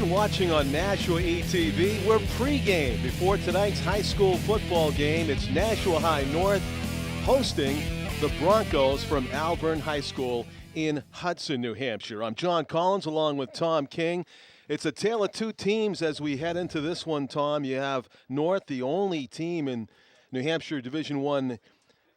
everyone watching on NashuaETV. We're pregame before tonight's high school football game. It's Nashua High North hosting the Broncos from Alvirne High School in Hudson, New Hampshire. I'm John Collins along with Tom King. It's a tale of two teams as we head into this one, Tom. You have North, the only team in New Hampshire Division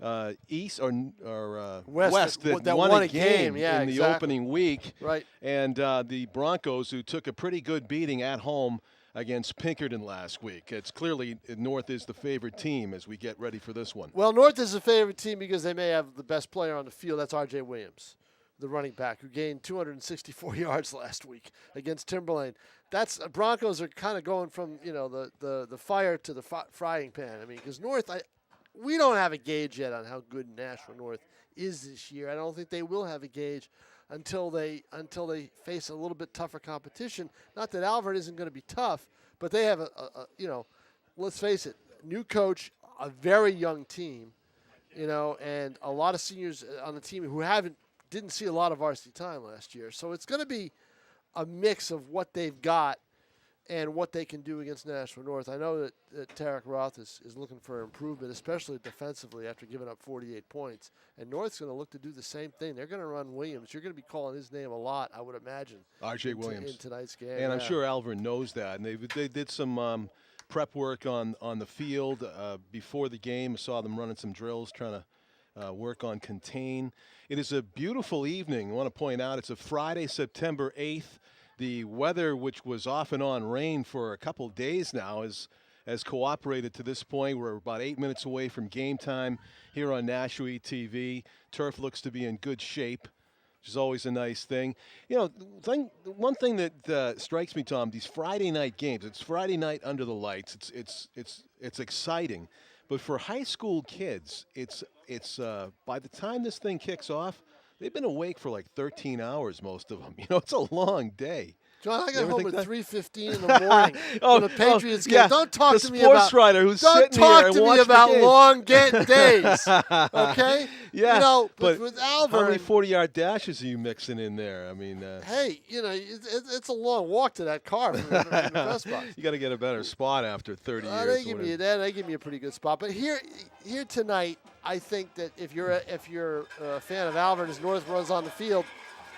I East or West that won a game in the opening week. Right. And the Broncos, who took a pretty good beating at home against Pinkerton last week. It's clearly North is the favorite team as we get ready for this one. Well, North is the favorite team because they may have the best player on the field. That's R.J. Williams, the running back, who gained 264 yards last week against Timberlane. That's Broncos are kind of going from the fire to the frying pan. I mean, because North, we don't have a gauge yet on how good Nashua North is this year. I don't think they will have a gauge until they face a little bit tougher competition. Not that Alvirne isn't going to be tough, but they have let's face it, new coach, a very young team, and a lot of seniors on the team who didn't see a lot of varsity time last year. So it's going to be a mix of what they've got and what they can do against Nashua North. I know that Tarek Roth is looking for improvement, especially defensively after giving up 48 points. And North's going to look to do the same thing. They're going to run Williams. You're going to be calling his name a lot, I would imagine. R.J. Williams. In tonight's game. And I'm sure Alvirne knows that. And they did some prep work on the field before the game. I saw them running some drills, trying to work on contain. It is a beautiful evening. I want to point out it's a Friday, September 8th. The weather, which was off and on rain for a couple days now, has cooperated to this point. We're about 8 minutes away from game time here on NashuaETV. Turf looks to be in good shape, which is always a nice thing. One thing that strikes me, Tom, these Friday night games. It's Friday night under the lights. It's exciting, but for high school kids, it's by the time this thing kicks off, they've been awake for like 13 hours, most of them. It's a long day. John, I got home at 3:15 in the morning for the Patriots game. Yeah, don't talk to me about sports writer who's sitting here and watching about the game. long days. Okay? Yeah. But with Alvirne, how many 40-yard dashes are you mixing in there? I mean, hey, it's a long walk to that car from the press box. You got to get a better spot after 30 years. They give me a pretty good spot. But here tonight, I think that if you're a fan of Alvirne as North runs on the field,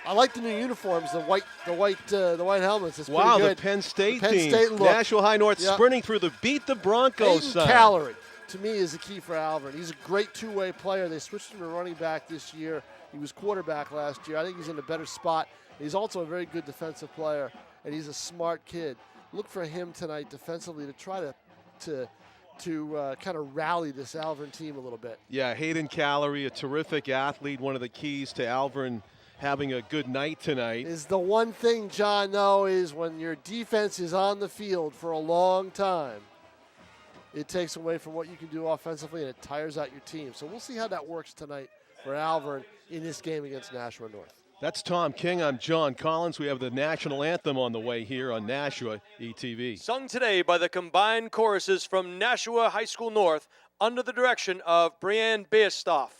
I like the new uniforms, the white helmets. It's wow, pretty good. The Penn State team. Look. Nashua High North sprinting through the beat the Broncos side. Calorie, to me, is the key for Alvirne. He's a great two-way player. They switched him to running back this year. He was quarterback last year. I think he's in a better spot. He's also a very good defensive player, and he's a smart kid. Look for him tonight defensively to try to kind of rally this Alvirne team a little bit. Yeah, Hayden Calorie, a terrific athlete, one of the keys to Alvirne having a good night tonight. Is the one thing, John, though, is when your defense is on the field for a long time, it takes away from what you can do offensively and it tires out your team. So we'll see how that works tonight for Alvirne in this game against Nashua North. That's Tom King. I'm John Collins. We have the national anthem on the way here on NashuaETV. Sung today by the combined choruses from Nashua High School North under the direction of Brianne Beerstoff.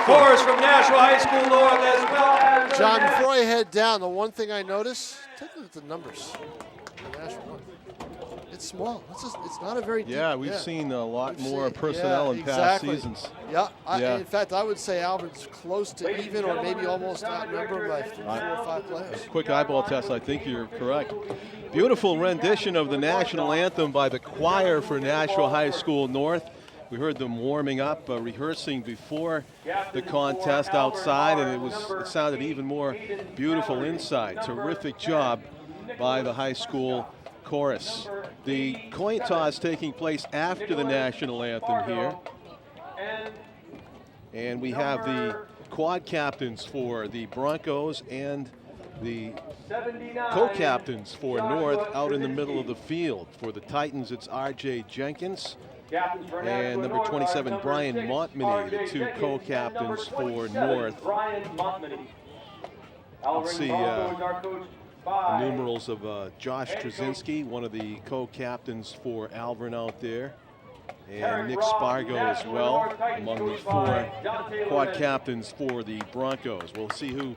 Chorus from Nashua High School North as well. John, before I head down, the one thing I notice, take a look at the numbers. the Nashua. It's small. It's not a very deep. Yeah, we've seen a lot more personnel in past seasons. Yeah, in fact, I would say Alvirne's close to even or maybe almost outnumbered by 4 or 5 players. Quick eyeball test, I think you're correct. Beautiful rendition of the national anthem by the choir for Nashua High School North. We heard them warming up, rehearsing before the contest outside, and it sounded even more beautiful inside. Terrific job by the high school chorus. The coin toss taking place after the national anthem here. And we have the quad captains for the Broncos and the co-captains for North out in the middle of the field. For the Titans, it's R.J. Jenkins and number 27, Brian Montmany, the two co-captains for North. Let's see the numerals of Josh Trzynski, one of the co-captains for Alvirne out there, and Nick Spargo as well, among the 4 quad captains for the Broncos. We'll see who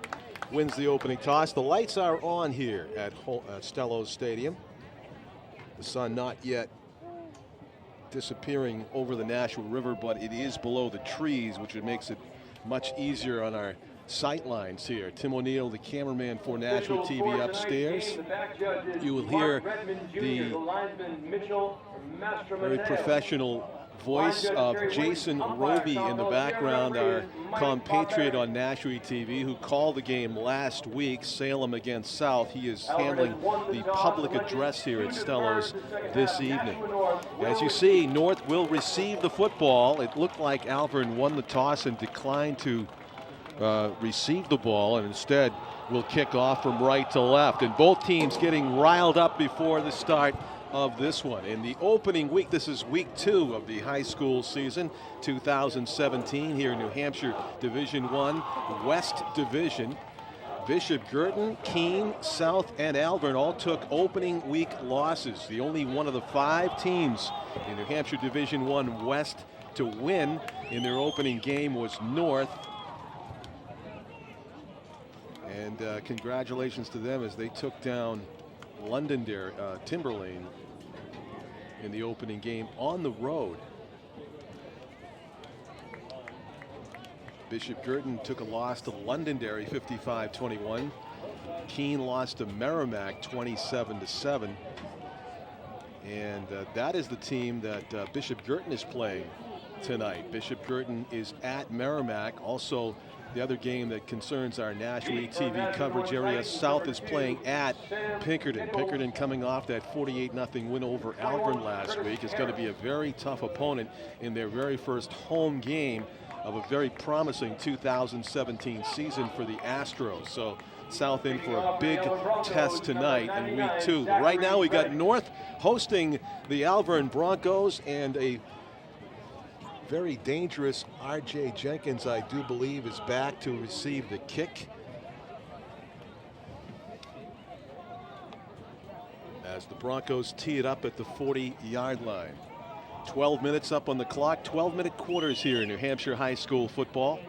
wins the opening toss. The lights are on here at Stellos Stadium. The sun not yet disappearing over the Nashua River, but it is below the trees, which makes it much easier on our sight lines here. Tim O'Neill, the cameraman for NashuaETV upstairs. You will hear the very professional voice of Jason Roby in the background, our compatriot on NashuaETV who called the game last week, Salem against South. He is handling the public address here at Stellos this evening. As you see, North will receive the football. It looked like Alvirne won the toss and declined to receive the ball, and instead will kick off from right to left. And both teams getting riled up before the start of this one. In the opening week, this is week 2 of the high school season 2017 here in New Hampshire Division I West Division. Bishop Girton, Keene, South, and Alvirne all took opening week losses. The only one of the 5 teams in New Hampshire Division I West to win in their opening game was North. And congratulations to them as they took down Londonderry, Timberlane in the opening game on the road. Bishop Girton took a loss to Londonderry 55-21. Keene lost to Merrimack 27-7. And that is the team that Bishop Girton is playing tonight. Bishop Girton is at Merrimack. Also, the other game that concerns our NashuaETV coverage area, South is playing at Pinkerton. Pinkerton coming off that 48-0 win over Alvirne last week is going to be a very tough opponent in their very first home game of a very promising 2017 season for the Astros. So South in for a big test tonight in week 2. Right now we got North hosting the Alvirne Broncos, and a very dangerous R.J. Jenkins, I do believe, is back to receive the kick. As the Broncos tee it up at the 40-yard line. 12 minutes up on the clock, 12-minute quarters here in New Hampshire high school football.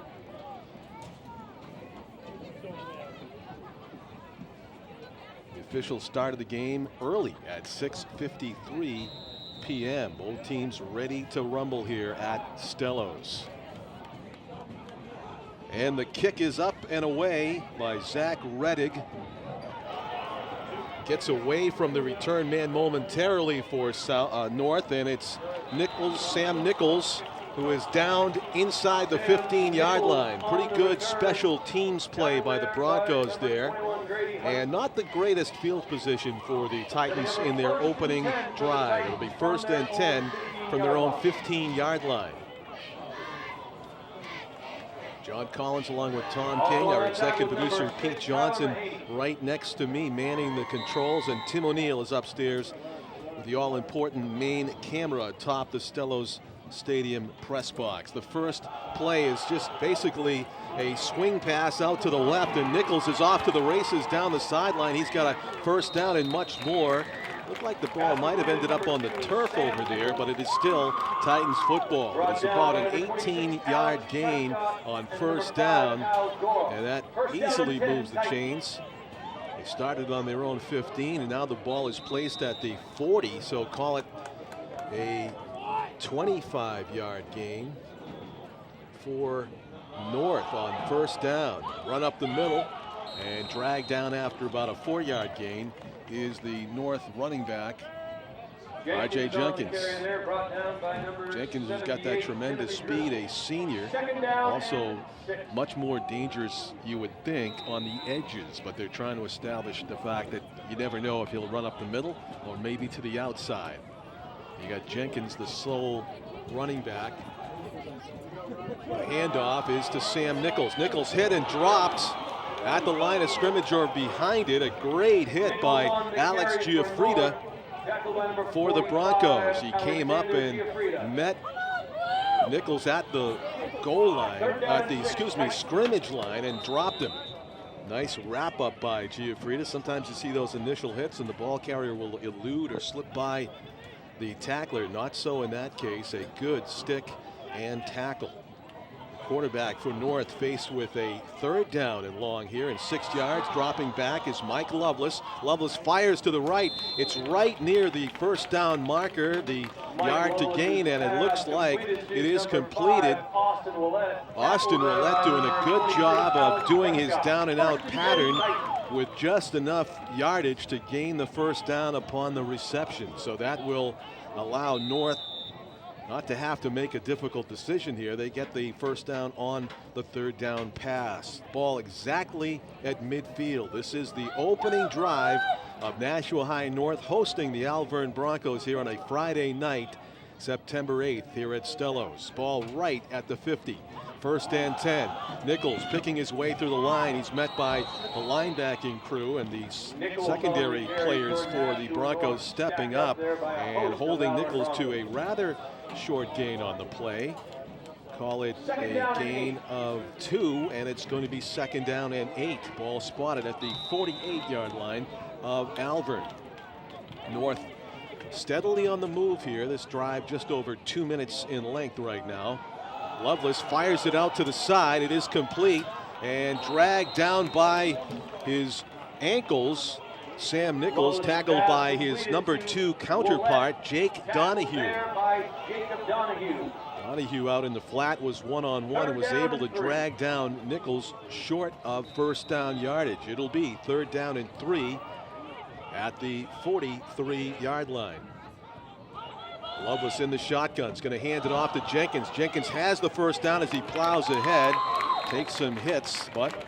The official start of the game early at 6:53 p.m. Both teams ready to rumble here at Stellos. And the kick is up and away by Zach Reddig. Gets away from the return man momentarily for North, and it's Sam Nichols, who is downed inside the 15-yard line. Pretty good special teams play by the Broncos there. And not the greatest field position for the Titans in their opening drive. It'll be 1st and 10 from their own 15-yard line. John Collins along with Tom King, our executive producer Pete Johnson right next to me manning the controls, and Tim O'Neill is upstairs with the all-important main camera atop the Stellos Stadium press box. The first play is just basically a swing pass out to the left, and Nichols is off to the races down the sideline. He's got a first down and much more. Looked like the ball might have ended up on the turf over there, but it is still Titans football. It's about an 18-yard gain on first down, and that easily moves the chains. They started on their own 15, and now the ball is placed at the 40, so call it a 25-yard gain for North on first down. Run up the middle and drag down after about a 4-yard gain is the North running back, R.J. Jenkins. Jenkins has got that tremendous speed, a senior. Also much more dangerous, you would think, on the edges, but they're trying to establish the fact that you never know if he'll run up the middle or maybe to the outside. You got Jenkins, the sole running back. The handoff is to Sam Nichols. Nichols hit and dropped at the line of scrimmage or behind it. A great hit by Alex Giuffrida for the Broncos. He came up and met Nichols at the goal line, at the, scrimmage line, and dropped him. Nice wrap up by Giuffrida. Sometimes you see those initial hits and the ball carrier will elude or slip by the tackler. Not so in that case. A good stick and tackle. Quarterback for North faced with a third down and long here, and 6 yards. Dropping back is Mike Lovelace. Lovelace fires to the right. It's right near the first down marker, the yard to gain, and it looks like it is completed. Austin Willett doing a good job of doing his down and out pattern with just enough yardage to gain the first down upon the reception. So that will allow North not to have to make a difficult decision here. They get the first down on the third down pass. Ball exactly at midfield. This is the opening drive of Nashua High North hosting the Alvirne Broncos here on a Friday night, September 8th here at Stellos. Ball right at the 50. First and 10. Nichols picking his way through the line. He's met by the linebacking crew and the secondary players for the Broncos stepping up and holding Nichols to a rather short gain on the play. Call it a gain of 2, and it's going to be second down and 8. Ball spotted at the 48-yard line of Alvirne. North steadily on the move here. This drive just over 2 minutes in length right now. Lovelace fires it out to the side. It is complete and dragged down by his ankles. Sam Nichols tackled by his number 2 counterpart, Jake Donahue. Donahue out in the flat was one-on-one and was able to drag down Nichols short of first down yardage. It'll be third down and 3 at the 43-yard line. Lovelace in the shotgun, is going to hand it off to Jenkins. Jenkins has the first down as he plows ahead, takes some hits, but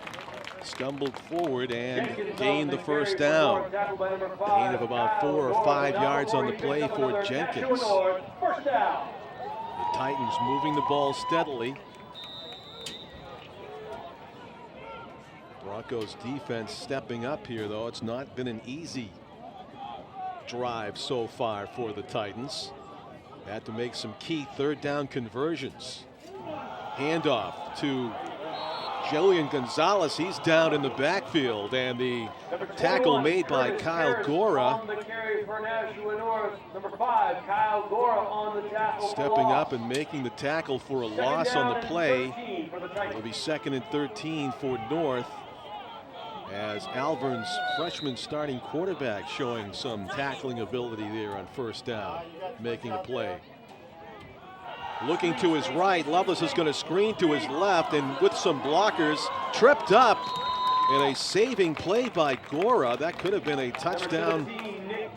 stumbled forward and gained the first down. Gain of about 4 or 5 yards on the play for Jenkins. The Titans moving the ball steadily. Broncos defense stepping up here, though. It's not been an easy drive so far for the Titans. Had to make some key third down conversions. Handoff to Jillian Gonzalez. He's down in the backfield, and the tackle made by Kyle Gora. Stepping up and making the tackle for a loss on the play. It'll be second and 13 for North, as Alvirne's freshman starting quarterback showing some tackling ability there on first down, making a play. Looking to his right, Lovelace is going to screen to his left, and with some blockers, tripped up, and a saving play by Gora. That could have been a touchdown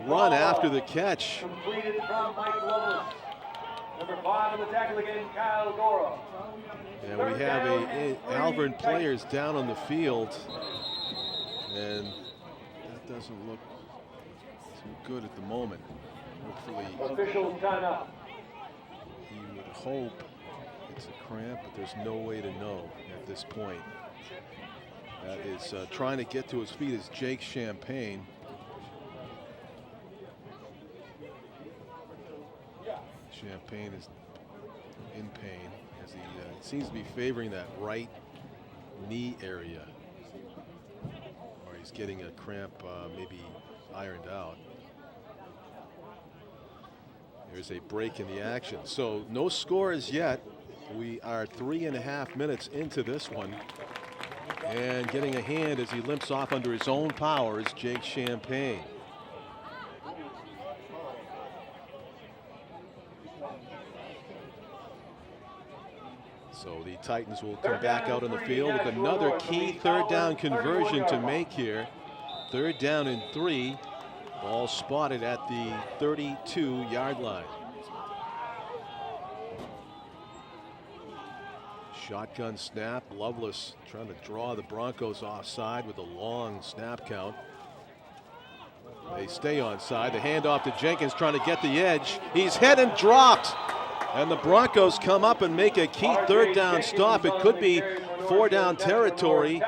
run after the catch. Completed from Mike Lovelace. Number 5 on the tackle again, Kyle Gora. And we have Alvirne players down on the field, and that doesn't look too good at the moment. Hopefully, official timeout. you would hope it's a cramp, but there's no way to know at this point. That is trying to get to his feet is Jake Champagne. Champagne is in pain as he seems to be favoring that right knee area, or he's getting a cramp maybe ironed out. There's a break in the action. So no score as yet. We are 3.5 minutes into this one. And getting a hand as he limps off under his own power is Jake Champagne. So the Titans will come back out on the field with another key third down conversion to make here. 3rd down and 3. Ball spotted at the 32-yard line. Shotgun snap. Lovelace trying to draw the Broncos offside with a long snap count. They stay onside. The handoff to Jenkins trying to get the edge. He's hit and dropped. And the Broncos come up and make a key 3rd down stop. It could be 4-down territory.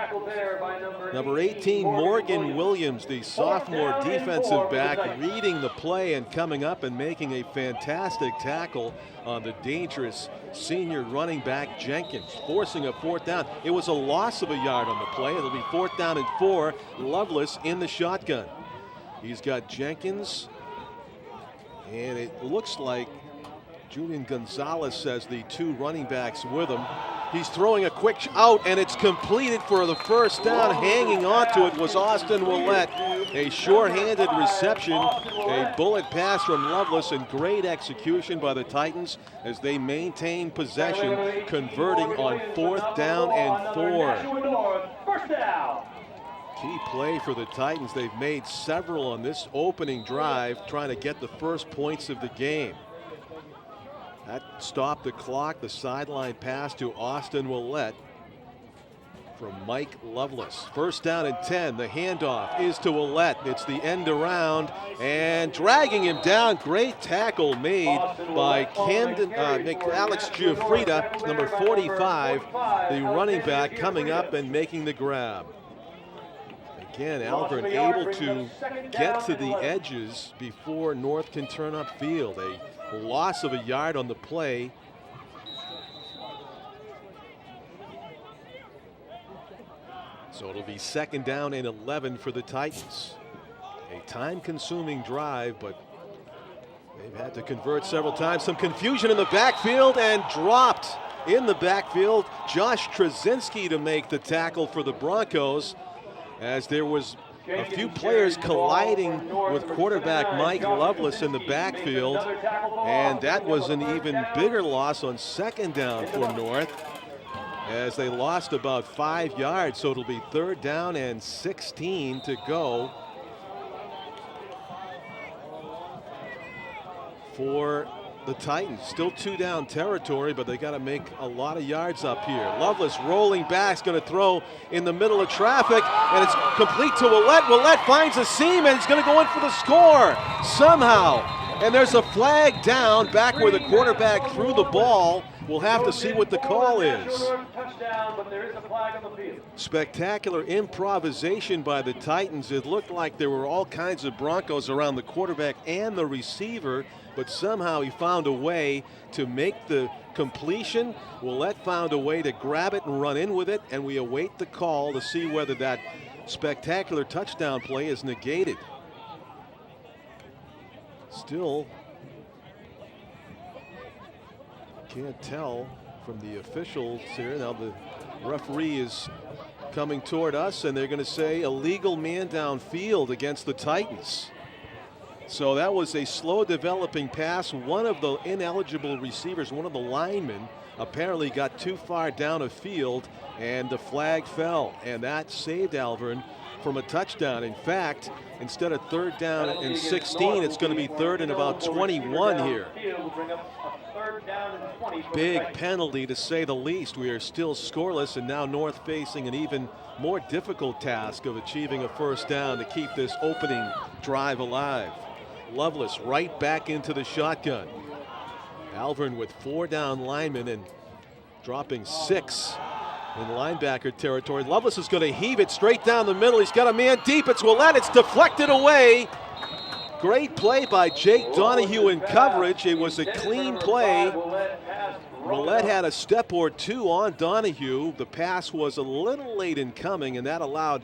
Number 18, Morgan Williams, the sophomore defensive back, reading the play and coming up and making a fantastic tackle on the dangerous senior running back Jenkins, forcing a 4th down. It was a loss of a yard on the play. It'll be 4th down and 4. Lovelace in the shotgun. He's got Jenkins, and it looks like Julian Gonzalez has the 2 running backs with him. He's throwing a quick out, and it's completed for the 1st down. Hanging onto it was Austin Willett. A sure-handed reception, a bullet pass from Lovelace, and great execution by the Titans as they maintain possession, converting on 4th down and 4. Key play for the Titans. They've made several on this opening drive, trying to get the first points of the game. That stopped the clock. The sideline pass to Austin Willett from Mike Lovelace. 1st down and 10. The handoff is to Willett. It's the end around and dragging him down. Great tackle made by Alex Giuffrida, number 45, the running back, coming up and making the grab. Again, Alvirne able to get to the edges before North can turn up field. A loss of a yard on the play. So it'll be 2nd down and 11 for the Titans. A time-consuming drive, but they've had to convert several times. Some confusion in the backfield and dropped in the backfield. Josh Trzynski to make the tackle for the Broncos, as there was a few players colliding with quarterback Mike Lovelace in the backfield, and that was an even bigger loss on 2nd down for North, as they lost about 5 yards. So it'll be 3rd down and 16 to go for the Titans. Still 2-down territory, but they got to make a lot of yards up here. Lovelace rolling back, is going to throw in the middle of traffic, and it's complete to Willett. Willett finds a seam, and he's going to go in for the score somehow. And there's a flag down back where the quarterback threw the ball. We'll have to see what the call is. Spectacular improvisation by the Titans. It looked like there were all kinds of Broncos around the quarterback and the receiver, but somehow he found a way to make the completion. Willett found a way to grab it and run in with it, and we await the call to see whether that spectacular touchdown play is negated. Still can't tell from the officials here. Now the referee is coming toward us, and they're going to say illegal man downfield against the Titans. So that was a slow developing pass. One of the ineligible receivers, one of the linemen, apparently got too far down a field, and the flag fell, and that saved Alvirne from a touchdown. In fact, instead of 3rd down and 16, it's going to be 3rd and about 21 here. Big penalty, to say the least. We are still scoreless, and now North facing an even more difficult task of achieving a 1st down to keep this opening drive alive. Lovelace right back into the shotgun. Alvirne with 4 down linemen and dropping 6 in linebacker territory. Lovelace is going to heave it straight down the middle. He's got a man deep. It's Willett. It's deflected away. Great play by Jake Donahue in coverage. It was a clean play. Willett had a step or two on Donahue. The pass was a little late in coming, and that allowed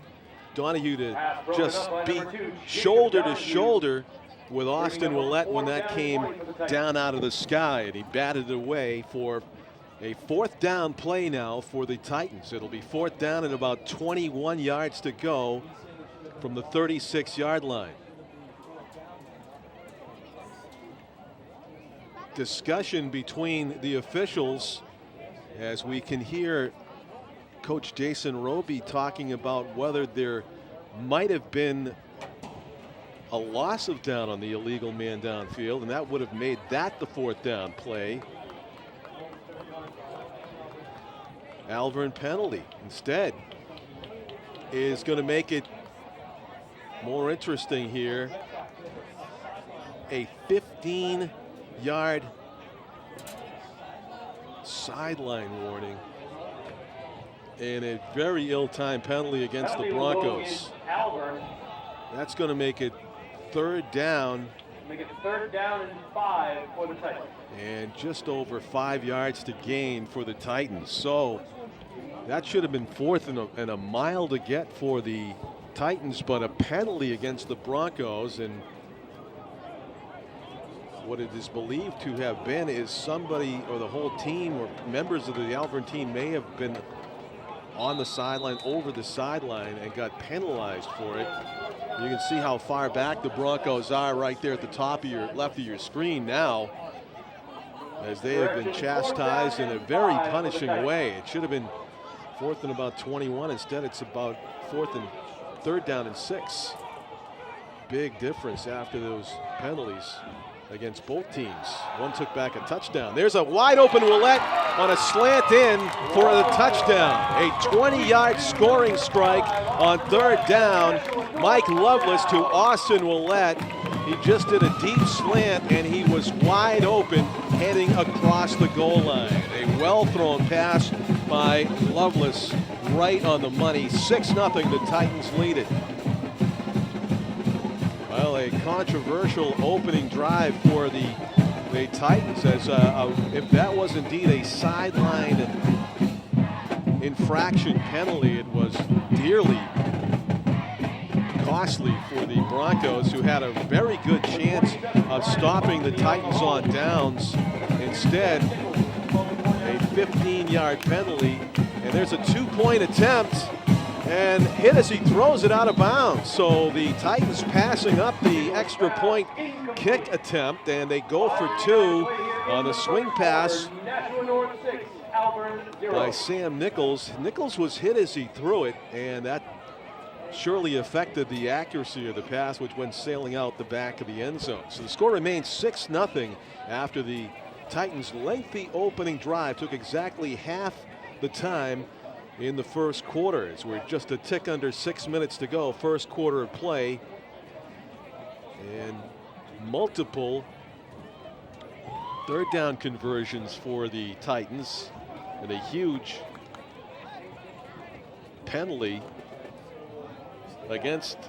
Donahue to just be shoulder to shoulder with Austin Willett when that came down out of the sky, and he batted it away for A 4th down play now for the Titans. It'll be 4th down and about 21 yards to go from the 36-yard line. Discussion between the officials as we can hear Coach Jason Roby talking about whether there might have been a loss of down on the illegal man downfield, and that would have made that the 4th down play. Alvirne penalty instead is going to make it more interesting here. A 15-yard sideline warning and a very ill-timed penalty against the Broncos. That's going to make it 3rd down. Make it 3rd down and 5 for the Titans. And just over 5 yards to gain for the Titans. So that should have been 4th and a mile to get for the Titans, but a penalty against the Broncos. And what it is believed to have been is somebody or the whole team or members of the Alvirne team may have been on the sideline, over the sideline, and got penalized for it. You can see how far back the Broncos are right there at the top of your left of your screen now, as they have been chastised in a very punishing way. It should have been 4th and about 21. Instead, it's about 3rd down and 6. Big difference after those penalties against both teams. One took back a touchdown. There's a wide open Willett on a slant in for the touchdown. A 20-yard scoring strike on 3rd down. Mike Lovelace to Austin Willett. He just did a deep slant and he was wide open heading across the goal line. A well-thrown pass by Lovelace right on the money. 6-0, the Titans lead it. Well, a controversial opening drive for the Titans, as if that was indeed a sideline infraction penalty, it was dearly costly for the Broncos, who had a very good chance of stopping the Titans on downs. Instead, a 15-yard penalty, and there's a 2-point attempt. And hit as he throws it out of bounds. So the Titans passing up the extra point kick attempt, and they go for 2 on the swing pass by Sam Nichols. Nichols was hit as he threw it, and that surely affected the accuracy of the pass, which went sailing out the back of the end zone. So the score remains 6-0 after the Titans' lengthy opening drive took exactly half the time in the first quarter, as we're just a tick under 6 minutes to go, first quarter of play, and multiple 3rd down conversions for the Titans, and a huge penalty against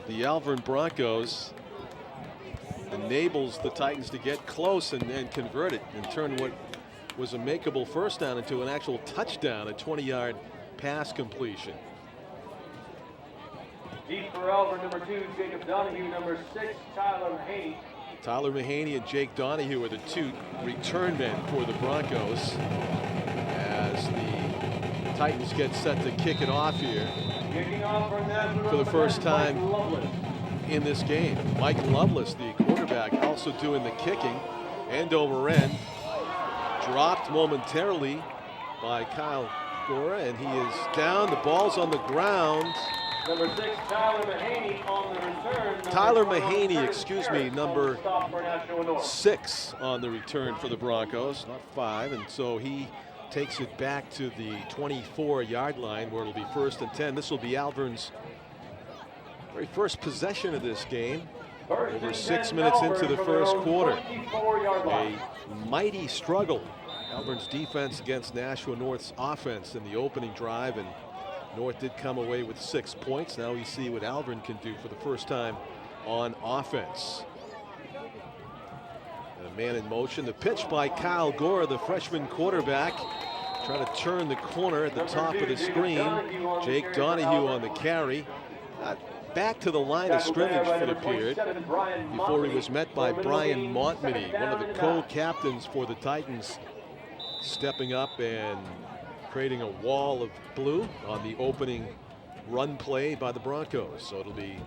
the Alvirne Broncos enables the Titans to get close and convert it and turn what was a makeable 1st down into an actual touchdown, a 20-yard pass completion. Deep for Alvirne, number 2, Jacob Donahue, number 6, Tyler Mahaney. Tyler Mahaney and Jake Donahue are the 2 return men for the Broncos, as the Titans get set to kick it off here for the first time in this game. Mike Lovelace, the quarterback, also doing the kicking, end over end. Dropped momentarily by Kyle Gora, and he is down. The ball's on the ground. Number 6, Tyler Mahaney on the return. Tyler Mahaney, excuse me, number 6 on the return for the Broncos, not 5, and so he takes it back to the 24-yard line, where it'll be 1st and 10. This will be Alvirne's very first possession of this game. Over 6 minutes into the first quarter. A mighty struggle, Alvirne's defense against Nashua North's offense in the opening drive, and North did come away with 6 points. Now we see what Alvirne can do for the first time on offense. And a man in motion. The pitch by Kyle Gora, the freshman quarterback, trying to turn the corner at the top of the screen. Jake Donahue on the carry. Back to the line of scrimmage, it appeared, before he was met by Brian Montminy, one of the co-captains for the Titans stepping up and creating a wall of blue on the opening run play by the Broncos. So it'll be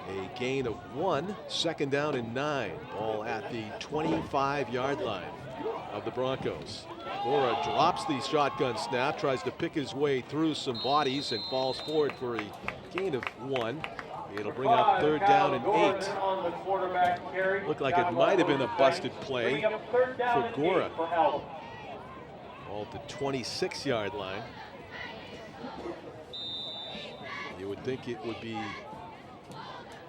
a gain of 1, 2nd down and 9. Ball at the 25-yard line of the Broncos. Gora drops the shotgun snap, tries to pick his way through some bodies and falls forward for a gain of 1. It'll bring up 3rd down and 8. Looked like it might have been a busted play for Gora. Ball at the 26-yard line. You would think it would be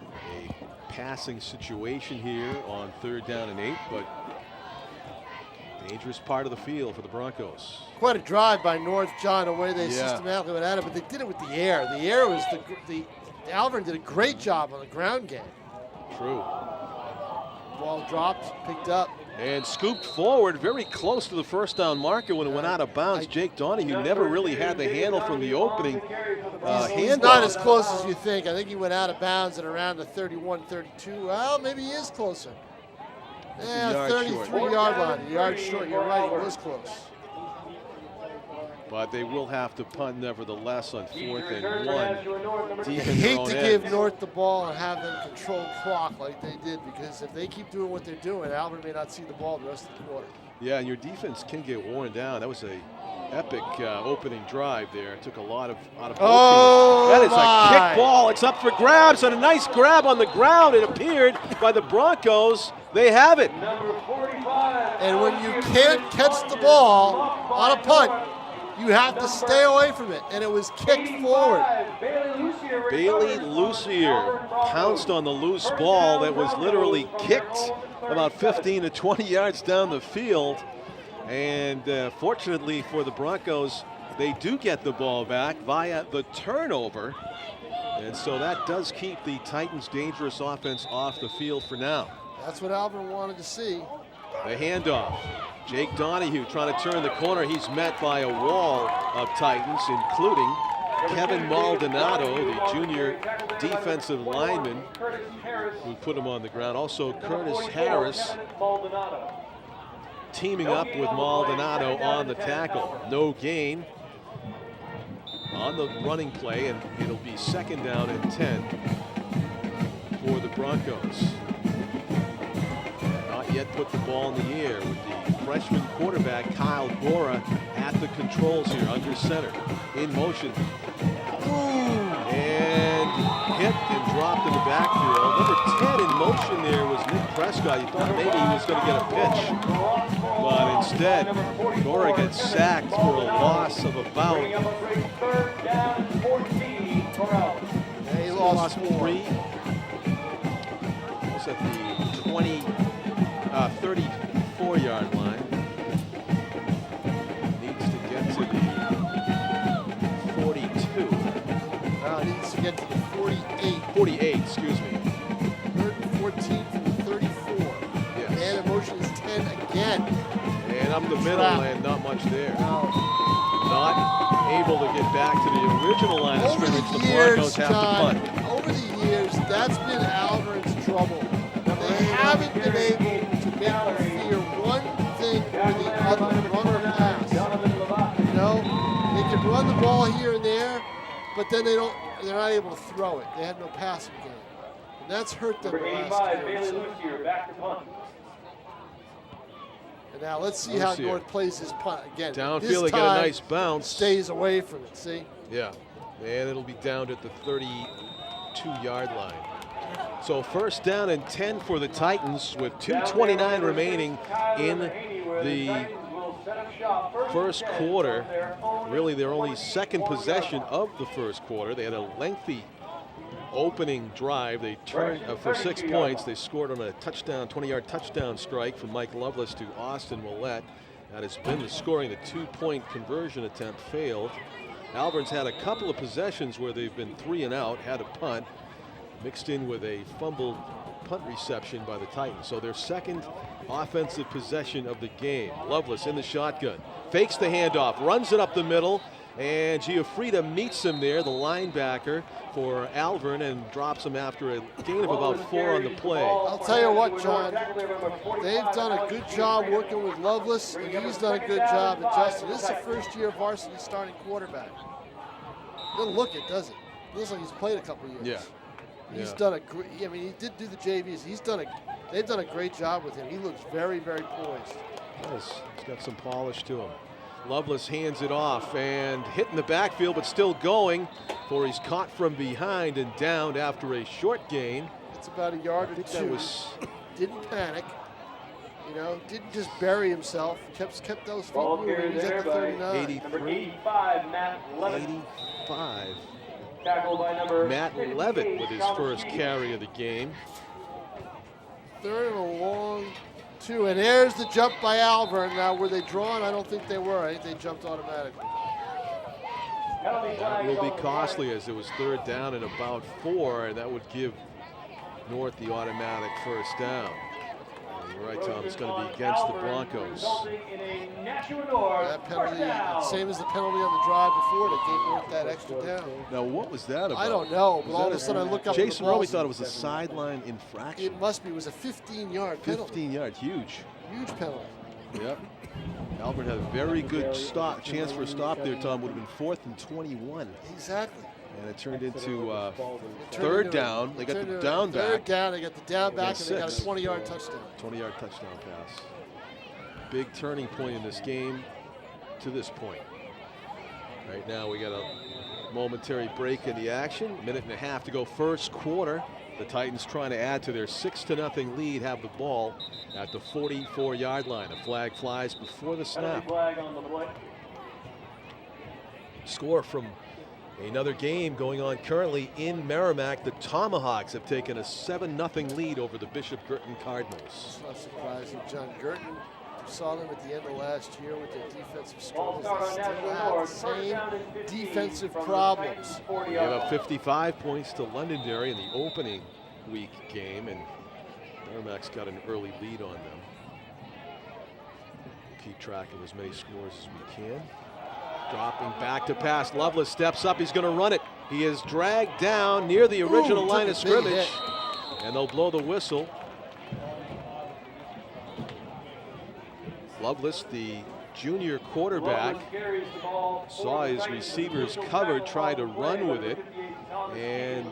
a passing situation here on 3rd down and 8, but dangerous part of the field for the Broncos. Quite a drive by North, John, the way they systematically went at it, but they did it with the air. The air was the Alvirne did a great job on the ground game. True. Ball dropped, picked up. And scooped forward very close to the 1st down marker when it went out of bounds. Jake Donahue never really had the handle from the opening He's not as close as you think. I think he went out of bounds at around the 31, 32. Well, maybe he is closer. Yeah, 33-yard line. A yard short. You're right, he was close. But they will have to punt nevertheless on 4th and 1. I hate to give North the ball and have them control clock like they did, because if they keep doing what they're doing, Alvirne may not see the ball the rest of the quarter. Yeah, and your defense can get worn down. That was a epic opening drive there. It took a lot out of Oh, that is a kick ball. It's up for grabs, and a nice grab on the ground. It appeared by the Broncos. They have it. And when you can't catch the ball on a punt, you have to stay away from it, and it was kicked forward. Bailey Lucier pounced on the loose ball that was literally kicked about 15 to 20 yards down the field. And fortunately for the Broncos, they do get the ball back via the turnover. And so that does keep the Titans' dangerous offense off the field for now. That's what Alvirne wanted to see. The handoff. Jake Donahue trying to turn the corner. He's met by a wall of Titans, including Kevin Maldonado, the junior defensive lineman who put him on the ground. Also Curtis Harris teaming up with Maldonado on the tackle. No gain on the running play, and it'll be 2nd down and 10 for the Broncos. Not yet put the ball in the air with the freshman quarterback Kyle Gora at the controls here under center. In motion. And hit and dropped in the backfield. Number 10 in motion there was Nick Prescott. You thought maybe he was going to get a pitch. But instead, Gora gets sacked for a loss of about. He lost 3. Was at the 34-yard line. Needs to get to the 42. Needs to get to the 48. 48, excuse me. 3rd and 14 from the 34. Yes. Man in motion is 10 again. And up the middle, and not much there. No. Not able to get back to the original line of scrimmage. The Broncos have to punt. Over the years, that's been Alvirne's trouble. They haven't been able to make you fear one thing or the other, run or pass. You know, they can run the ball here and there, but then they're not able to throw it. They had no passing game. And that's hurt them the last year. And now let's see how North plays his punt again. Downfield, they get a nice bounce. Stays away from it, see? Yeah, and it'll be down at the 32-yard line. So 1st down and 10 for the Titans with 2:29 remaining in the first quarter. Really their only 2nd possession of the first quarter. They had a lengthy opening drive. They turned for 6 points. They scored on a touchdown, 20-yard touchdown strike from Mike Lovelace to Austin Willett. That has been the scoring. The 2-point conversion attempt failed. Alvirne's had a couple of possessions where they've been 3 and out, had a punt, mixed in with a fumbled punt reception by the Titans. So their 2nd offensive possession of the game. Lovelace in the shotgun, fakes the handoff, runs it up the middle, And Giuffrida meets him there, the linebacker for Alvirne, and drops him after a gain of about 4 on the play. I'll tell you what, John, they've done a good job working with Lovelace, and he's done a good job adjusting. This is the first year varsity starting quarterback. Doesn't look it, does it? Looks like he's played a couple years. Yeah. He's done a great, I mean, he did do the JVs. They've done a great job with him. He looks very, very poised. Yes, he's got some polish to him. Lovelace hands it off and hitting the backfield, but still going, for he's caught from behind and downed after a short gain. It's about a yard or two. Didn't panic. You know, didn't just bury himself. Kept those feet moving. He's at the 39. 85, Matt Levitt. 85. Tackled by number Matt Levitt with his first carry of the game. Third and a long 2, and there's the jump by Alvirne. Now, were they drawn? I don't think they were. I think they jumped automatically. That will be costly, as it was 3rd down and about 4, and that would give North the automatic first down. And you're right, Tom, it's going to be against the Broncos. That penalty, same as the penalty on the drive before, that gave North that extra down. Now, what was that about? I don't know, but all of a sudden I look up. Jason Roby thought it was a sideline infraction. It must be. It was a 15-yard penalty. 15 yard, huge. Huge penalty. Yep. Alvirne had a very good chance for a stop there, Tom. Would have been 4th and 21. Exactly. And it turned into 3rd down. They got the down back. 3rd down. They got the down back, and they got a 20-yard touchdown. 20-yard touchdown pass. Big turning point in this game to this point. Right now we got a momentary break in the action. 1.5 minutes to go, first quarter. The Titans trying to add to their 6-0 lead, have the ball at the 44-yard line. A flag flies before the snap. Score from another game going on currently in Merrimack. The Tomahawks have taken a 7-0 lead over the Bishop Girton Cardinals. It's not surprising. John Girton, saw them at the end of last year with their defensive struggles. They still have the same defensive problems. They gave up 55 points to Londonderry in the opening week game, and Merrimack's got an early lead on them. Keep track of as many scores as we can. Dropping back to pass. Lovelace steps up. He's going to run it. He is dragged down near the original line of scrimmage, and they'll blow the whistle. Lovelace, the junior quarterback, saw his receivers covered, tried to run with it, and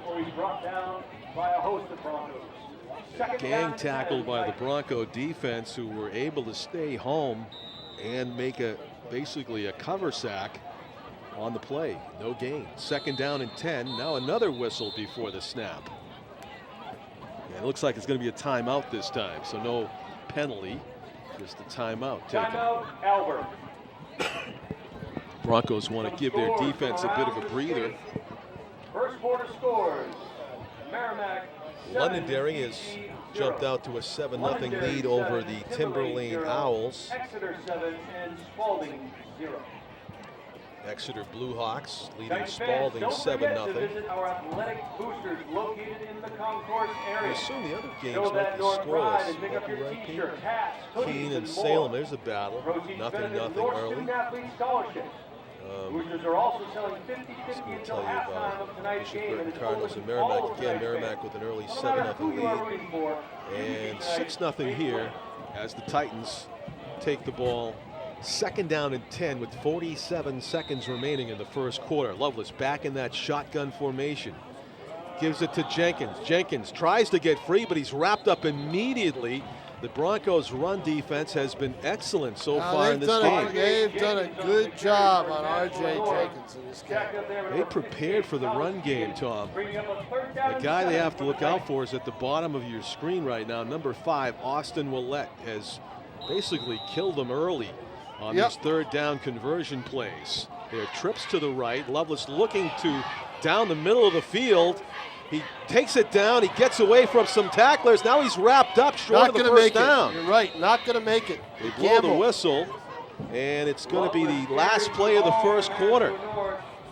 gang tackled by the Bronco defense, who were able to stay home and make basically a cover sack on the play. No gain. 2nd down and 10. Now another whistle before the snap. And it looks like it's going to be a timeout this time, so no penalty. Just a timeout taken. Alvirne. Broncos want to give their defense a bit of a breather. First quarter scores. Merrimack. Londonderry has jumped out to a 7-0 lead over the Timberlane Owls. Exeter 7 and Spalding 0. Exeter Bluehawks leading Spalding 7-0. Our athletic boosters located in the concourse I area. assume the other games might be scoreless. Might be right, Pete? Keene and Salem, there's a battle. Nothing early. Boosters are also selling 50-50 We'll until tell you halftime of about tonight's Bishop game. Girton And it's Cardinals open and to all Merrimack. of Again, tonight's Merrimack games. with an early No matter who 7-0 you are lead. rooting for, And 6-0 here as the Titans take the ball. 2nd down and 10 with 47 seconds remaining in the first quarter. Lovelace back in that shotgun formation. Gives it to Jenkins. Jenkins tries to get free, but he's wrapped up immediately. The Broncos' run defense has been excellent so far in this game. They've done a good job on R.J. Jenkins in this game. They prepared for the run game, Tom. The guy they have to look out for is at the bottom of your screen right now. Number 5, Austin Willett, has basically killed them early on these 3rd down conversion plays. Their trips to the right. Lovelace looking to down the middle of the field. He takes it down. He gets away from some tacklers. Now he's wrapped up short of the first down. You're right. Not going to make it. They blow the whistle, and it's going to be the last play of the first quarter.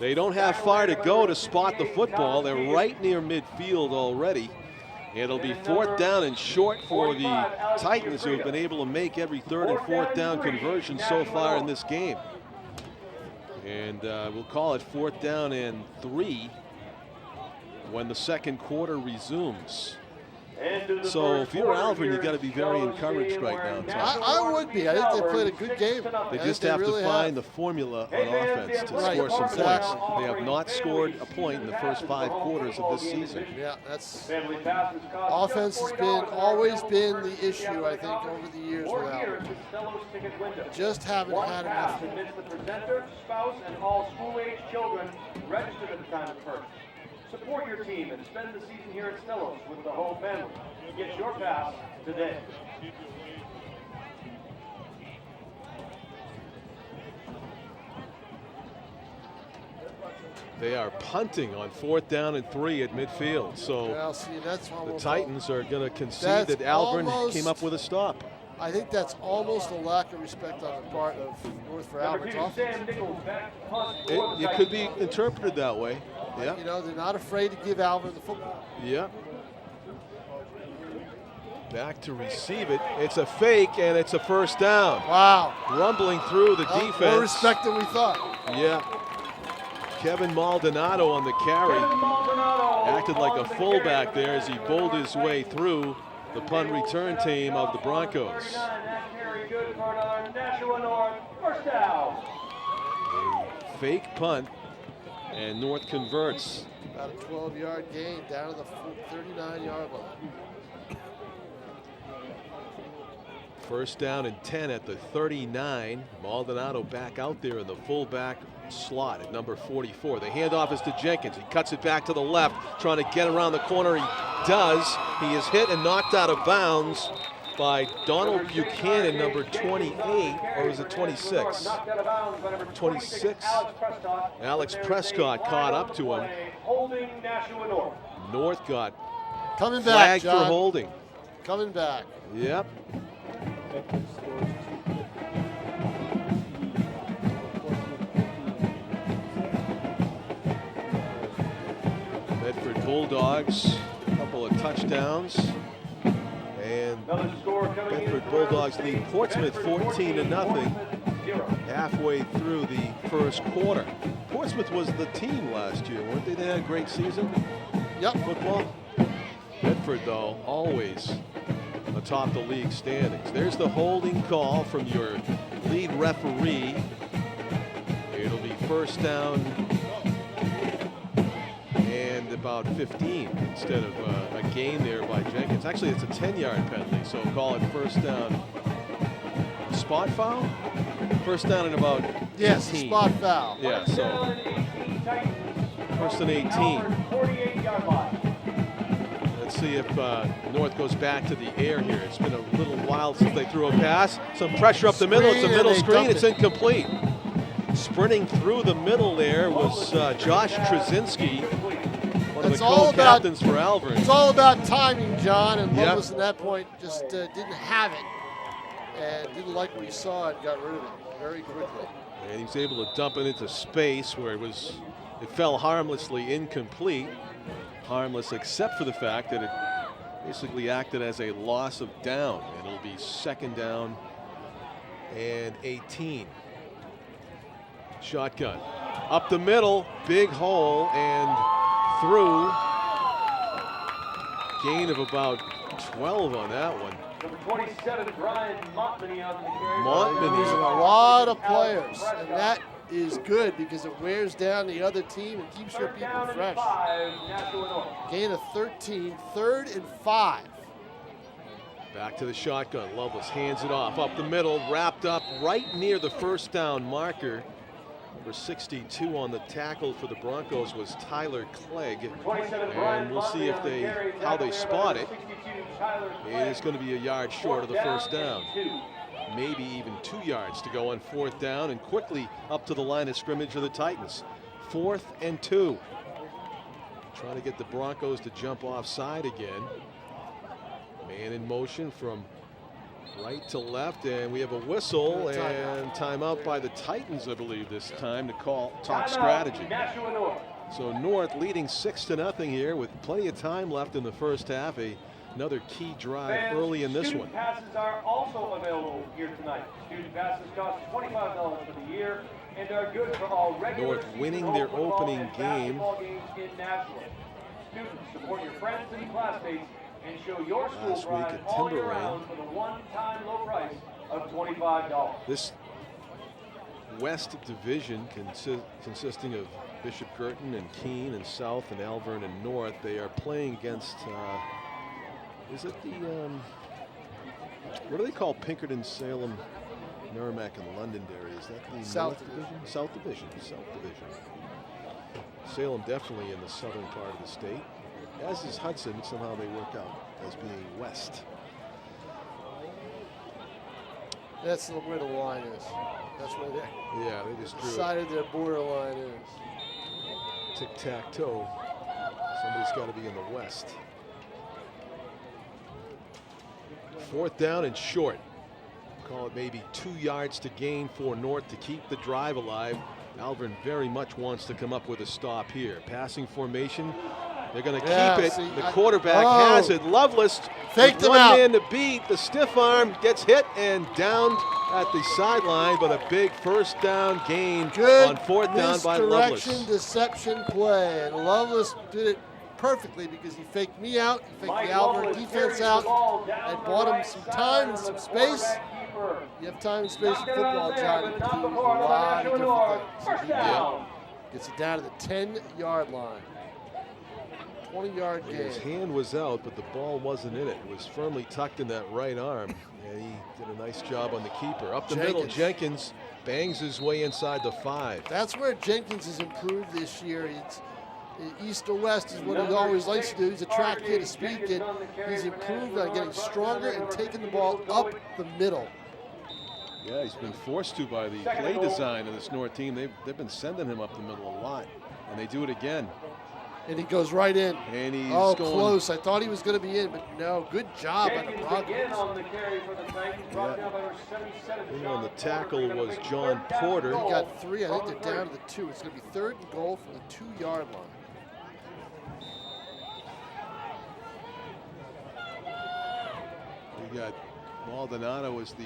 They don't have far to go to spot the football. They're right near midfield already. It'll be 4th down and short for the Titans, who have been able to make every 3rd and 4th down conversion so far in this game. And we'll call it 4th down and 3 when the second quarter resumes. So if you're Alvirne, you've got to be very encouraged right now, Tom. I would be. I think they played a good game. They just have to find the formula on offense to score some points. They have not scored a point in the first 5 quarters of this season. Yeah, that's offense has always been the issue, I think, over the years with Alvirne. Just haven't had enough. The presenter, spouse, and all school-age children registered at the time of purchase. Support your team and spend the season here at Stellos with the whole family. Get your pass today. They are punting on 4th down and 3 at midfield. So well, see, that's the Titans are going to concede that Alvirne came up with a stop. I think that's almost a lack of respect on the part of North for Alvirne's offense. It could be interpreted that way. Yeah. You know, they're not afraid to give Alvirne the football. Yeah. Back to receive it. It's a fake, and it's a first down. Wow. Rumbling through the defense. More respect than we thought. Yeah. Kevin Maldonado on the carry. Acted like a fullback there as he bowled his way through the punt return team of the Broncos. Nashua North, first down. A fake punt, and North converts. About a 12-yard gain down to the 39-yard line. First down and 10 at the 39. Maldonado back out there in the fullback slot at number 44. The handoff is to Jenkins. He cuts it back to the left, trying to get around the corner. He does. He is hit and knocked out of bounds by Donald Buchanan, number 28, or is it 26? 26. Alex Prescott caught up to him. North got coming back, flagged John. for holding. Coming back. Yep. Bedford Bulldogs, a couple of touchdowns. And Bedford Bulldogs lead Portsmouth 14-0 halfway through the first quarter. Portsmouth was the team last year, weren't they? They had a great season. Yep. Football. Bedford, though, always atop the league standings. There's the holding call from your lead referee. It'll be first down and about 15 instead of a gain there by Jenkins. Actually, it's a 10-yard penalty, so call it first down. Spot foul? First down and about 18. Yes, spot foul. Yeah, so first and 18. Let's see if North goes back to the air here. It's been a little while since they threw a pass. Some pressure up the middle. It's a middle screen. It's incomplete. Sprinting through the middle there was Josh Trzynski, one of the co-captains for Alvirne. It's all about timing, John, and Lovelace at that point just didn't have it and didn't like what he saw and got rid of it very quickly. And he was able to dump it into space where it fell harmlessly incomplete. Harmless except for the fact that it basically acted as a loss of down. And it'll be second down and 18. Shotgun up the middle, big hole, and through. Gain of about 12 on that one. Number 27, Brian Montmany on the carry. Montmany. Using a lot of players, and that is good because it wears down the other team and keeps your people fresh. Gain of 13, 3rd and 5. Back to the shotgun. Lovelace hands it off up the middle, wrapped up right near the first down marker. Number 62 on the tackle for the Broncos was Tyler Clegg, and we'll see if how they spot it. It is going to be a yard short of the first down. Maybe even 2 yards to go on 4th down, and quickly up to the line of scrimmage of the Titans. 4th and 2. Trying to get the Broncos to jump offside again. Man in motion from right to left, and we have a whistle and timeout by the Titans, I believe, this time to talk strategy. So North leading 6-0 here with plenty of time left in the first half. Another key drive early in this one. Student passes are also available here tonight. Student passes cost $25 for the year. and are good for all regular North season winning home their football opening and game. basketball games in Nashua. Students, support your friends and classmates and show your school Last week pride at all year Timberlane. round for the one-time low price of $25. This West Division consisting of Bishop Girton and Keene and South and Alvirne and North. They are playing against, is it the, what do they call Pinkerton, Salem, Merrimack, and Londonderry? Is that the South North Division? South Division. South Division. Salem definitely in the southern part of the state, as is Hudson. Somehow they work out as being west. That's where the line is. That's where they Yeah, they just drew it. decided their borderline is. Tic-tac-toe. Somebody's got to be in the west. 4th down and short. Call it maybe 2 yards to gain for North to keep the drive alive. Alvirne very much wants to come up with a stop here. Passing formation. They're going to keep it. See, The quarterback has it. Lovelace faked with him one out. man to beat. The stiff arm gets hit and down at the sideline, but a big 1st down gain Good on 4th down by Lovelace. misdirection, deception play. And Lovelace did it perfectly because he faked me out, he faked Mike the Alvirne Lovelace defense carries the out, ball down and the bought him right some side time and on some the space. quarterback keeper. You have time and space in Knocked it football, out there, John. You but can not do a before the lot of Nashua North. different First things. down. Gets it down to the 10-yard line. 20-yard His gain. hand was out, but the ball wasn't in it. It was firmly tucked in that right arm, and he did a nice job on the keeper. Up the middle, Jenkins bangs his way inside the 5. That's where Jenkins has improved this year. It's east to west is what he always likes to do. He's a track kid, a speed kid. He's improved on getting stronger and taking the ball up the middle. Yeah, he's been forced to by the play design of this North team. They've been sending him up the middle a lot, and they do it again. And he goes right in. And he's going close. I thought he was going to be in, but no. Good job by the Jenkins Broncos. again on the carry for the Titans, brought down by number 77. And on the tackle Sean Porter. was Gonna John make third down Porter. goal He got 3. I think from the they're down to 30. the 2. It's going to be 3rd and goal from the 2-yard line. We got Maldonado as the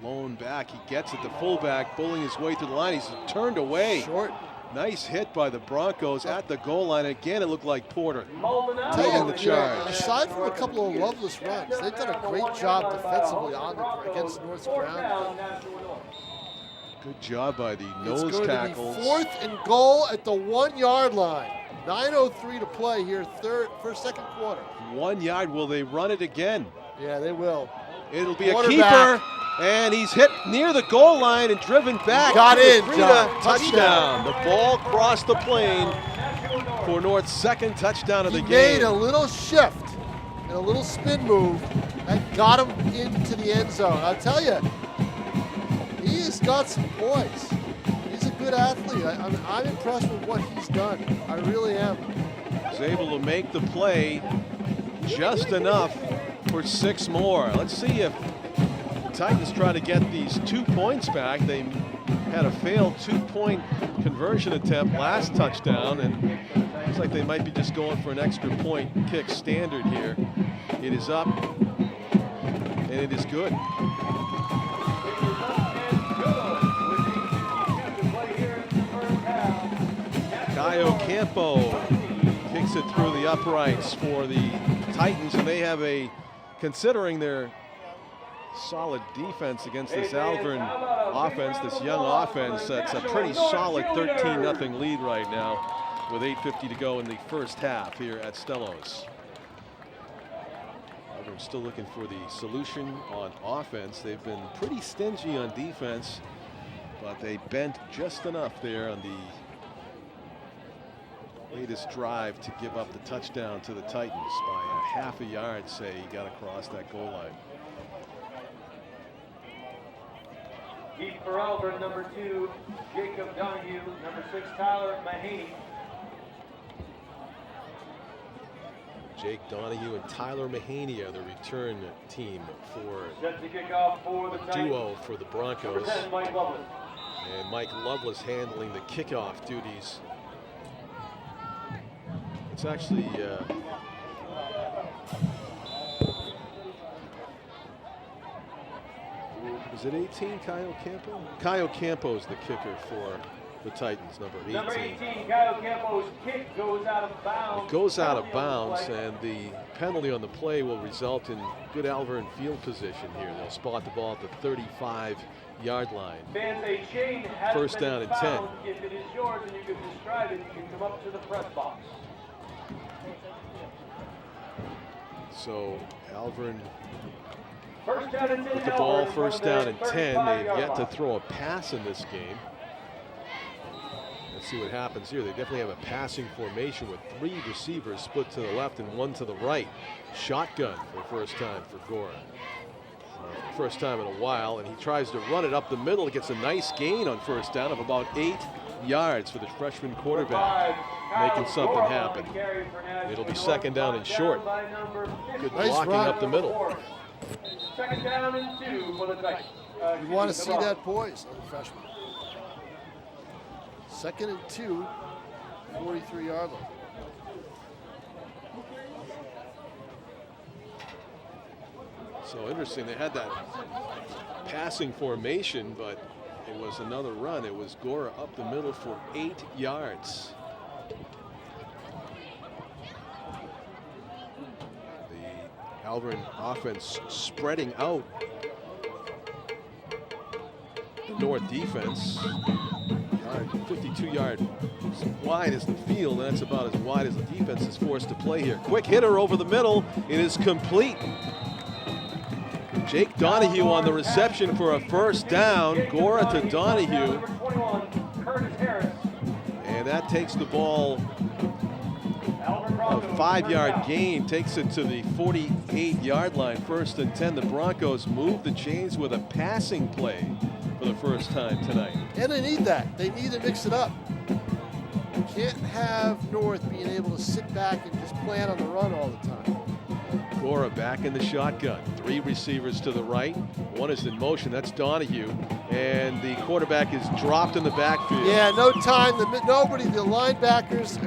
lone back. He gets it, the fullback, bullying his way through the line. He's turned away. Short. Nice hit by the Broncos at the goal line. Again, it looked like Porter. Maldonado Tell Leading you, the you know, charge. aside from a couple of loveless runs, they've done a great job defensively against North's ground. Good job by the It's nose going tackles. to be 4th and goal at the 1-yard line. 9:03 to play here, second quarter. 1 yard. Will they run it again? Yeah, they will. It'll be a Quarterback. keeper, and he's hit near the goal line and driven back. Got in, Frida, John. touchdown. The ball crossed the plane for North's 2nd touchdown of the He game. made a little shift and a little spin move that got him into the end zone. I'll tell you, he has got some poise. He's a good athlete. I'm impressed with what he's done. I really am. Was able to make the play just enough for 6 more. Let's see if the Titans try to get these 2 points back. They had a failed 2-point conversion attempt last touchdown, and looks like they might be just going for an extra point kick standard here. It is up, and it is good. Caio Campo kicks it through the uprights for the Titans, and they have a, considering their solid defense against this Alvirne offense, this young offense, that's a pretty solid 13-0 lead right now with 8:50 to go in the first half here at Stellos. Alvirne still looking for the solution on offense. They've been pretty stingy on defense, but they bent just enough there on the latest drive to give up the touchdown to the Titans by a half a yard, say he got across that goal line. Heave for Alvirne, number 2, Jacob Donahue, number 6, Tyler Mahaney. Jake Donahue and Tyler Mahaney are the return team for Set to kick off for the Titans. duo for the Broncos. Number 10, Mike Lovelace. And Mike Lovelace handling the kickoff duties. It's actually Is it 18, Caio Campo? Caio Campo is the kicker for the Titans, number 18. Number 18, Caio Campo's kick goes out of bounds. It goes out of bounds, and the penalty on the play will result in good Alvirne field position here. They'll spot the ball at the 35-yard line. First down and 10. If it is yours and you can describe it, you can come up to the press box. So Alvirne First down and 10. with the ball, first down and 10. They've yet to throw a pass in this game. Let's see what happens here. They definitely have a passing formation with 3 receivers split to the left and 1 to the right. Shotgun for the first time for Gora. First time in a while, and he tries to run it up the middle. He gets a nice gain on first down of about 8 yards for the freshman quarterback, making something happen. It'll be second down and short. Good blocking up the middle. Second down and 2 for the Titans. You want to see that poise on the freshman. Second and 2, 43-yard line. So interesting, they had that passing formation, but it was another run. It was Gora up the middle for 8 yards. The Alvirne offense spreading out the North defense. 52-yard wide is the field, and that's about as wide as the defense is forced to play here. Quick hitter over the middle. It is complete. Jake Donahue on the reception for a first down. Gora to Donahue. And that takes the ball, a 5-yard gain, takes it to the 48-yard line, first and 10. The Broncos move the chains with a passing play for the first time tonight. And they need that. They need to mix it up. You can't have North being able to sit back and just plan on the run all the time. Gora back in the shotgun. 3 receivers to the right. 1 is in motion. That's Donahue. And the quarterback is dropped in the backfield. Yeah, no time. Nobody, the linebackers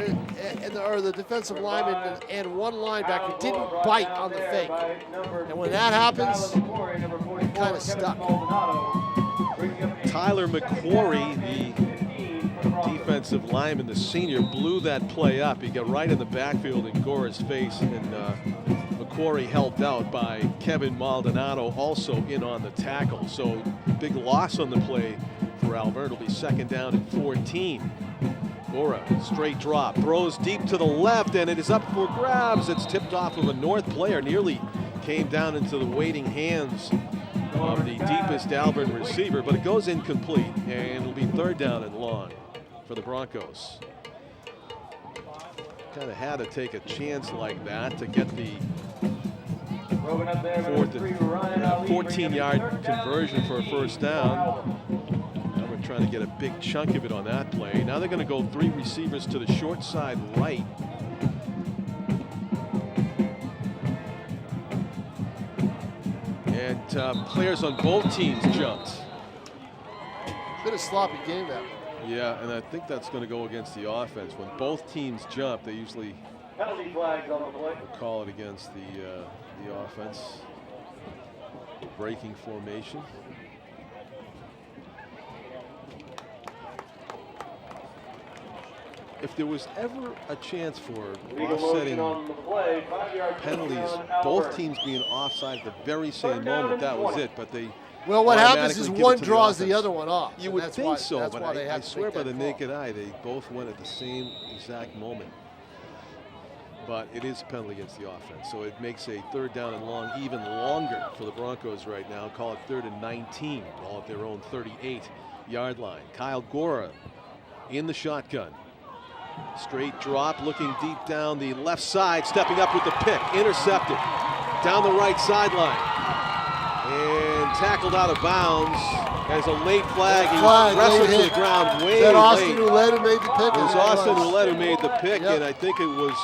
or the defensive lineman and 1 linebacker didn't bite on the fake. And when that happens, you're kind of stuck. Tyler McQuarrie, the defensive lineman, the senior, blew that play up. He got right in the backfield in Gora's face, and McQuarrie helped out by Kevin Maldonado, also in on the tackle. So big loss on the play for Alvirne. It'll be second down and 14. Gora, straight drop, throws deep to the left, and it is up for grabs. It's tipped off of a North player, nearly came down into the waiting hands of the deepest Alvirne receiver, but it goes incomplete, and it'll be third down and long for the Broncos. Kind of had to take a chance like that to get the 14-yard conversion for a first down. Now we're trying to get a big chunk of it on that play. Now they're going to go 3 receivers to the short side right. And players on both teams jumped. Bit of sloppy game that one. Yeah, and I think that's going to go against the offense. When both teams jump, they usually penalty flags on the play. will call it against the offense. Breaking formation. If there was ever a chance for offsetting penalties, both teams being offside at the very same moment, that was it. But they well, what happens is one draws the other one off. You would think so, but I swear by the naked eye, they both went at the same exact moment. But it is a penalty against the offense, so it makes a third down and long even longer for the Broncos right now. Call it 3rd and 19, all at their own 38-yard line. Kyle Gora in the shotgun. Straight drop, looking deep down the left side, stepping up with the pick, intercepted down the right sideline, and tackled out of bounds as a late flag. He wrestled to the ground way late. Austin Ouellette made the pick. It was Austin Ouellette who made the pick, and I think it was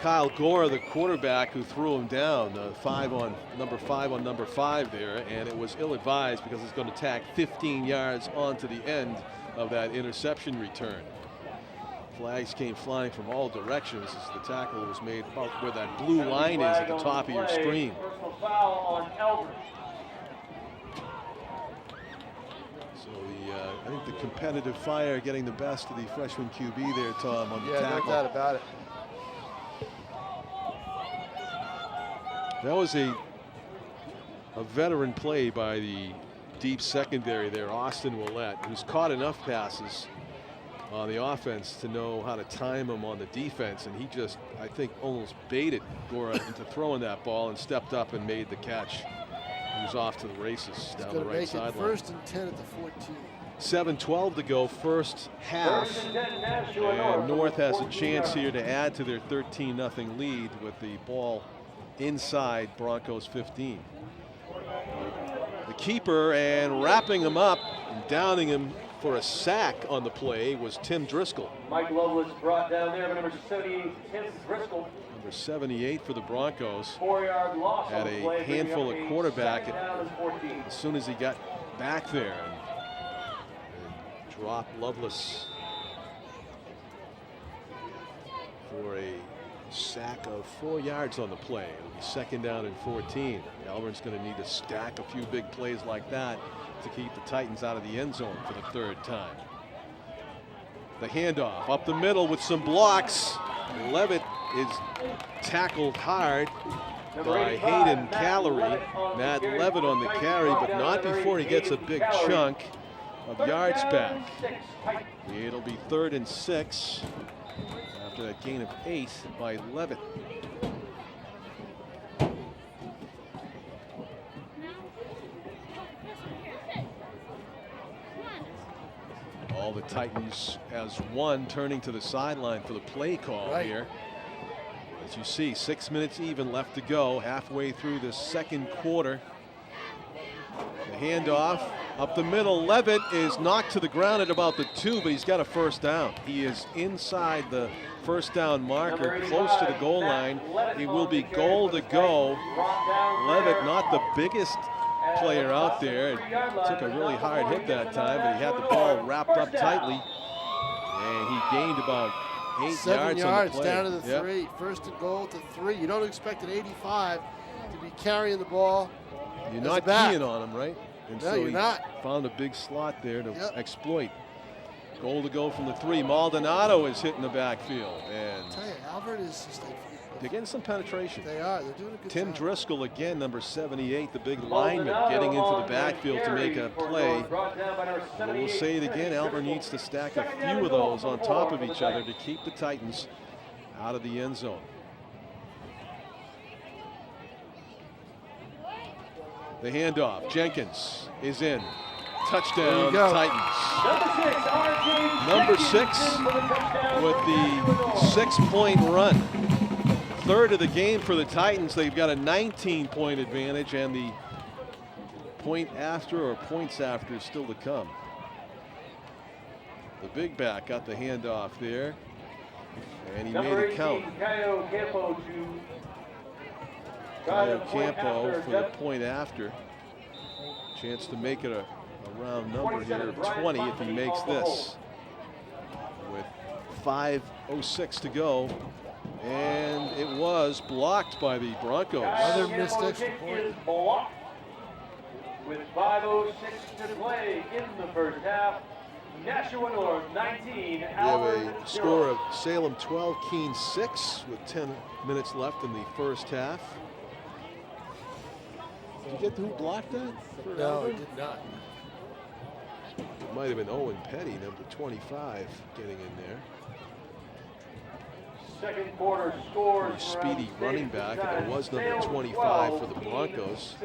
Kyle Gora, the quarterback, who threw him down. Number 5 on number 5 there, and it was ill-advised because it's going to tack 15 yards onto the end of that interception return. Flags came flying from all directions as the tackle was made about where that blue line is at the top of your screen. I think the competitive fire getting the best of the freshman QB there, Tom, on the Yeah, tackle. no doubt about it. That was a veteran play by the deep secondary there, Austin Willett, who's caught enough passes on the offense to know how to time them on the defense, and he just, I think, almost baited Gora into throwing that ball and stepped up and made the catch. He was off to the races down the right sideline. First and 10 at the 14. 7:12 to go, first half. And North has a chance here to add to their 13-0 lead with the ball inside Broncos 15. The keeper, and wrapping him up and downing him for a sack on the play was Tim Driscoll. Mike Lovelace brought down there by number 78, Tim Driscoll. Number 78 for the Broncos. 4-yard loss Had on the a play, handful of quarterback down and 14. as soon as he got back there and dropped Lovelace for a sack of 4 yards on the play. It'll be second down and 14. Alvirne's going to need to stack a few big plays like that to keep the Titans out of the end zone for the third time. The handoff up the middle with some blocks. Levitt is tackled hard by Hayden Calorie. Matt Levitt on the carry, but not before he gets a big chunk of yards back. It'll be 3rd and 6 after that gain of 8 by Levitt. All the Titans as one turning to the sideline for the play call here. As you see, 6 minutes even left to go, halfway through the second quarter. The handoff up the middle. Levitt is knocked to the ground at about the 2, but he's got a first down. He is inside the first down marker, close to the goal line. He will be goal to go. Levitt, not the biggest player out there. Took a really hard hit that time, but he had the ball wrapped up tightly, and he gained about 8 7 yards yards on the play. down to the 3. First and goal to 3. You don't expect an 85 to be carrying the ball. You're not keying on him, right? And no, so you're he not. Found a big slot there to exploit. Goal to go from the 3. Maldonado is hitting the backfield, and I tell you, Alvirne is just like, they're getting some penetration. they are. They're doing a good Tim job. Driscoll again, number 78, the big lineman, getting into the backfield to make a play. And we'll say it again, Alvirne needs to stack a few of those on top of each other to keep the Titans out of the end zone. The handoff, Jenkins is in. Touchdown, Titans. Number 6 with the 6-point run. Third of the game for the Titans. They've got a 19-point advantage, and the point after or points after is still to come. The big back got the handoff there, and he made it count. Caio Campo for the point after. Chance to make it a round number here of 20 if he makes this. With 5:06 to go. And it was blocked by the Broncos. Another missed extra point. With 5:06 to play in the first half, Nashua North 19. We have a score of Salem 12, Keene 6 with 10 minutes left in the first half. Did you get who blocked that? No, it did not. It might have been Owen Petty, number 25, getting in there. Second quarter scores. Pretty speedy running back, and it was number 25 for the Broncos.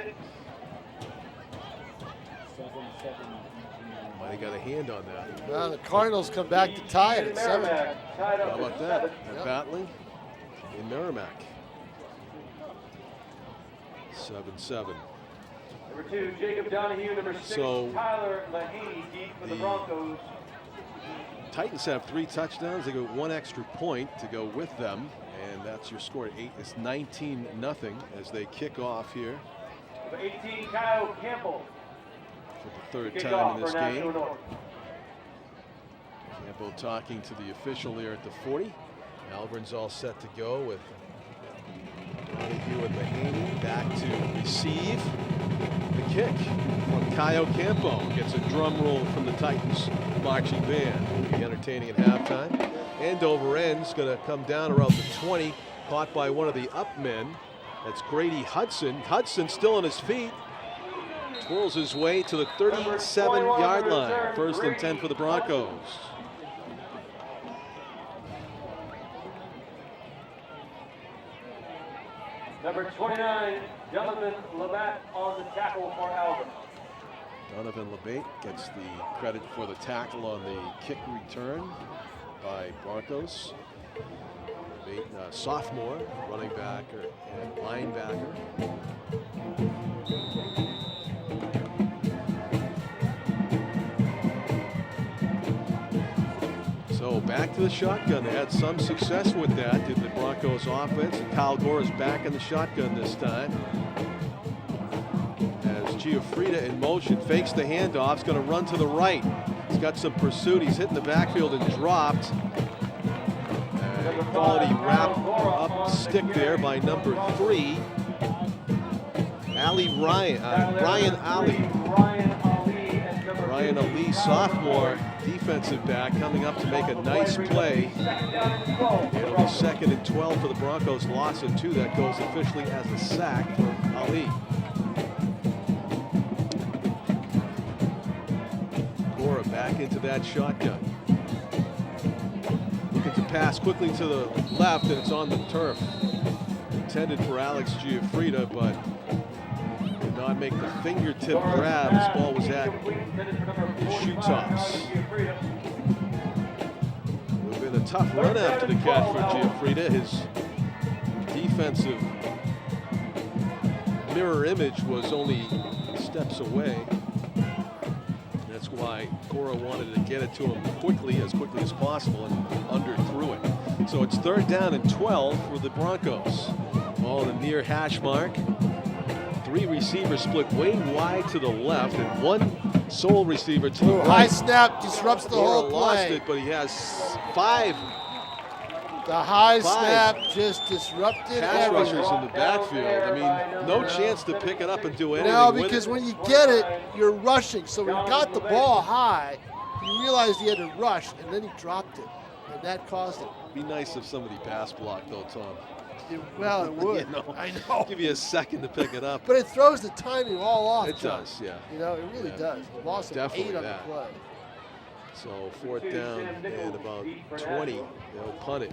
Might have got a hand on that. Well, the Cardinals come back to tie it at 7. How about that? They're battling in Merrimack. 7-7. Number 2, Jacob Donahue. Number 6, Tyler Mahaney deep for the Broncos. Titans have 3 touchdowns. They got 1 extra point to go with them, and that's your score at 8. It's 19-0 as they kick off here. Number 18, Caio Campo. For the third time in this game. Campo talking to the official there at the 40. Alvirne's all set to go with Donahue and Mahaney back to receive. The kick from Caio Campo. Gets a drum roll from the Titans marching band. Will be entertaining at halftime. End over end's going to come down around the 20. Caught by one of the up men. That's Grady Hudson. Hudson still on his feet. Twirls his way to the 37-yard line. First and 10 for the Broncos. Number 29, Donovan Levitt on the tackle for Alvirne. Donovan Levitt gets the credit for the tackle on the kick return by Broncos. Levitt, sophomore, running back and linebacker. So back to the shotgun. They had some success with that, did the Broncos offense. And Kyle Gore is back in the shotgun this time. As Giuffrida in motion, fakes the handoff, is going to run to the right. He's got some pursuit. He's hit in the backfield and dropped. Quality wrap up stick there by number 3. Brian Ali, sophomore defensive back, coming up to make a nice play. It'll be 2nd and 12 for the Broncos. Loss of 2. That goes officially as a sack for Ali. Gora back into that shotgun. Looking to pass quickly to the left, and it's on the turf. Intended for Alex Giuffrida, but did not make the fingertip grab. This ball was at his shoe tops. It would have been a tough run after the catch for Giuffrida. His defensive mirror image was only steps away. That's why Gora wanted to get it to him as quickly as possible, and underthrew it. So it's 3rd down and 12 for the Broncos. Ball in the near hash mark. 3 receivers split way wide to the left, and 1 sole receiver to the right. High snap disrupts the whole play. Lost it, but he has 5 The high snap just disrupted pass everything. rushers in the backfield. I mean, no chance to pick it up and do anything No, with because it. when you get it, you're rushing. So when he got the ball high, he realized he had to rush, and then he dropped it, and that caused it. Be nice if somebody pass blocked, though, Tom. Well, it would. You know, I know. Give you a second to pick it up. But it throws the timing all off. It John. does, yeah. You know, it really does. He lost an 8 on the play. So 4th down and about 20. They'll punt it.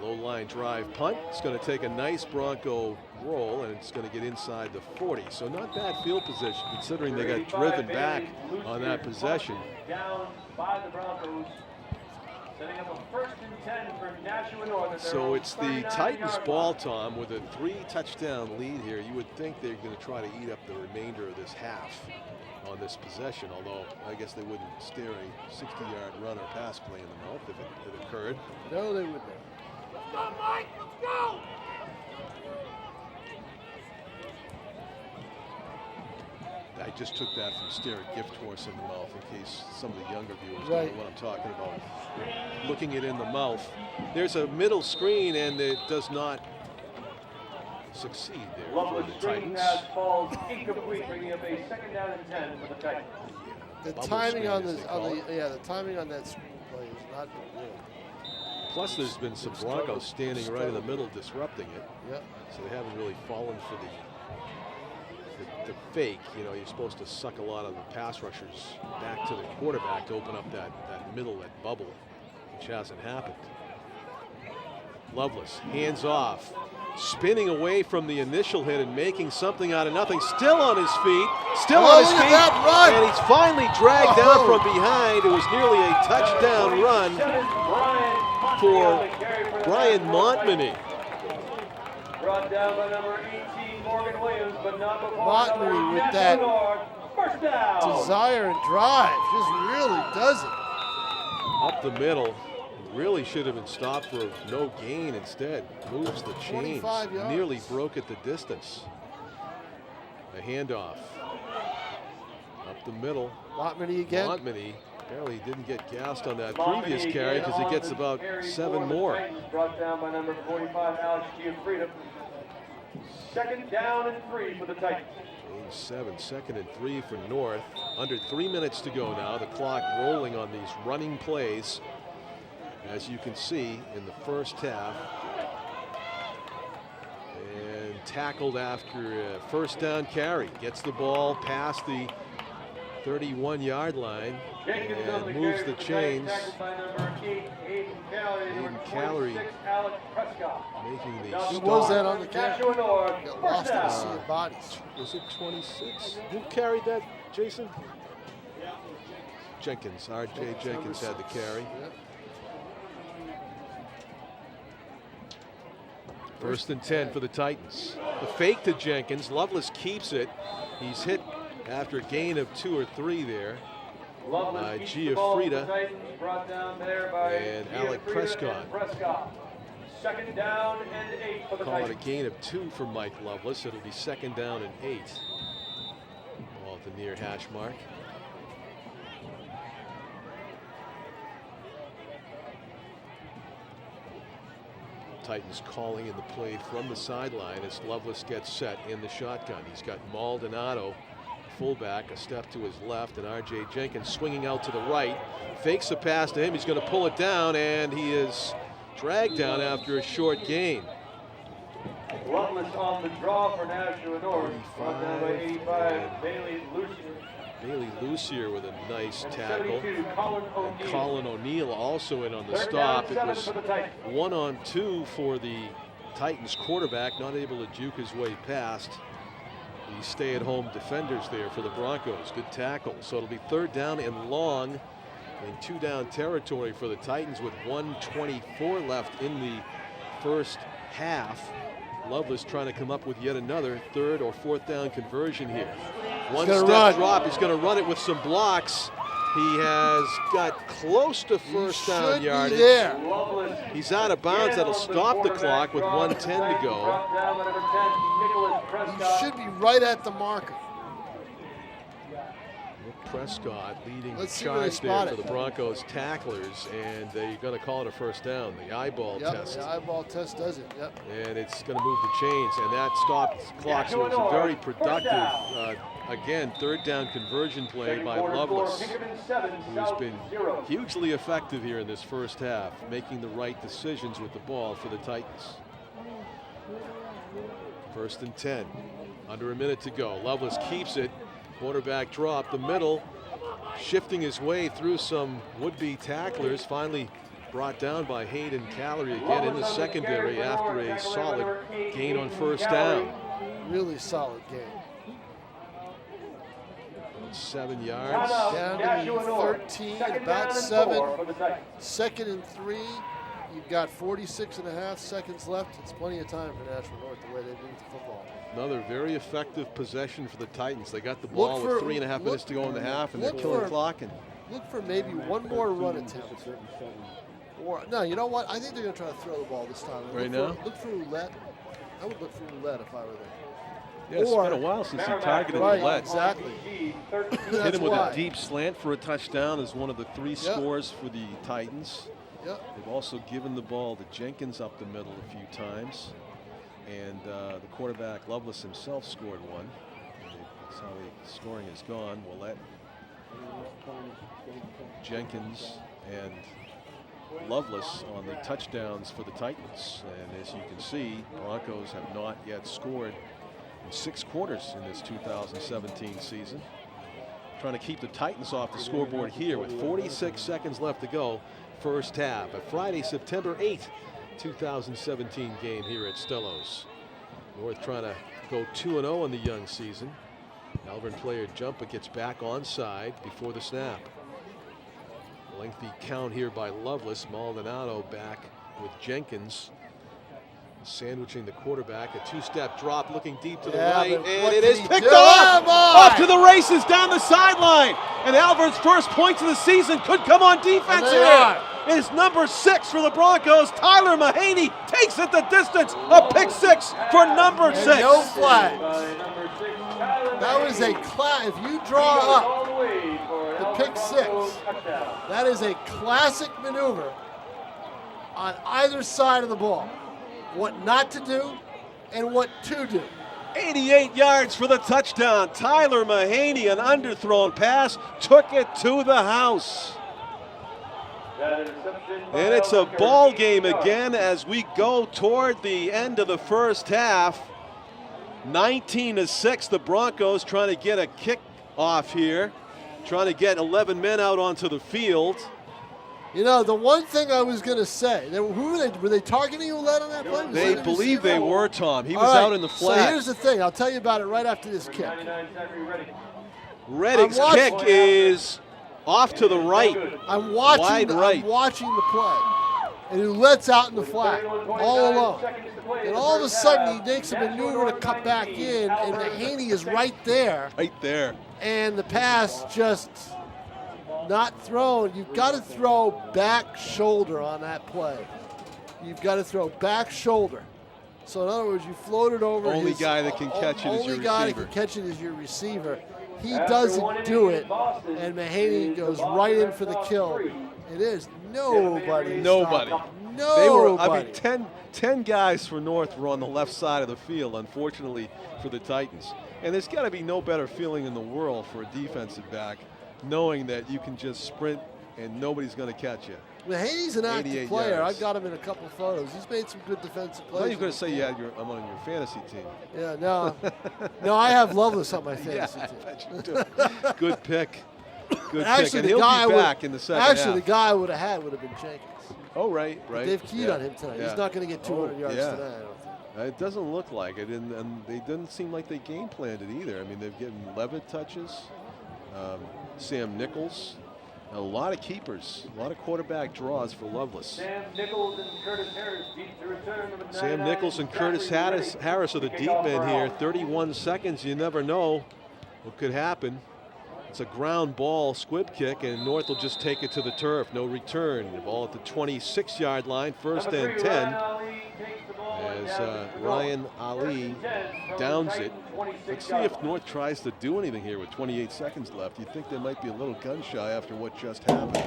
Low line drive punt. It's going to take a nice Bronco roll, and it's going to get inside the 40. So not bad field position considering they got driven back on that possession. Down by the Broncos. Setting up a 1st and 10 for Nashua North. So it's the Titans ball, Tom, with a 3-touchdown lead here. You would think they're going to try to eat up the remainder of this half on this possession, although I guess they wouldn't stare a 60-yard run or pass play in the mouth if it occurred. No, they wouldn't. Go, Mike, let's go! I just took that from stare a gift horse in the mouth in case some of the younger viewers don't know what I'm talking about. Looking it in the mouth. There's a middle screen, and it does not succeed there for Lovelace the screen Titans. pass falls incomplete, bringing up a 2nd down and 10 for the Titans. The Bubble timing screen, on as this, they call it. the timing on that screen play is not good. Plus, there's been some Broncos standing right in the middle disrupting it. Yep. So they haven't really fallen for the fake. You know, you're supposed to suck a lot of the pass rushers back to the quarterback to open up that middle, that bubble, which hasn't happened. Lovelace, hands off, spinning away from the initial hit and making something out of nothing. Still on his feet, on his look at feet, that run. and he's finally dragged down from behind. It was nearly a touchdown run for Brian Montminy. Brought down by number 18, Morgan Williams, but not before Montminy with Nashua that North. 1st down. desire and drive, just really does it. Up the middle. Really should have been stopped for no gain. Instead, moves the chains. 25 yards. Nearly broke at the distance. A handoff. Up the middle. Montminy again. Montminy apparently didn't get gassed on that Montminy previous carry again because he on gets the about carry 7 for the more. Titans, brought down by number 45, Alex Giuffrida. Second down and 3 for the Titans. Game 7, 2nd and 3 for North. Under 3 minutes to go now. The clock rolling on these running plays, as you can see in the first half. And tackled after a first down carry. Gets the ball past the 31-yard line and moves the chains. Hayden Calorie making the Who stop. was that on the carry? Nashua North, Got first lost in the down. sea of bodies. Was it 26? Who carried that, Jason? Jenkins. R.J. Jenkins had the carry. Yep. First and 10 for the Titans. The fake to Jenkins. Lovelace keeps it. He's hit after a gain of 2 or 3 there. Lovelace by keeps the ball for the Giafrida Titans, brought down there by and Alec Giafrida Prescott. and Second down and 8 for the Call it a Titans. gain of 2 for Mike Lovelace. It'll be second down and 8. Ball at the near hash mark. Titans calling in the play from the sideline as Lovelace gets set in the shotgun. He's got Maldonado, fullback, a step to his left, and R.J. Jenkins swinging out to the right. Fakes a pass to him. He's going to pull it down, and he is dragged down after a short gain. Lovelace on the draw for Nashua North. Brought down by 85, and Bailey Lucier. Bailey Lucier with a nice And tackle. 72, Colin And O'Neill. Colin O'Neill also in on the Third stop. down, It 7 was for the Titans. 1-on-2 for the Titans quarterback, not able to juke his way past the stay-at-home defenders there for the Broncos. Good tackle. So it'll be third down and long in 2-down territory for the Titans with 1:24 left in the first half. Lovelace trying to come up with yet another third or fourth down conversion here. One gonna step run. drop. He's going to run it with some blocks. He has got close to first down Should yardage. be there. Lovelace He's out of bounds. That'll stop the clock with 1:10 to go. Brought down by number 10, Nicholas He Prescott. should be right at the marker. Prescott leading Let's the see where they charge there spot for it. the Broncos tacklers, and they're going to call it a first down. The eyeball Yep, test. the eyeball test does it. Yep. And it's going to move the chains, and that stopped the clock. So it was a very productive, again, third down conversion play Second by quarter score, Lovelace, Pinkerton 7, who's South been 0. hugely effective here in this first half, making the right decisions with the ball for the Titans. First and 10, under a minute to go. Lovelace keeps it. Quarterback drop, the middle, shifting his way through some would-be tacklers. Finally brought down by Hayden Calorie again in the secondary after a solid gain on first down. Really solid game. 7 yards. Down to Nashua North. 13, Second about down and 7. 4 for the Titans. Second and 3. You've got 46.5 seconds left. It's plenty of time for Nashua North the way they move the football. Another very effective possession for the Titans. They got the Look ball for- with 3.5 minutes look- to go in the half, and they're look killing for- the clock. And Look for maybe one more run attempt. Or no, you know what? I think they're going to try to throw the ball this time. Right Look now? Look for roulette. I would look for roulette if I were there. yeah, it's Or- been a while since he Merrimack targeted Right, the lead. exactly. TV, 13. Hit That's him with why. a deep slant for a touchdown as one of the 3 Yep. scores for the Titans. Yep. They've also given the ball to Jenkins up the middle a few times. And the quarterback, Lovelace himself, scored one. And that's how the scoring has gone. Willett, Jenkins, and Lovelace on the touchdowns for the Titans. And as you can see, Broncos have not yet scored in 6 quarters in this 2017 season. Trying to keep the Titans off the scoreboard here with 46 seconds left to go, first half. A Friday, September 8th, 2017 game here at Stellos. North trying to go 2-0 in the young season. Alvirne player jump, but gets back onside before the snap. Lengthy count here by Lovelace. Maldonado back with Jenkins, sandwiching the quarterback. A 2-step drop, looking deep to the Yeah, right, but and what it did is he picked do? off. Come on! Off to the races down the sideline. And Alvirne's first points of the season could come on defense And they here. are. It is number 6 for the Broncos. Tyler Mahaney takes it the distance. A pick 6 for number And 6. no flags. By number 6, Tyler That was a Mahaney. if you draw up, All the way for the an pick Broncos 6. touchdown. that is a classic maneuver on either side of the ball. What not to do, and what to do. 88 yards for the touchdown. Tyler Mahaney, an underthrown pass, took it to the house. And it's a ball game again as we go toward the end of the first half. 19-6, the Broncos trying to get a kick off here, trying to get 11 men out onto the field. You know, the one thing I was going to say, were they targeting Ouellette on that play? They believe they were, Tom. He was right, out in the flat. So here's the thing. I'll tell you about it right after this kick. Reddick's kick is off to the right. I'm Wide watching right. I'm watching the play. And Ouellette's out in the flat, all alone. And all of a sudden, he makes a maneuver to cut back in, and Mahaney is right there. Right there. And the pass just not thrown. You've got to throw back shoulder on that play. You've got to throw back shoulder. So in other words, you float it over. Only guy that can catch it is your Only guy that can catch it is your receiver. He doesn't do it, and Mahaney goes right in for the kill. It is nobody. Nobody. Nobody. They were, I mean, 10 guys for North were on the left side of the field, unfortunately for the Titans. And there's got to be no better feeling in the world for a defensive back, knowing that you can just sprint and nobody's going to catch you. Mahaney's an active player. yards. I've got him in a couple of photos. He's made some good defensive I thought plays. you were going to say you had I'm on your fantasy team. Yeah, no. No, I have Lovelace on my fantasy Yeah, team. I bet you do. Good pick. Good Actually, pick. And the he'll guy be back in the second Actually, half. the guy I would have had would have been Jenkins. Oh, right. They've keyed Yeah. on him tonight. Yeah. He's not going to get 200 yards yeah. tonight, I don't think. It doesn't look like it, and they didn't seem like they game planned it either. I mean, they've given Levitt touches, Sam Nichols, a lot of keepers, a lot of quarterback draws for Lovelace. Sam Nichols and Curtis Harris beat the return of Sam Nichols and Curtis Harris are the deep men here. 31 seconds, you never know what could happen. It's a ground ball squib kick, and North will just take it to the turf. No return. The ball at the 26-yard line, first and 10. As Ryan Ali downs it. Let's see if North tries to do anything here with 28 seconds left. You'd think they might be a little gun shy after what just happened.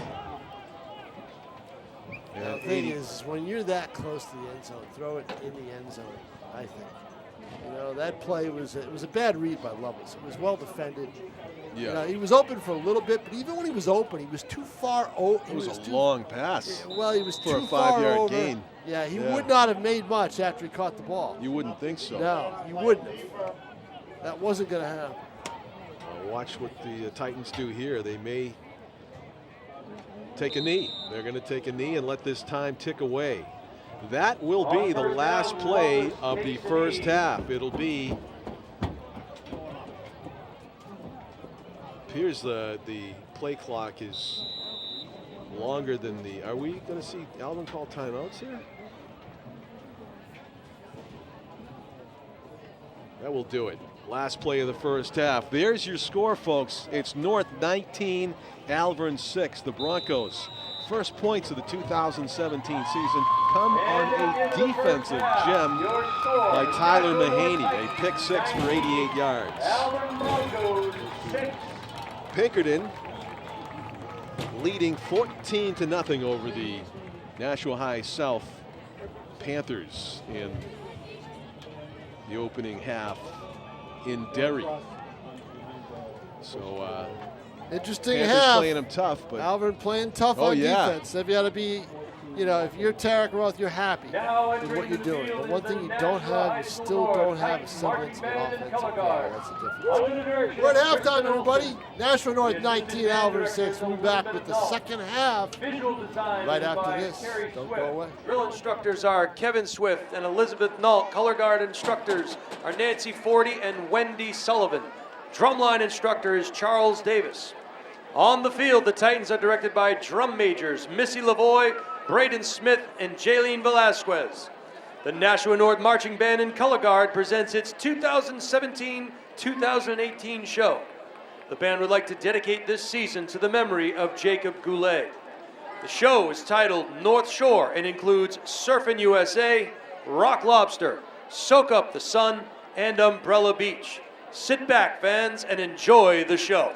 The thing is, when you're that close to the end zone, throw it in the end zone, I think. You know, that play was a bad read by Lovelace. It was well defended. Yeah. You know, he was open for a little bit, but even when he was open, he was too far over. It was a long pass. Well, he was for too a far 5-yard over. gain. Yeah, he would not have made much after he caught the ball. You wouldn't think so. No, you wouldn't have. That wasn't going to happen. Watch what the Titans do here. They may take a knee. They're going to take a knee and let this time tick away. That will be the last play of the first half. It'll be, appears the play clock is longer than the, are we going to see Alvin call timeouts here? That will do it. Last play of the first half. There's your score, folks. It's North 19, Alvirne 6. The Broncos' first points of the 2017 season come on a defensive gem by Tyler Mahaney. A pick six for 88 yards. Pinkerton leading 14-0 over the Nashua High South Panthers in the opening half in Derry. So interesting Panthers half. playing them tough, but Alvirne playing tough on defense. They've got to be, you know, if you're Tarek Roth, you're happy with what you're doing. But one thing you don't have, you still don't have a semblance of an offensive player. That's the difference. We're at halftime, everybody. Nashua North 19, Alvirne 6. We'll be back with the second half right after this. Don't go away. Drill instructors are Kevin Swift and Elizabeth Nault. Color guard instructors are Nancy Forty and Wendy Sullivan. Drumline instructor is Charles Davis. On the field, the Titans are directed by drum majors Missy Lavoie, Braden Smith, and Jaylene Velasquez. The Nashua North Marching Band in Color Guard presents its 2017-2018 show. The band would like to dedicate this season to the memory of Jacob Goulet. The show is titled North Shore and includes Surfin' USA, Rock Lobster, Soak Up the Sun, and Umbrella Beach. Sit back, fans, and enjoy the show.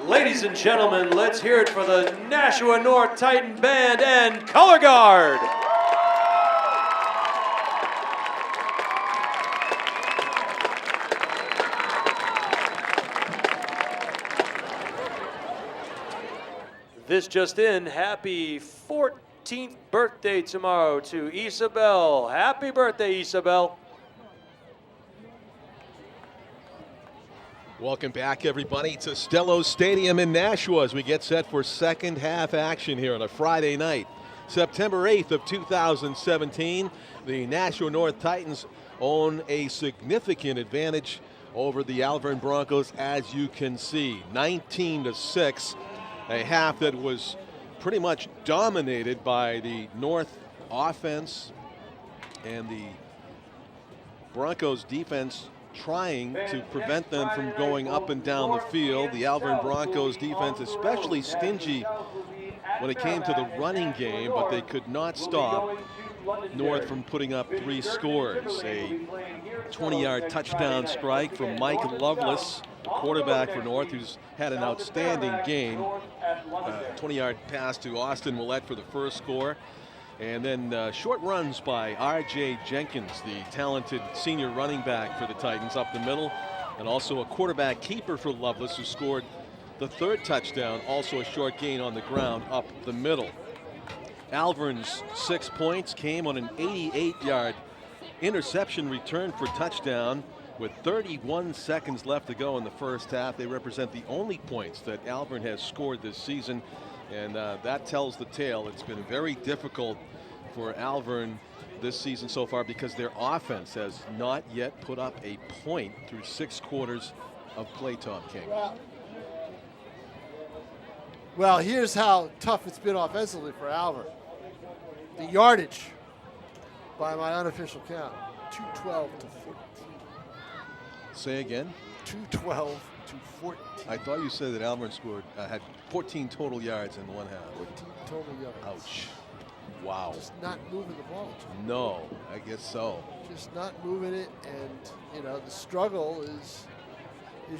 Ladies and gentlemen, let's hear it for the Nashua North Titan Band and Color Guard. This just in, happy 14th birthday tomorrow to Isabel. Happy birthday, Isabel. Welcome back, everybody, to Stellos Stadium in Nashua as we get set for second half action here on a Friday night. September 8th of 2017, the Nashua North Titans own a significant advantage over the Alvirne Broncos, as you can see, 19-6, a half that was pretty much dominated by the North offense and the Broncos defense trying to prevent them from going up and down the field. The Alvirne Broncos defense especially stingy when it came to the running game, but they could not stop North from putting up 3 scores. A 20-yard touchdown strike from Mike Lovelace, the quarterback for North, who's had an outstanding game. 20-yard pass to Austin Willett for the first score. And then short runs by R.J. Jenkins, the talented senior running back for the Titans, up the middle. And also a quarterback keeper for Lovelace, who scored the 3rd touchdown, also a short gain on the ground up the middle. Alvirne's 6 points came on an 88-yard interception return for touchdown. With 31 seconds left to go in the first half, they represent the only points that Alvirne has scored this season. And that tells the tale. It's been very difficult for Alvirne this season so far because their offense has not yet put up a point through 6 quarters of play, Tom King. Well, here's how tough it's been offensively for Alvirne. The yardage, by my unofficial count, 212 to 14. Say again? 212 to 14. I thought you said that Alvirne scored, had 14 total yards in one half. 14 total yards. Ouch. Wow. Just not moving the ball. No, I guess so. Just not moving it, and you know the struggle is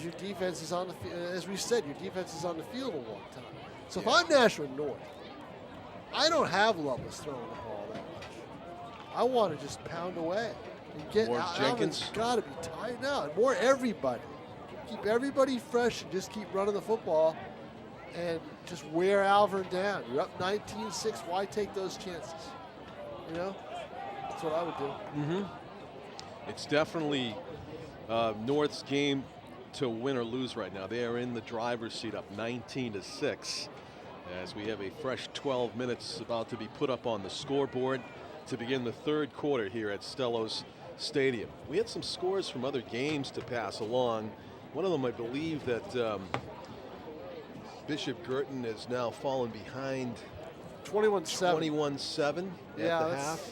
your defense is on the field. As we said, your defense is on the field a long time. So if I'm Nashua North, I don't have Lovelace throwing the ball that much. I want to just pound away and get More Jenkins. Got to be tired now. More everybody. Keep everybody fresh and just keep running the football and just wear Alvirne down. You're up 19-6. Why take those chances? You know, that's what I would do. It's definitely North's game to win or lose right now. They are in the driver's seat, up 19-6, as we have a fresh 12 minutes about to be put up on the scoreboard to begin the 3rd quarter here at Stellos Stadium. We had some scores from other games to pass along. One of them, I believe, that Bishop Girton has now fallen behind 21-7. 21-7 at the half.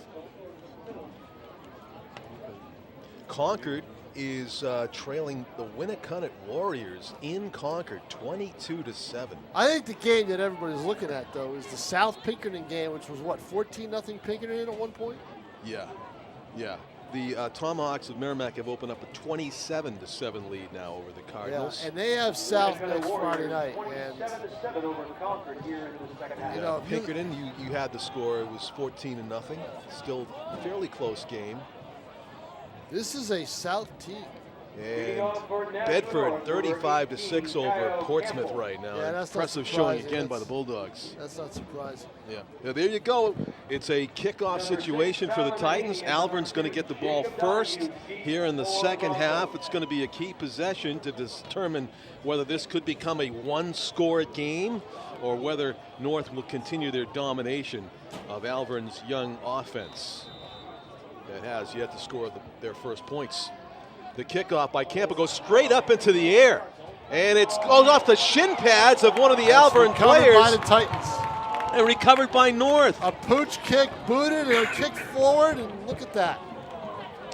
Concord is trailing the Winnicott Warriors in Concord 22-7. I think the game that everybody's looking at, though, is the South Pinkerton game, which was what, 14-0 Pinkerton at one point? Yeah. The Tomahawks of Merrimack have opened up a 27-7 lead now over the Cardinals. Yeah, and they have South next Friday night. And 7-7 over Concord here in the second half. you know, Pinkerton, you had the score. It was 14-0. Still a fairly close game. this is a South team. And Bedford 35-6 over Portsmouth right now. Yeah, that's impressive not showing surprising. again by the Bulldogs. That's not surprising. Yeah, there you go. It's a kickoff situation for the Titans. Alvirne's going to get the ball first here in the second half. It's going to be a key possession to determine whether this could become a 1-score game or whether North will continue their domination of Alvirne's young offense that has yet to score their first points. The kickoff by Campo goes straight up into the air, and it goes off the shin pads of one of the Alvirne players. By the Titans. And recovered by North. A pooch kick, booted, and a kick forward, and look at that.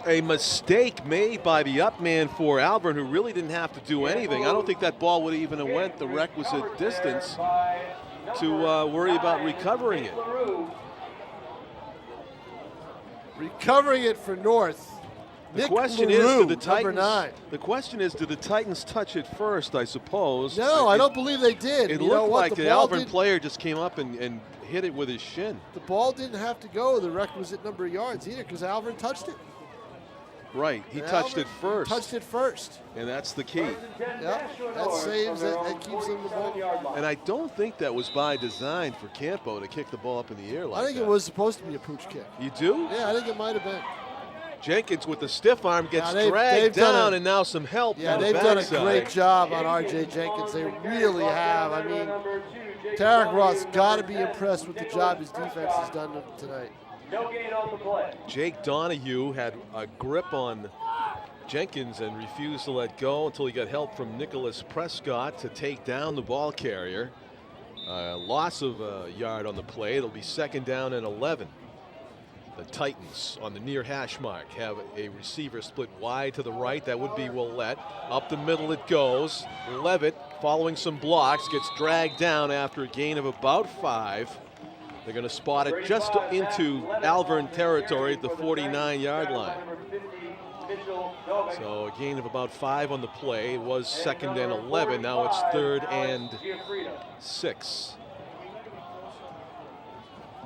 A mistake made by the up man for Alvirne, who really didn't have to do anything. I don't think that ball would even have went the requisite distance to worry about recovering it. Recovering it for North Nick question LaRue, is, do the number Titans? 9. The question is, do the Titans touch it first? I suppose. No, I don't believe they did. It You know looked what? like the ball Alvirne player just came up and hit it with his shin. The ball didn't have to go the requisite number of yards either because Alvirne touched it. Right, he And touched Alvirne it first. Touched it first. And that's the key. Yeah, that saves it. That keeps them the ball. And I don't think that was by design for Campo to kick the ball up in the air like that. I think it was supposed to be a pooch kick. You do? Yeah, I think it might have been. Jenkins with the stiff arm gets Yeah, dragged down, and now some help. Yeah, from the they've done a backside. great job on R.J. Jenkins. They really have. I mean, Tarek Roth's got to be impressed with the job his defense has done tonight. No gain on the play. Jake Donahue had a grip on Jenkins and refused to let go until he got help from Nicholas Prescott to take down the ball carrier. Loss of a yard on the play. It'll be 2nd down and 11. The Titans on the near hash mark have a receiver split wide to the right. That would be Willett. Up the middle it goes. Levitt, following some blocks, gets dragged down after a gain of about 5. They're going to spot it just into Alvirne territory at the 49-yard line. So a gain of about 5 on the play. It was 2nd and 11. Now it's 3rd and 6.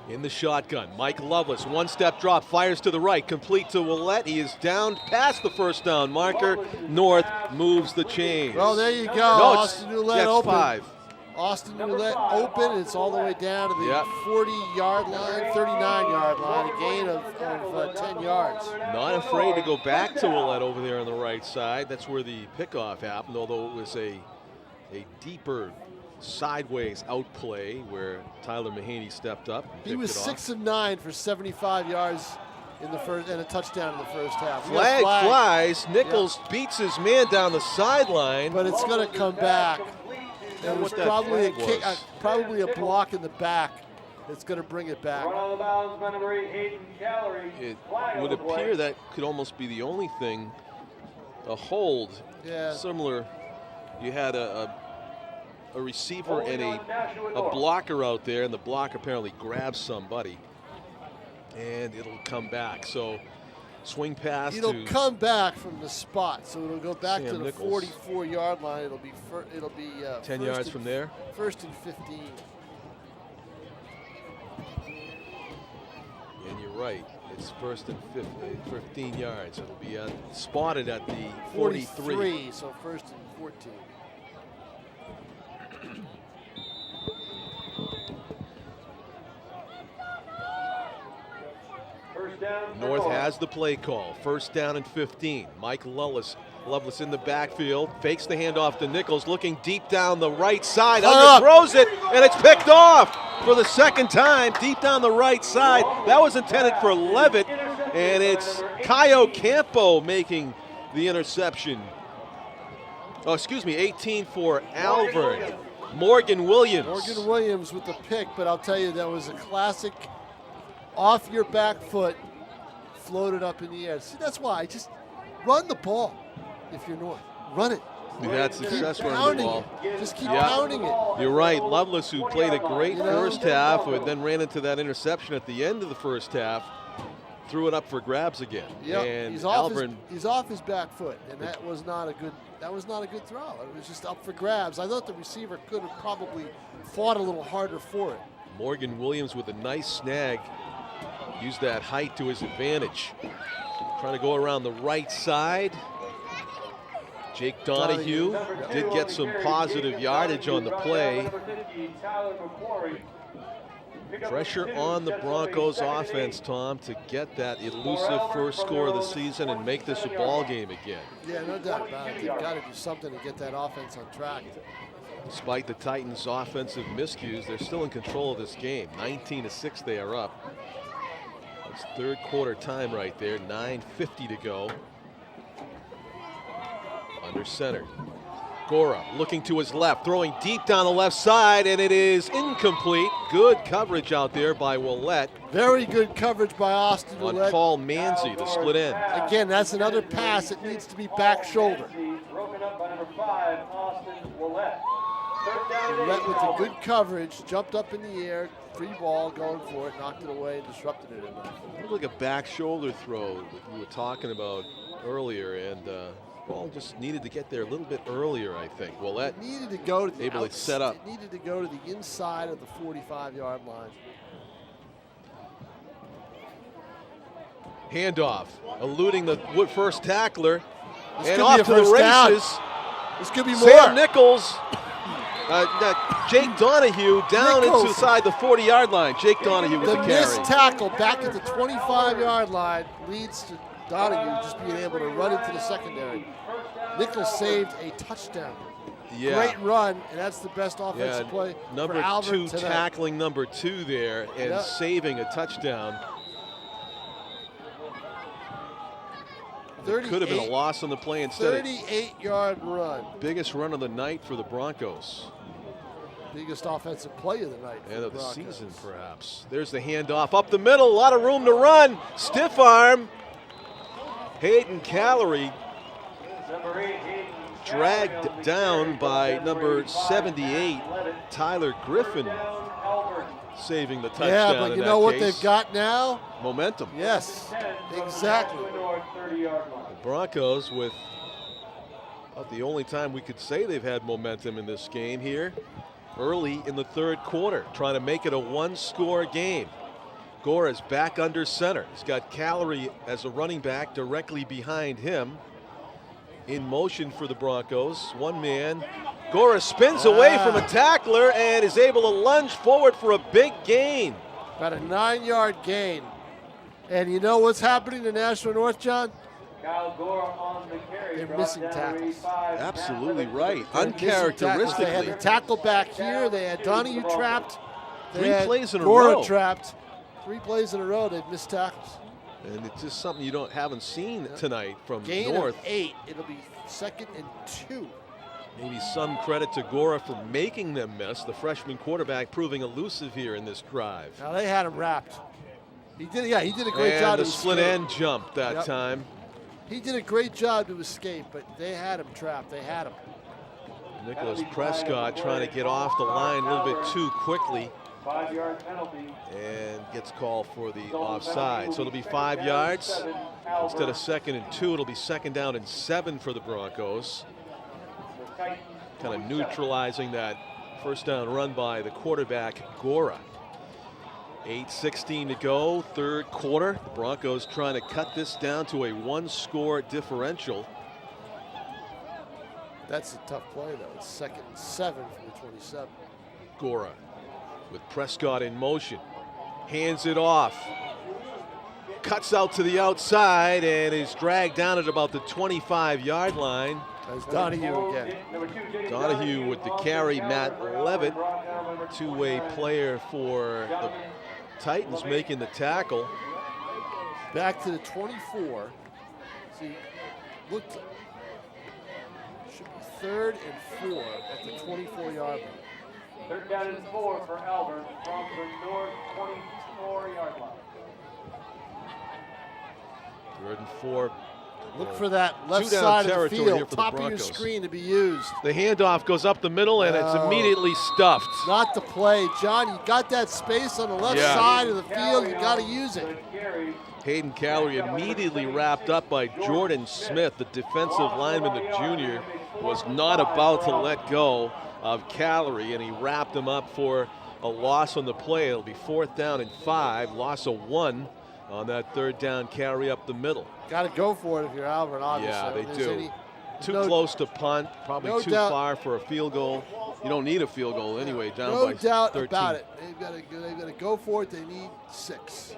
In the shotgun, Mike Lovelace, one-step drop, fires to the right, complete to Willett. He is down past the first down marker. North moves the chains. Well, there you go. No, Austin Ouellette open. 5. Austin Ouellette open. It's all the way down to the 40-yard line, 39-yard line, a gain of 10 yards. Not afraid to go back to Willett over there on the right side. That's where the pickoff happened, although it was a deeper sideways outplay where Tyler Mahaney stepped up. And he was 6 of 9 for 75 yards in the first and a touchdown in the first half. Flag flies. Nichols beats his man down the sideline, but it's going to come back. It was probably a kick, probably a block in the back. It's going to bring it back. It would appear that could almost be the only thing. A hold, similar. You had a receiver and a blocker out there, and the block apparently grabs somebody, and it'll come back. So swing pass. It'll come back from the spot, so it'll go back Sam to the Nichols. 44-yard line. It'll be 10 yards from there. 1st and 15. And you're right. It's 1st and 15 yards. It'll be spotted at the 43. So 1st and 14. North has the play call. 1st down and 15. Mike Lovelace in the backfield. Fakes the handoff to Nichols, looking deep down the right side. Underthrows it, and it's picked off for the 2nd time, deep down the right side. That was intended for Levitt, and it's Caio Campo making the interception. Oh, excuse me, 18 for Alvirne. Morgan Williams. Morgan Williams with the pick, but I'll tell you, that was a classic off your back foot, floated up in the air. See, that's why. Just run the ball if you're North. Run it. We've had success running the ball. Just keep pounding it. You're right. Lovelace, who played a great first half, but then ran into that interception at the end of the first half, threw it up for grabs again. Yeah, and he's off his back foot, and that was not a good throw. It was just up for grabs. I thought the receiver could have probably fought a little harder for it. Morgan Williams with a nice snag. Used that height to his advantage. Trying to go around the right side. Jake Donahue did get some positive yardage on the play. Pressure on the Broncos offense, Tom, to get that elusive first score of the season and make this a ball game again. Yeah, no doubt about it. They've got to do something to get that offense on track. Despite the Titans' offensive miscues, they're still in control of this game. 19-6 they are up. It's 3rd quarter time right there, 9:50 to go. Under center. Gora looking to his left, throwing deep down the left side, and it is incomplete. Good coverage out there by Willett. Very good coverage by Austin on Ouellette. Paul Manzi, the split end. Again, that's another pass that needs to be back shoulder. Broken up by number 5, Austin Ouellette. Ouellette with the good coverage, jumped up in the air, free ball, going for it, knocked it away, disrupted it enough. It looked like a back shoulder throw that we were talking about earlier, and ball just needed to get there a little bit earlier, I think. Well, that needed to go to the able to set up. It needed to go to the inside of the 45-yard line. Handoff, eluding the first tackler, This and could off be a to the first down. races. This could be Sam more. Nichols, Jake Donahue down inside the 40-yard line. Jake Donahue with the carry. missed tackle back at the 25-yard line leads to Donahue just being able to run into the secondary. Nichols saved a touchdown. Yeah. Great run, and that's the best offensive play number for Alvirne 2 tonight. tackling number 2 there and saving a touchdown. It could have been a loss on the play instead. 38-yard run. Biggest run of the night for the Broncos. Biggest offensive play of the night. And of the season, perhaps. There's the handoff up the middle. A lot of room to run. Stiff arm. Hayden Calorie dragged down by number 78, Tyler Griffin, saving the touchdown. Yeah, but you know what they've got now? Momentum. Yes, exactly. The Broncos with about the only time we could say they've had momentum in this game here early in the third quarter, trying to make it a one-score game. Gora's back under center. He's got Calorie as a running back directly behind him. In motion for the Broncos, one man. Gora spins away from a tackler and is able to lunge forward for a big gain. About a 9-yard gain. And you know what's happening to Nashua North, John? They're missing tackles. Absolutely right. They Uncharacteristically. had the tackle back here. They had Donahue trapped. They 3 had plays in a Gora row. trapped. 3 plays in a row. They've missed tackles. And it's just something you haven't seen tonight from Gain North. of 8. It'll be 2nd and 2. Maybe some credit to Gora for making them miss. The freshman quarterback proving elusive here in this drive. Now they had him wrapped. He did a great job. And the to split escape. end jump that time. He did a great job to escape, but they had him trapped. They had him. Nicholas Prescott trying to get off the line a little bit too quickly. 5-yard penalty. And gets called for the offside. So it'll be 5 yards. Instead of 2nd and 2, it'll be 2nd down and 7 for the Broncos. Kind of neutralizing that first down run by the quarterback, Gora. 8:16 to go, third quarter. The Broncos trying to cut this down to a 1-score differential. That's a tough play, though. It's 2nd and 7 from the 27. Gora with Prescott in motion. Hands it off. Cuts out to the outside and is dragged down at about the 25-yard line. That's Donahue again. Donahue with the carry. Matt Levitt, two-way player for the Titans, making the tackle. Back to the 24. See, looked. Should be 3rd and 4 at the 24-yard line. 3rd down and 4 for Alvirne from the North 24-yard line. 3rd and 4. Look for that left Two-down side of the territory here field, for the top of your Broncos. screen to be used. The handoff goes up the middle and it's immediately stuffed. Not the play. John, you got that space on the left side of the field. You got to use it. Hayden Calorie immediately wrapped up by Jordan Smith, the defensive lineman, the junior, was not about to let go of Calorie, and he wrapped him up for a loss on the play. It'll be 4th down and 5, loss of 1 on that 3rd down carry up the middle. Got to go for it if you're Alvirne, obviously. Yeah, they If do. there's Too close to punt, probably no too doubt. far for a field goal. You don't need a field goal anyway, down No by doubt 13. about it. They've got to go for it. They need 6.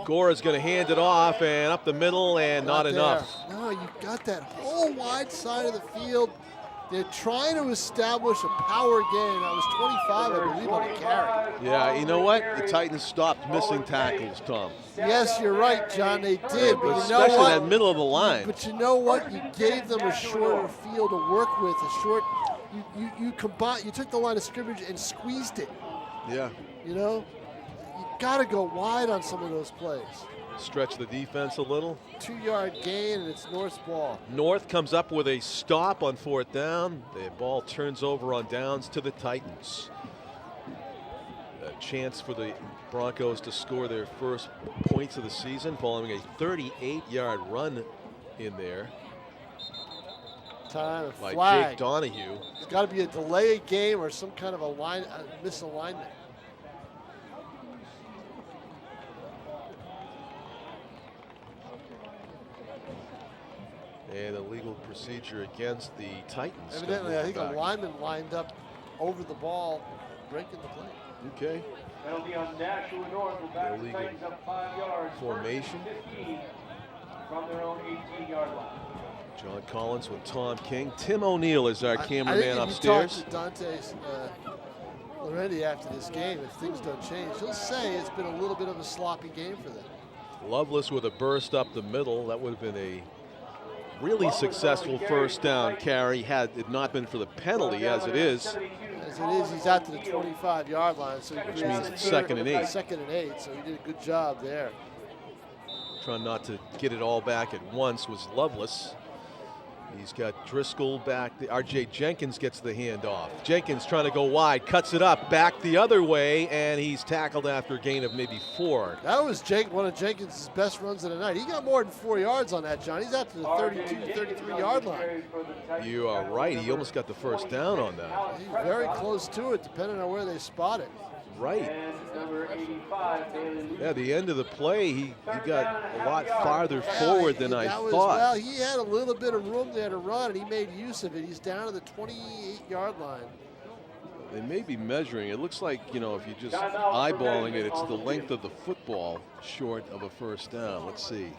Gora's going to hand it off and up the middle and not there. enough. No, you got that whole wide side of the field. They're trying to establish a power game. That was 25, I believe, on the carry. Yeah, you know what? The Titans stopped missing tackles, Tom. Yes, you're right, John. They did, but you know Especially what? that middle of the line. But you know what? You gave them a shorter field to work with. A short. You combined. You took the line of scrimmage and squeezed it. Yeah. You know, you got to go wide on some of those plays. Stretch the defense a little. 2-yard gain, and it's North's ball. North comes up with a stop on 4th down. The ball turns over on downs to the Titans. A chance for the Broncos to score their first points of the season following a 38-yard run in there Time of by flag. Jake Donahue. It's got to be a delay game or some kind of a misalignment. And a legal procedure against the Titans. Evidently, I think a lineman lined up over the ball, breaking the play. Okay. Penalty on Nashua North will back the Titans up 5 yards. Formation. 15 from their own 18-yard line. John Collins with Tom King. Tim O'Neill is our I cameraman think if upstairs. you talk to Dante Loretti after this game, if things don't change, he'll say it's been a little bit of a sloppy game for them. Lovelace with a burst up the middle. That would have been a really successful first down carry had it not been for the penalty as it is. As it is, he's out to the 25-yard line, so Which means it's 2nd and 8. 2nd and 8, so he did a good job there. Trying not to get it all back at once was Lovelace. He's got Driscoll back. R.J. Jenkins gets the handoff. Jenkins trying to go wide, cuts it up, back the other way, and he's tackled after a gain of maybe 4. That was one of Jenkins' best runs of the night. He got more than 4 yards on that, John. He's out to the 32, 33-yard line. You are right. He almost got the first down on that. He's very close to it, depending on where they spot it. Right. And number 85, Bailey. Yeah, the end of the play, he got a lot farther forward than I thought. Well, he had a little bit of room there to run, and he made use of it. He's down to the 28-yard line. They may be measuring. It looks like, you know, if you're just eyeballing it, it's the length of the football short of a first down. Let's see.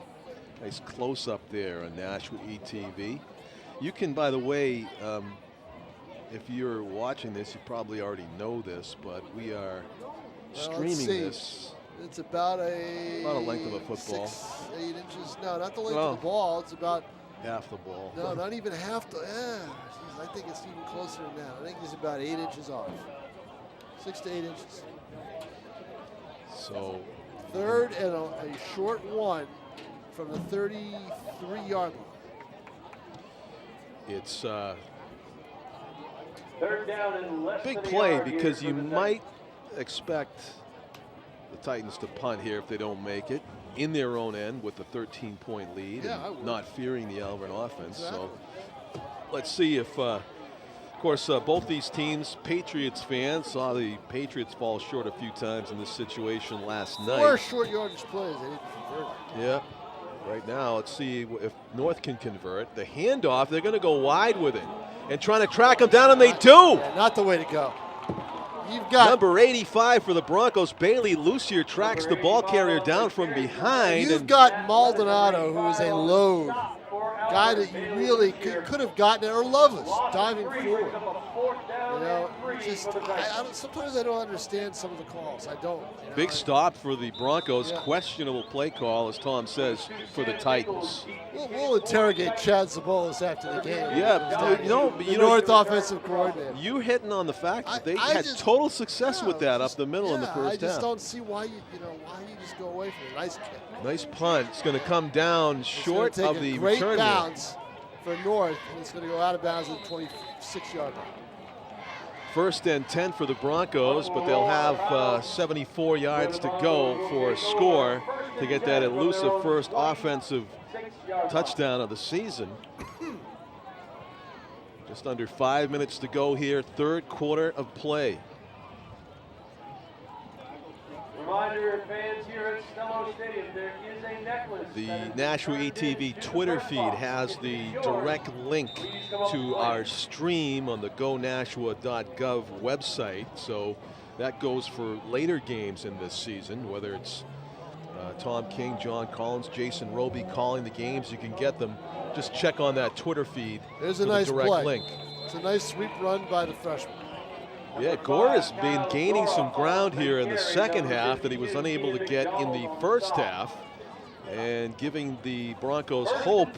Nice close-up there on NashuaETV. You can, by the way, if you're watching this, you probably already know this, but we are streaming this. It's about a length of a football. 6, 8 inches. No, not the length of the ball. It's about half the ball. No, not even half the. I think it's even closer than that. I think he's about 8 inches off. 6 to 8 inches. So 3rd and a short 1 from the 33-yard line. It's 3rd down and less big than a play yard here because for you the might expect the Titans to punt here if they don't make it in their own end with a 13-point lead, Yeah, and not fearing the Alvirne offense. Exactly. So let's see if, of course, both these teams, Patriots fans, saw the Patriots fall short a few times in this situation last night. 4 short yardage plays. They didn't convert. Yeah. Right now, let's see if North can convert. The handoff, they're going to go wide with it and trying to track them down, and they do. Yeah, not the way to go. You've got number 85 for the Broncos, Bailey Lucier, tracks the ball carrier down from behind. You've got Maldonado, who is a load guy that you really could have gotten it, or Lovelace diving forward. You know, sometimes I don't understand some of the calls. I don't. You know? Big stop for the Broncos. Yeah. Questionable play call, as Tom says, for the Titans. We'll interrogate Chad Zabolis after the game. Yeah, the North offensive coordinator. You hitting on the fact that they I had just, total success with that up the middle in the first I just half. don't see why you just go away from it. Nice kick. Nice punt. It's going to come down short of the great return. bounce for North, and it's going to go out of bounds at the 26-yard line. 1st and 10 for the Broncos, but they'll have 74 yards to go for a score to get that elusive first offensive touchdown of the season. Just under 5 minutes to go here, 3rd quarter of play. Reminder, fans here at Stellos Stadium, there is a necklace. The NashuaETV Twitter feed has the direct link to our stream on the GoNashua.gov website. So that goes for later games in this season, whether it's Tom King, John Collins, Jason Roby calling the games. You can get them. Just check on that Twitter feed. There's for a nice the direct play. link. It's a nice sweep run by the freshman. Yeah, Gore has been gaining some ground here in the second half that he was unable to get in the first half, and giving the Broncos hope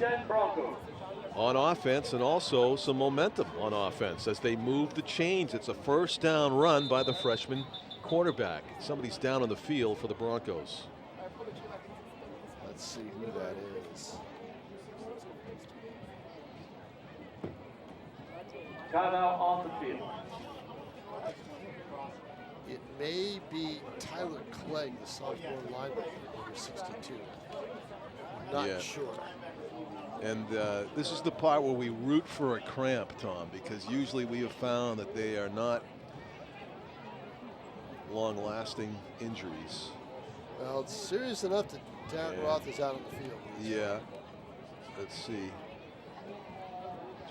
on offense and also some momentum on offense as they move the chains. It's a first down run by the freshman quarterback. Somebody's down on the field for the Broncos. Let's see who that is. Timeout on the field. It may be Tyler Clegg, the sophomore linebacker, number 62. I'm not sure. And this is the part where we root for a cramp, Tom, because usually we have found that they are not long-lasting injuries. Well, it's serious enough that Darren Roth is out on the field. Yeah. Let's see.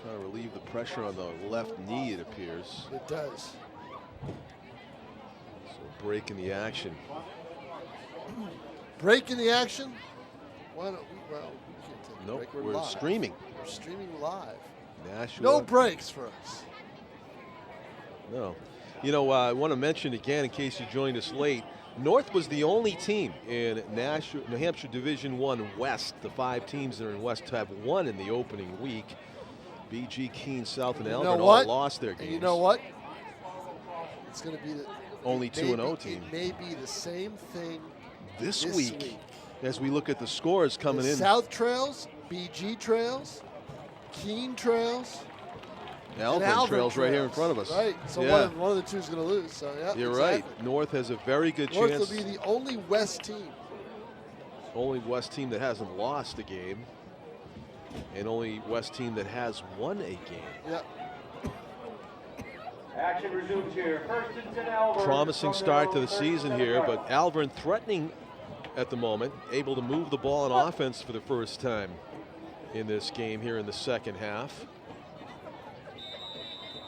Trying to relieve the pressure on the left knee, it appears. It does. So break in the action. Break in the action? Why don't we, well, we can't take a Nope, break. we're live. streaming. We're streaming live. Nashua. No breaks for us. No. You know, I want to mention again, in case you joined us late, North was the only team in New Hampshire Division I West. The 5 teams that are in West have won in the opening week. BG, Keene, South, and Alvirne all lost their games. And you know what? It's going to be the only 2-0 team. It may be the same thing this week as we look at the scores coming in. South trails, BG trails, Keene trails. Alvirne trails right here in front of us. Right, so yeah. one of the two is going to lose. So yeah, you're exactly. right. North has a very good North chance. will be the only West team. Only West team that hasn't lost a game. And only West team that has won a game. Yep. Action resumes here. First and 10 Alvirne. Promising start to the season here, but Alvirne threatening at the moment, able to move the ball on offense for the first time in this game here in the second half.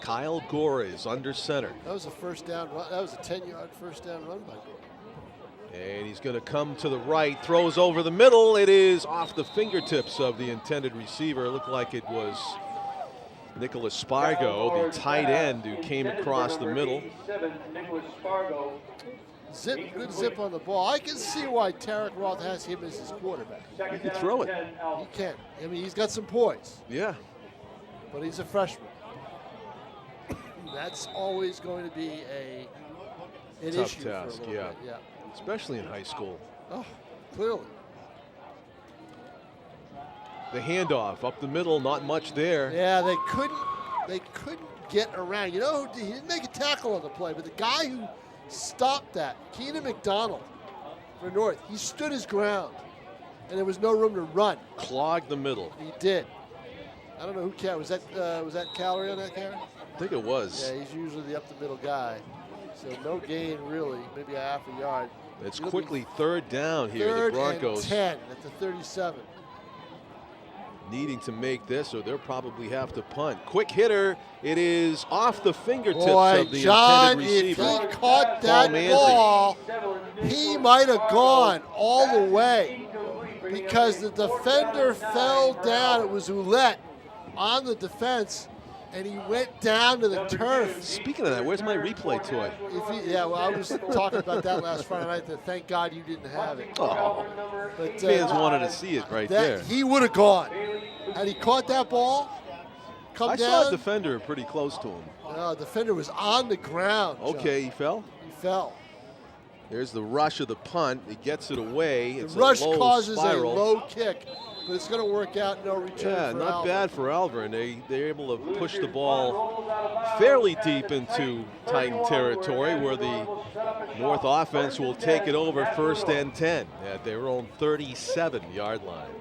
Kyle Gore is under center. That was a first down run. That was a 10-yard first down run by Gore. And he's going to come to the right, throws over the middle. It is off the fingertips of the intended receiver. It looked like it was Nicholas Spargo, the tight end, who came across the middle. Nicholas Spargo. Zip, good zip on the ball. I can see why Tarek Roth has him as his quarterback. He can throw it. He can. I mean, he's got some poise. Yeah. But he's a freshman. That's always going to be an tough issue task, for a little bit. Yeah. Especially in high school. Oh, clearly. The handoff up the middle, not much there. Yeah, they couldn't get around. You know, he didn't make a tackle on the play, but the guy who stopped that, Keenan McDonald for North, he stood his ground, and there was no room to run. Clogged the middle. He did. I don't know who carried. Was that Calorie on that carry? I think it was. Yeah, he's usually the up the middle guy. So no gain really, maybe a half a yard. It's quickly third down here. The Broncos. Third and 10 at the 37. Needing to make this, or they'll probably have to punt. Quick hitter. It is off the fingertips of the John, intended receiver. if he caught that ball, he might have gone all the way because the defender fell down. It was Ouellette on the defense, and he went down to the turf. Speaking of that, where's my replay toy? Yeah, well, I was talking about that last Friday night. That thank God you didn't have it. Oh, but, fans wanted to see it right there. He would have gone. Had he caught that ball, I saw a defender pretty close to him. No, the defender was on the ground. Okay, John. he fell? He fell. There's the rush of the punt. He gets it away. The rush causes a low kick, but it's going to work out. No return. Yeah, for not Alvirne. bad for Alvirne. They're able to push the ball fairly deep into Titan territory, where the North offense will take it over first and 10 at their own 37-yard line.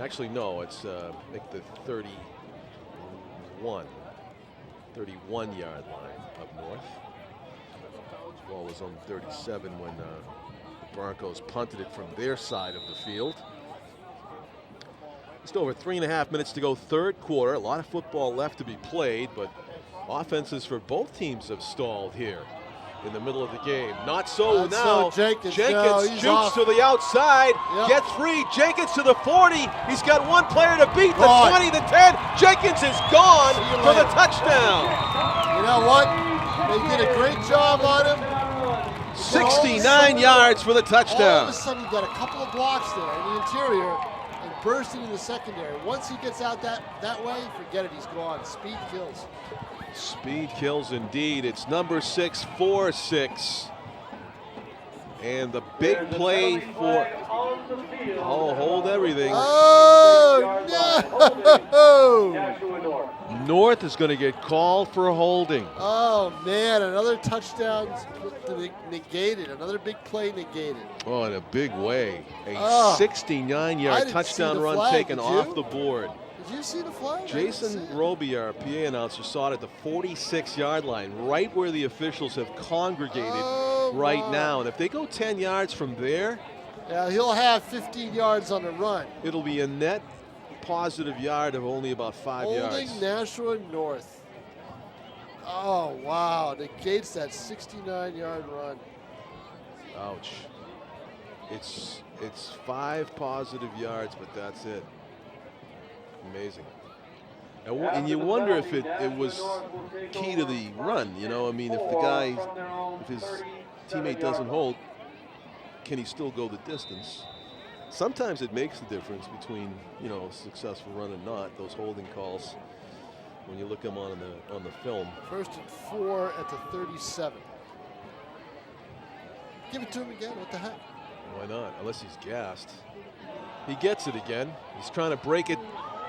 Actually, no, it's I think the 31-yard line up north. The ball was on 37 when the Broncos punted it from their side of the field. Just over 3.5 minutes to go, third quarter. A lot of football left to be played, but offenses for both teams have stalled here in the middle of the game. Not so now. Jenkins shoots to the outside, gets free. Jenkins to the 40. He's got one player to beat, the 20, the 10. Jenkins is gone for the touchdown. You know what? They did a great job on him. 69 yards for the touchdown. All of a sudden, you got a couple of blocks there in the interior and bursting in the secondary. Once he gets out that way, forget it. He's gone. Speed kills. Speed kills indeed. It's number 646. And the big play for, hold everything. Oh, no! North is going to get called for a holding. Oh, man, another touchdown negated. Another big play negated. Oh, in a big way. A I 69-yard didn't touchdown see the run flag, taken did off you? the board. Did you see the flag? Jason Robier, PA announcer, saw it at the 46-yard line, right where the officials have congregated right now. And if they go 10 yards from there, yeah, he'll have 15 yards on the run. it'll be a net positive yard of only about 5 Holding yards. Nashua North. Oh, wow. Negates that 69-yard run. Ouch. It's 5 positive yards, but that's it. Amazing. And you wonder if it was key to the run, you know? I mean, if his teammate doesn't hold, can he still go the distance? Sometimes it makes the difference between, you know, a successful run and not, those holding calls, when you look at them on the film. 1st and 4 at the 37. Give it to him again. What the heck? Why not? Unless he's gassed. He gets it again. He's trying to break it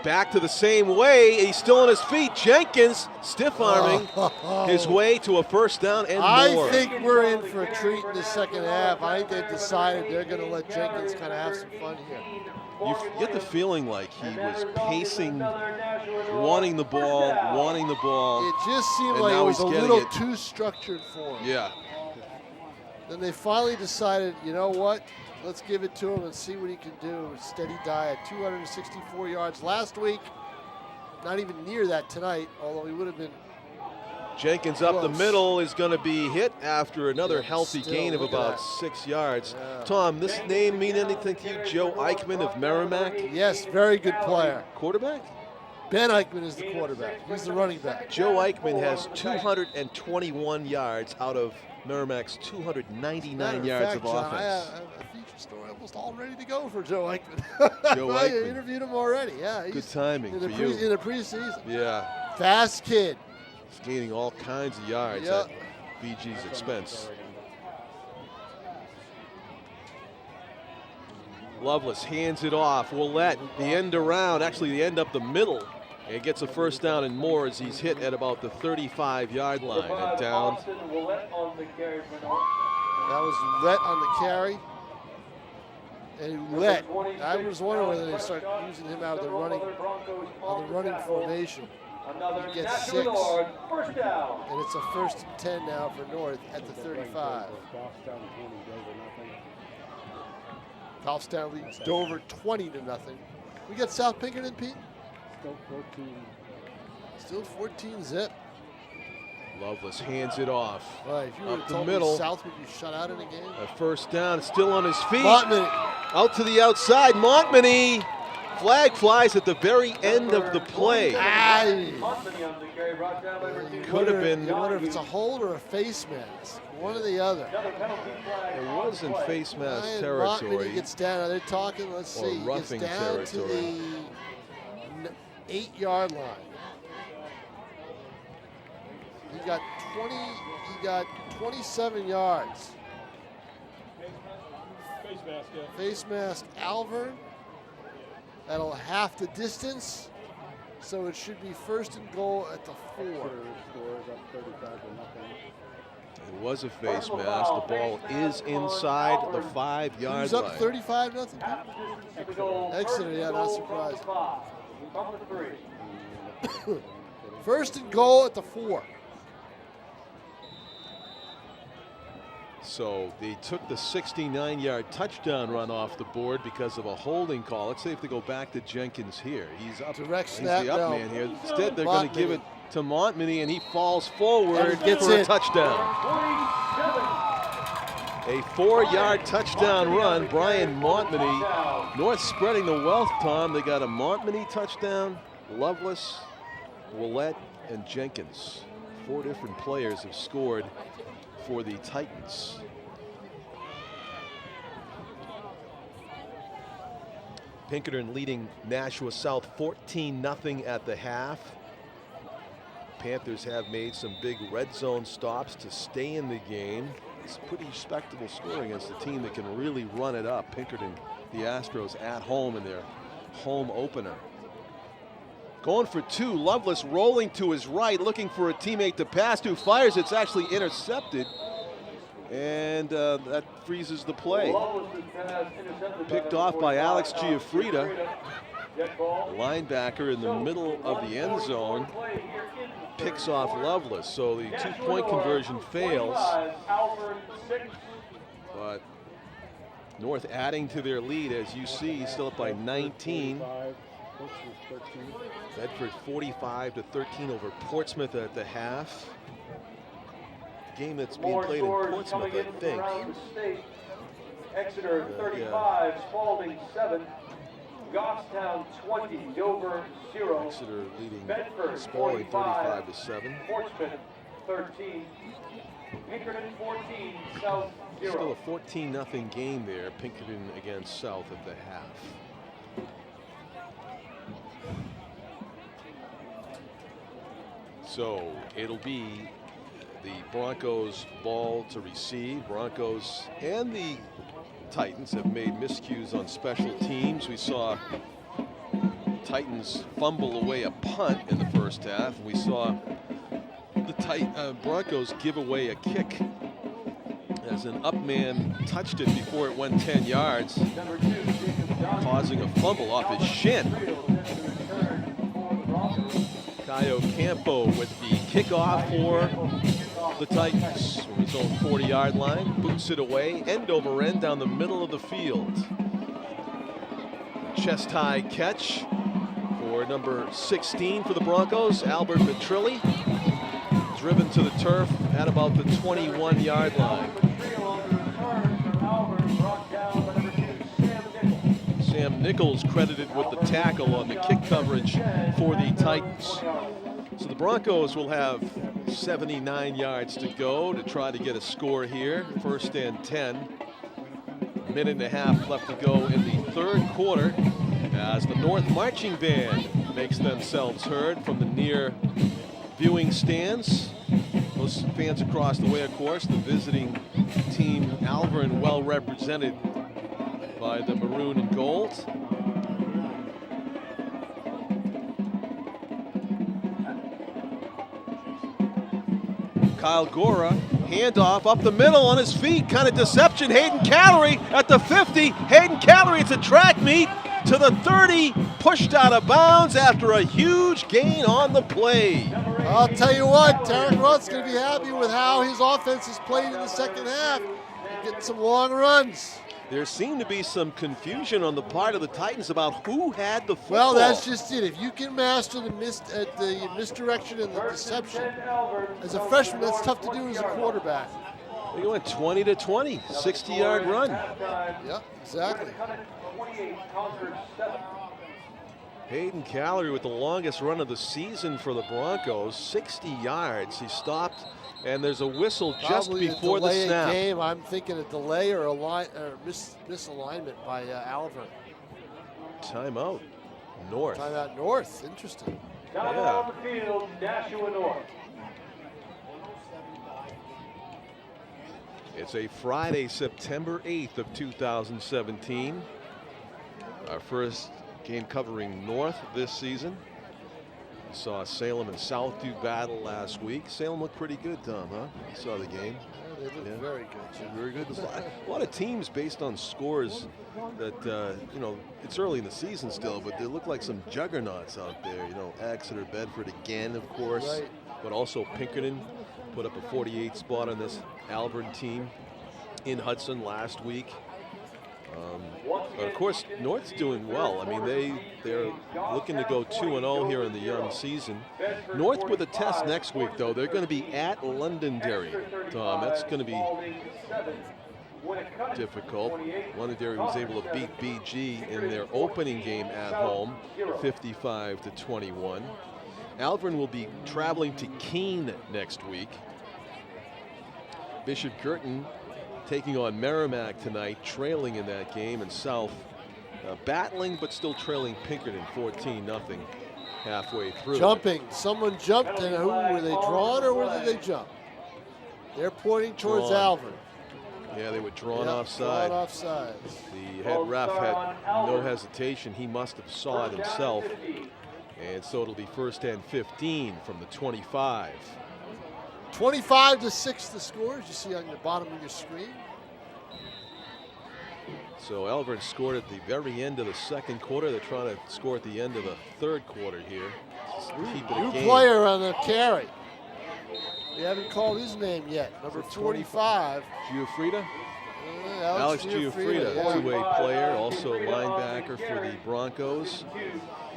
back to the same way. He's still on his feet. Jenkins stiff-arming his way to a first down and more. I think we're in for a treat in the second half. I think they've decided they're going to let Jenkins kind of have some fun here. You get the feeling like he was pacing, wanting the ball. It just seemed And like it now was a he's getting little it. too structured for him. Yeah. Then they finally decided, you know what? Let's give it to him and see what he can do. Steady diet, 264 yards last week. Not even near that tonight, although he would have been. Jenkins up the Close. middle is going to be hit after another Yeah, healthy still, gain of look at about that. 6 yards. Yeah. Tom, this name mean anything to you? Joe Eichmann of Merrimack, Yes, very good player. quarterback? Ben Eichmann is the quarterback. He's the running back. Joe Eichmann has 221 yards out of Merrimack's 299 Matter of yards fact, of John, I offense. have a feature story almost all ready to go for Joe Eichmann. Joe I Eichmann. interviewed him already. Yeah, Good he's timing in the, for you. in the preseason. Yeah, Fast kid. he's gaining all kinds of yards Yep. at BG's expense. Lovelace hands it off. Willett, the end around, actually the end up the middle. And gets a first down and more as he's hit at about the 35-yard line and down. That was Let on the carry. And Let, I was wondering whether they start using him out of the running formation. He gets 6, and it's a 1st and 10 now for North at the 35. Goffstown leads Dover 20-0. We got South Pinkerton, Pete? Still 14 zip. Lovelace hands it off. Right, if you would Up have the told middle. me South would be shut out in a game. A first down, still on his feet. Montmany. Out to the outside, Montmany. Flag flies at the very end of the play. Aye. Could have been. You wonder if it's a hold or a face mask. One or the other. It was in face mask Montmany territory. gets down. They're talking. Let's Or see. He gets roughing down territory. to the 8-yard line. He got 20. He got 27 yards. Face mask Alvirne. That'll half the distance. So it should be 1st and goal at the 4. It was a face mask. The ball is inside the 5-yard Who's up line. 35-0? Exeter, yeah, not surprised. 1st and goal at the 4. So they took the 69-yard touchdown run off the board because of a holding call. Let's see if they go back to Jenkins here. He's up. Direct He's snap, the up no. man here. Instead, they're going to give it Montmany. to Montmany, and he falls forward And gets for a it. touchdown. A 4-yard touchdown run. Brian Montmany. North spreading the wealth, Tom. They got a Montmany touchdown, Lovelace, Willett, and Jenkins. 4 different players have scored for the Titans. Pinkerton leading Nashua South 14-0 at the half. Panthers have made some big red zone stops to stay in the game. It's pretty respectable score against a team that can really run it up. Pinkerton, the Astros at home in their home opener. Going for two. Lovelace rolling to his right, looking for a teammate to pass to. Fires. It's actually intercepted. And that freezes the play. Picked off by Alex Giuffrida. Linebacker in the middle of the end zone. Picks off Lovelace. So the two-point conversion fails. But North adding to their lead, as you see, still up by 19. Bedford 45-13 over Portsmouth at the half. Game that's being played in Portsmouth, I think. Exeter 35, Spalding 7, Goffstown 20, Dover 0. Exeter leading Bedford Spalding 45, 35-7. Portsmouth 13, Pinkerton 14, South 0. Still a 14-0 game there. Pinkerton against South at the half. So it'll be the Broncos ball to receive. Broncos and the Titans have made miscues on special teams. We saw Titans fumble away a punt in the first half. We saw the Broncos give away a kick as an up man touched it before it went 10 yards, causing a fumble off his shin. Caio Campo with the kickoff for the Titans from his own 40-yard line, boots it away, end over end down the middle of the field. Chest high catch for number 16 for the Broncos, Albert Petrilli, driven to the turf at about the 21-yard line. Sam Nichols credited with the tackle on the kick coverage for the Titans. So the Broncos will have 79 yards to go to try to get a score here. First and 10. Minute and a half left to go in the third quarter as the North Marching Band makes themselves heard from the near viewing stands. Those fans across the way, of course, the visiting team Alvirne well represented by the maroon and gold. Kyle Gora, handoff up the middle on his feet, kind of deception. Hayden Calorie at the 50. Hayden Calorie, it's a track meet to the 30, pushed out of bounds after a huge gain on the play. I'll tell you what, Tarek Roth's going to be happy with how his offense has played in the second half. Getting some long runs. There seemed to be some confusion on the part of the Titans about who had the football. Well, that's just it. If you can master the misdirection and the deception, as a freshman, that's tough to do as a quarterback. They went 20-20, 60-yard run. Yep, exactly. Hayden Calorie with the longest run of the season for the Broncos, 60 yards. He stopped, and there's a whistle just Probably before the snap. Game. I'm thinking a delay or a misalignment by Alvirne. Timeout, North. Timeout North, interesting. Down on the field, Nashua North. It's a Friday, September 8th of 2017. Our first game covering North this season. We saw Salem and South do battle last week. Salem looked pretty good, Tom, huh? You saw the game. Yeah, they look very good, Jim. Very good. There's a lot of teams based on scores that, you know, it's early in the season still, but they look like some juggernauts out there. You know, Exeter, Bedford again, of course, right. But also Pinkerton put up a 48 spot on this Alvirne team in Hudson last week. But of course, North's doing well. I mean, they're looking to go 2-0 here in the young season. North with a test next week, though. They're going to be at Londonderry, Tom. That's going to be difficult. Londonderry was able to beat BG in their opening game at home, 55-21. Alvirne will be traveling to Keene next week. Bishop Girton taking on Merrimack tonight, trailing in that game, and South battling but still trailing Pinkerton 14-0 halfway through. Jumping. Someone jumped, and who were they drawn or did they jump? They're pointing towards Alvirne. Yeah, they were drawn offside. Drawn offside. The head ref had no hesitation. He must have saw it himself And so it'll be first and 15 from the 25. 25-6 the scores you see on the bottom of your screen. So Alvirne scored at the very end of the second quarter. They're trying to score at the end of the third quarter here. Keep it a New game. player on the carry. We haven't called his name yet. Number 45. Giuffrida? Alex Giuffrida, yeah. two-way player, also linebacker for the Broncos.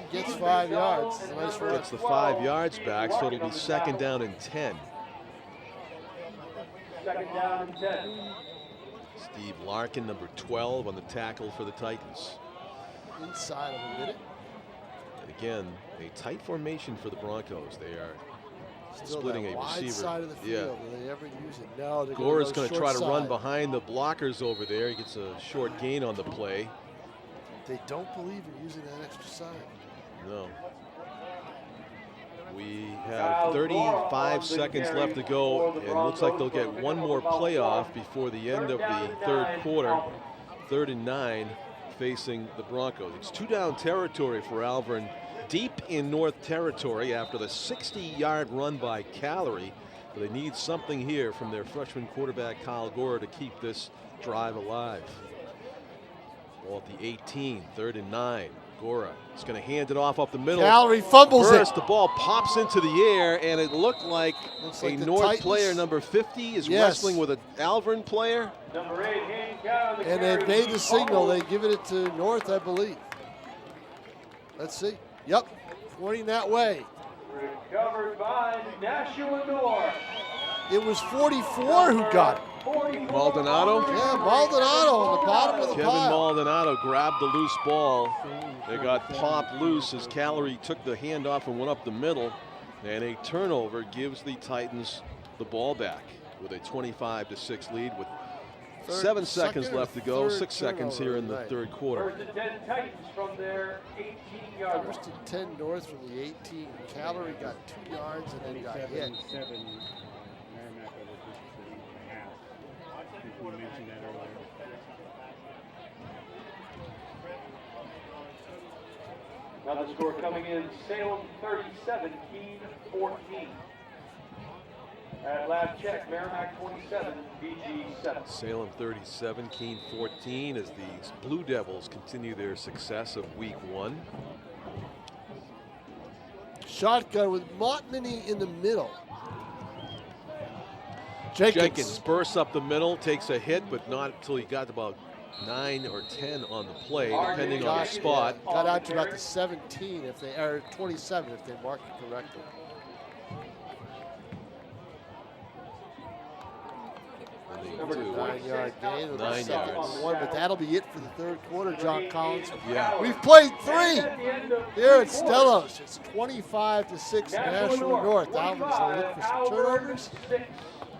He gets 5 yards. It's a nice run. Gets the 5 yards back, so it'll be second down and 10. Second down and 10. Steve Larkin, number 12, on the tackle for the Titans. Inside of a minute. And again, a tight formation for the Broncos. They are Still splitting that a wide receiver. side of the field. Do they ever use it? No. Gora's going to try to run side. behind the blockers over there. He gets a short gain on the play. They don't believe in using that extra side. No. We have 35 seconds left to go, and it looks like they'll get one more playoff before the end of the third quarter. 3rd and 9 facing the Broncos. It's 2-down territory for Alvirne, deep in North territory after the 60-yard run by Calorie. But they need something here from their freshman quarterback, Kyle Gora, to keep this drive alive. Ball at the 18, 3rd and 9. Gora is going to hand it off up the middle. Calorie fumbles First, it. the ball pops into the air, and it looked like a the North Titans. player, number 50, is Yes. wrestling with an Alvirne player. Number 8, Hank on the And carry. they made the signal. They give it to North, I believe. Let's see. Yep, pointing that way. Recovered by Nashua North. It was 44 who got it. Maldonado. Yeah, Maldonado on the bottom of the Kevin pile. Maldonado grabbed the loose ball. They got popped loose as Calorie took the handoff and went up the middle. And a turnover gives the Titans the ball back with a 25-6 lead with 7 seconds left to go. 6 seconds here in the third quarter. First and 10 Titans from their 18-yard line. First and 10 North from the 18. Calorie got 2 yards and then got hit. We mentioned that earlier. Now the score coming in, Salem 37, Keene 14. At last check, Merrimack 27, BG 7. Salem 37, Keene 14 as these Blue Devils continue their success of week 1. Shotgun with Montminy in the middle. Jenkins bursts up the middle, takes a hit, but not until he got about 9 or 10 on the play, depending on the spot. Yeah, got out to about the 17 if they or 27 if they mark it correctly. Number 9-yard gain. It'll be 9 second yards. and 1, but that'll be it for the third quarter, John Collins. Yeah. We've played 3 here at Stellos. It's 25-6 Nashua North. Alvin's going to look for some turnovers,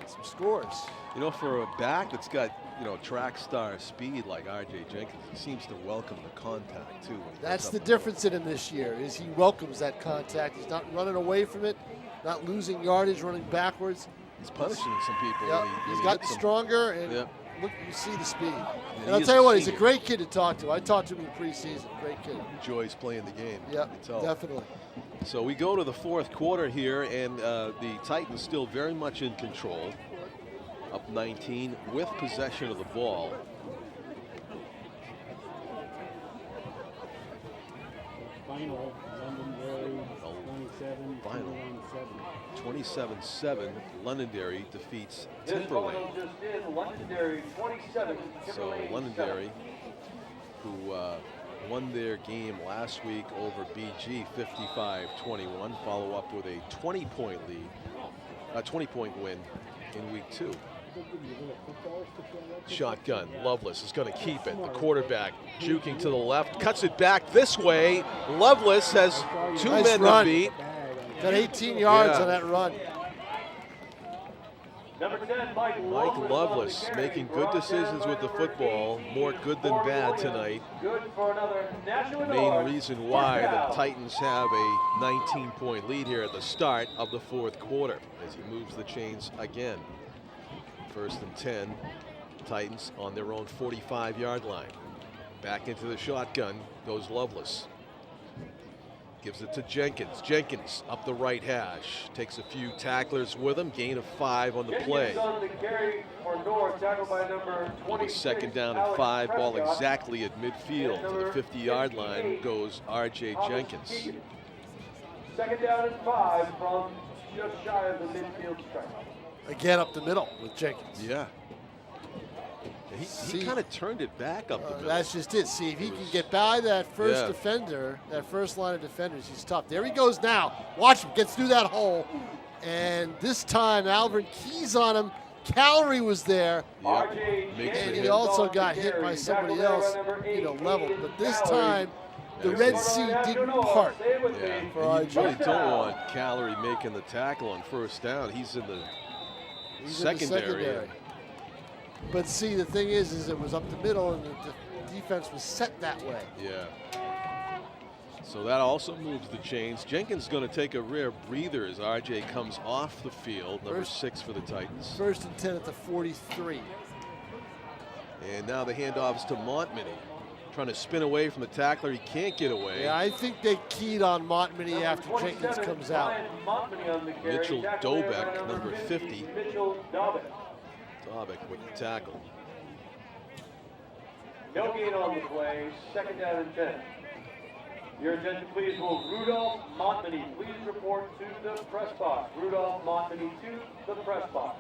some scores. You know, for a back that's got, track star speed like R.J. Jenkins, he seems to welcome the contact, too. when he gets That's up the the difference in him this year, is he welcomes that contact. He's not running away from it, not losing yardage, running backwards. He's punishing some people. Yep, when he he's gotten hits them. stronger, and Yep. look, you see the speed. he And I'll is tell you a what, he's a senior. great kid to talk to. I talked to him in the preseason. Great kid. Enjoys playing the game. Yep, you can tell. definitely. So we go to the fourth quarter here, and the Titans still very much in control. Up 19 with possession of the ball. Final, Londonderry, 27, Final. 21-7. 27-7, Londonderry defeats This Timberlane. final just in, Londonderry 27, So Timberlane Londonderry, who won their game last week over BG 55-21, follow up with a 20-point lead, a 20-point win in week 2. Shotgun, Lovelace is going to keep it. The quarterback juking to the left, cuts it back this way. Lovelace has 2 Nice men run. to beat. Got 18 yards Yeah. on that run. Number 10, Mike Mike Lovelace on the carry, making good brought down decisions by with the number football, 18, more good than Corey bad Williams. tonight. Good for another Nashua Main North. reason why the Touchdown. Titans have a 19-point lead here at the start of the fourth quarter as he moves the chains again. First and 10, Titans on their own 45-yard line. Back into the shotgun goes Lovelace. Gives it to Jenkins. Jenkins up the right hash. Takes a few tacklers with him. Gain of 5 on the play. On the carry for North, tackled by number 26. Second down and 5. Ball exactly at midfield. To the 50-yard line goes R.J. Jenkins. Second down and 5 from just shy of the midfield stripe. Again up the middle with Jenkins. Yeah. He kind of turned it back up the middle. That's just it. See, if he can get by that first defender, that first line of defenders, he's tough. There he goes now. Watch him. Gets through that hole. And this time, Alvirne keys on him. Calorie was there. Yep. And he also got hit by somebody else, leveled. But this time, the Red Sea didn't part. Yeah. And you really don't want Calorie making the tackle on first down. He's in the secondary. But see, the thing is it was up the middle, and the defense was set that way. Yeah. So that also moves the chains. Jenkins going to take a rare breather as RJ comes off the field, number 6 for the Titans. First and 10 at the 43. And now the handoff is to Montminy. Trying to spin away from the tackler. He can't get away. Yeah, I think they keyed on Montminy after Jenkins comes out. Mitchell Dobeck, number 50. Dobeck with the tackle. No gain on the play, second down and 10. Your attention please, will Rudolph Montminy please report to the press box. Rudolph Montminy to the press box.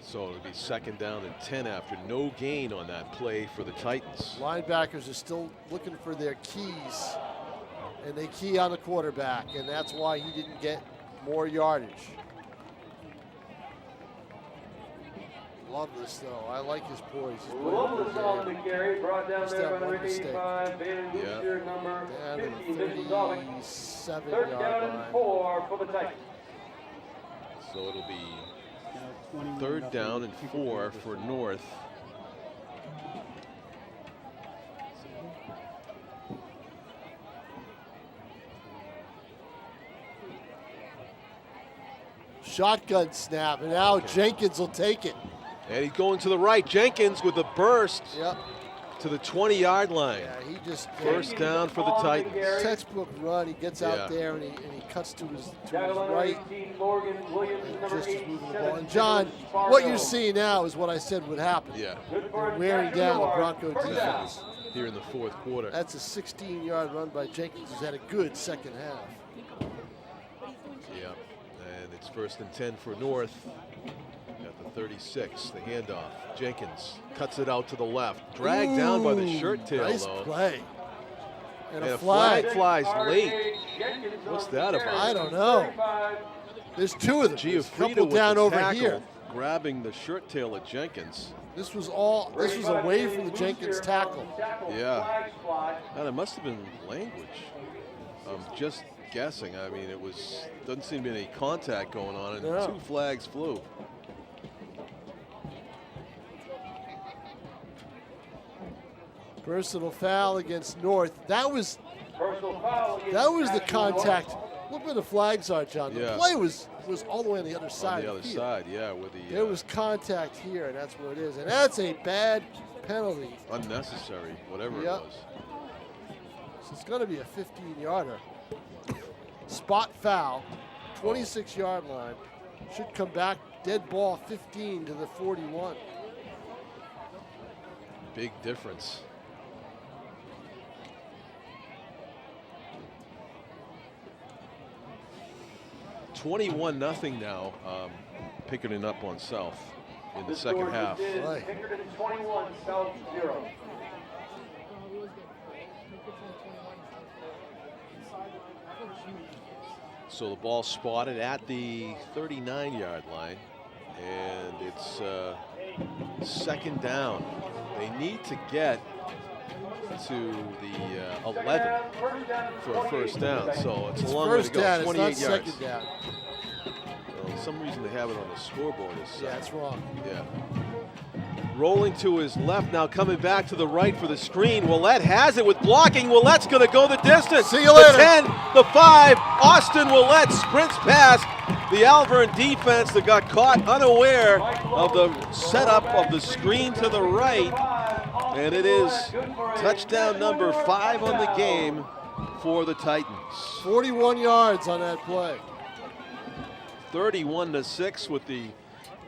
So it'll be second down and 10 after no gain on that play for the Titans. Linebackers are still looking for their keys, and they key on the quarterback, and that's why he didn't get more yardage. Lovelace, though. I like his poise. Lovelace on the carry, brought down there by number 85, Bailey Lucier, number 50, Mitchell Dobeck. 37-yard down and 4 for the Titans. So it'll be third down and 4 for North. Shotgun snap, and now Jenkins will take it. And he's going to the right. Jenkins with a burst to the 20-yard line. Yeah, he just first down for the Titans. Textbook run. He gets out there and he cuts to his right. And just is moving the ball. And John, what you're seeing now is what I said would happen. Yeah. They're wearing down the Bronco defense. Here in the fourth quarter. That's a 16-yard run by Jenkins, who's had a good second half. Yeah. And it's first and 10 for North. At the 36, the handoff. Jenkins cuts it out to the left. Dragged down by the shirt tail, nice though. Play. And a flag flies late. What's that about? I don't know. There's two of them. Giuffrida down over tackle, here. Grabbing the shirt tail of Jenkins. This was away from the Jenkins tackle. Yeah. And it must have been language. I'm just guessing. I mean, doesn't seem to be any contact going on, and 2 flags flew. Personal foul against North. That was the contact. Look where the flags are, John. The play was all the way on the other side. On the other side, yeah. With the there was contact here, and that's where it is. And that's a bad penalty. Unnecessary, whatever it was. So it's going to be a 15-yarder. Spot foul, 26-yard line. Should come back, dead ball 15 to the 41. Big difference. $21-0 now. Pinkerton up on South in the second half. Pinkerton 21, South 0. So the ball spotted at the 39-yard line, and it's second down. They need to get to the 11 for a first down. So it's a long way to go. 28 yards. Second down. For some reason they have it on the scoreboard as Yeah, that's wrong. Yeah. Rolling to his left now, coming back to the right for the screen. Willett has it with blocking. Willett's going to go the distance. See you later. The 10, the 5. Austin Willett sprints past the Alvirne defense that got caught unaware of the setup of the screen to the right. And it is touchdown number 5 on the game for the Titans. 41 yards on that play. 31-6 with the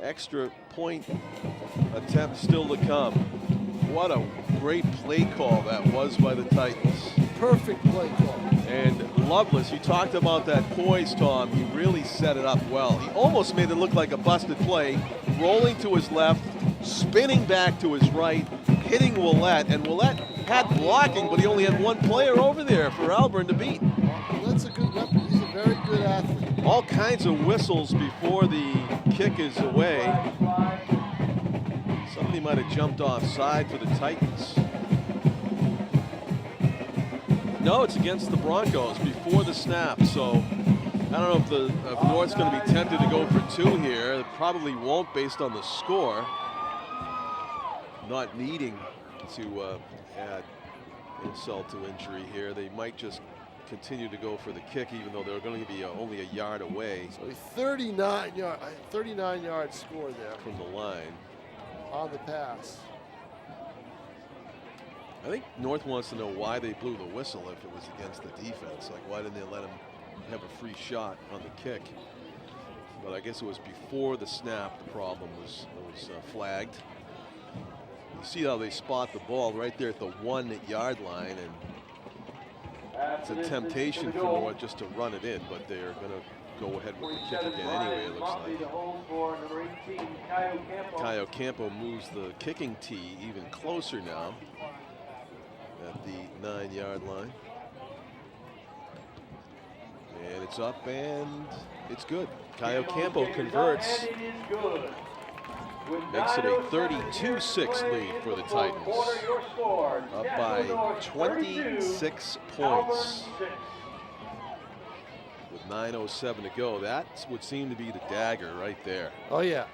extra point attempt still to come. What a great play call that was by the Titans. Perfect play call. And Lovelace, you talked about that poise, Tom. He really set it up well. He almost made it look like a busted play, rolling to his left, spinning back to his right, hitting Willett. And Willett had blocking, but he only had one player over there for Alvirne to beat. That's a good weapon. He's a very good athlete. All kinds of whistles before the kick is away. Somebody might have jumped offside for the Titans. No, it's against the Broncos before the snap. So I don't know if North's going to be tempted to go for 2 here. They probably won't based on the score. Not needing to add insult to injury here. They might just continue to go for the kick, even though they're going to be only a yard away. So a 39-yard score there from the line on the pass. I think North wants to know why they blew the whistle if it was against the defense. Like, why didn't they let him have a free shot on the kick? But I guess it was before the snap the problem was flagged. You see how they spot the ball right there at the 1-yard line, and it's a temptation for North just to run it in, but they're going to go ahead with the kick again anyway, it looks like. Caio Campo moves the kicking tee even closer now at the 9-yard line. And it's up and it's good. Caio Campo converts. Makes it a 32-6 lead for the Titans. Up by 26 points. With 9:07 to go, that would seem to be the dagger right there. Oh, yeah.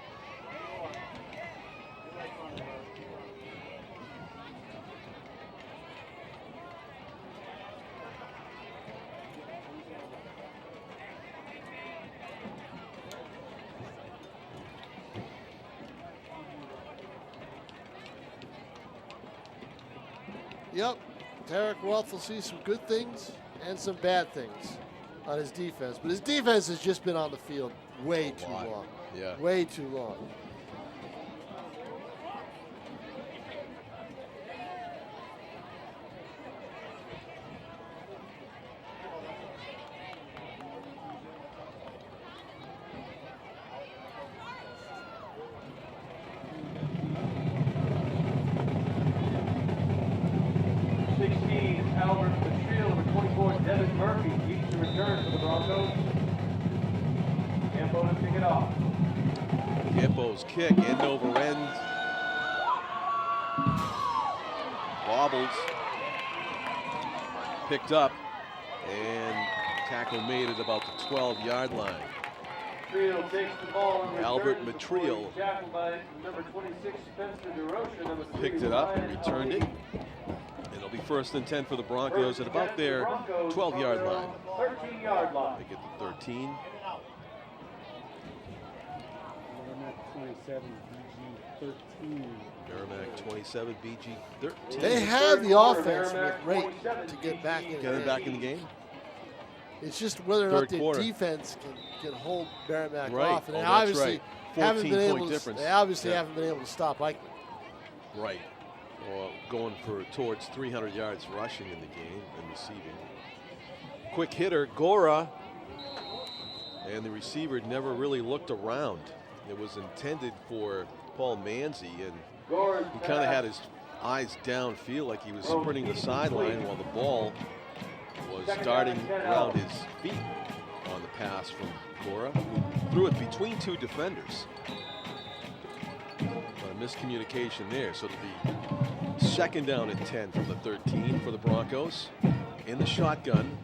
Yep, Derek Roth will see some good things and some bad things on his defense. But his defense has just been on the field way too long. Yeah. Way too long. Campo's kick, end over end. Bobbles. Picked up. And tackle made at about the 12-yard line. Albert Matriel picked it up and returned it. It'll be 1st and 10 for the Broncos at about their 12-yard line. 13-yard line. They get the 13. Merrimack 27, BG 13. Merrimack 27, BG 13. They have the offense with rate to get back in the game. Get back in the game. It's just whether or not Third the quarter. defense can hold Merrimack Right. off. And Oh, they that's obviously right. haven't been 14-point able difference. to. They obviously Yeah. haven't been able to stop Eichmann. Right. Or going towards 300 yards rushing in the game and receiving. Quick hitter, Gora. And the receiver never really looked around. It was intended for Paul Manzi, and he kind of had his eyes downfield like he was sprinting the sideline while the ball was darting around his feet on the pass from Gora, who threw it between 2 defenders. But a miscommunication there, so it'll be 2nd down and 10 from the 13 for the Broncos. In the shotgun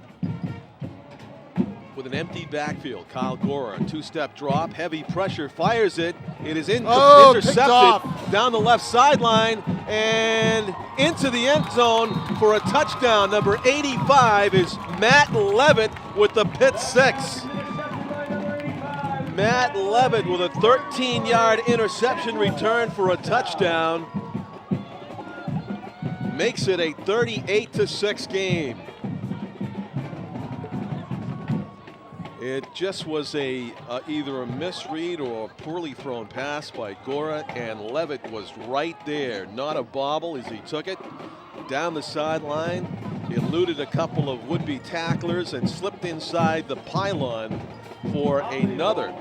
with an empty backfield. Kyle Gora, 2-step drop, heavy pressure, fires it. It is intercepted down the left sideline and into the end zone for a touchdown. Number 85 is Matt Levitt with the pick 6. Matt Levitt with a 13-yard interception return for a touchdown. makes it a 38-6 game. It just was either a misread or a poorly thrown pass by Gora, and Levitt was right there. Not a bobble as he took it down the sideline, eluded a couple of would-be tacklers, and slipped inside the pylon for another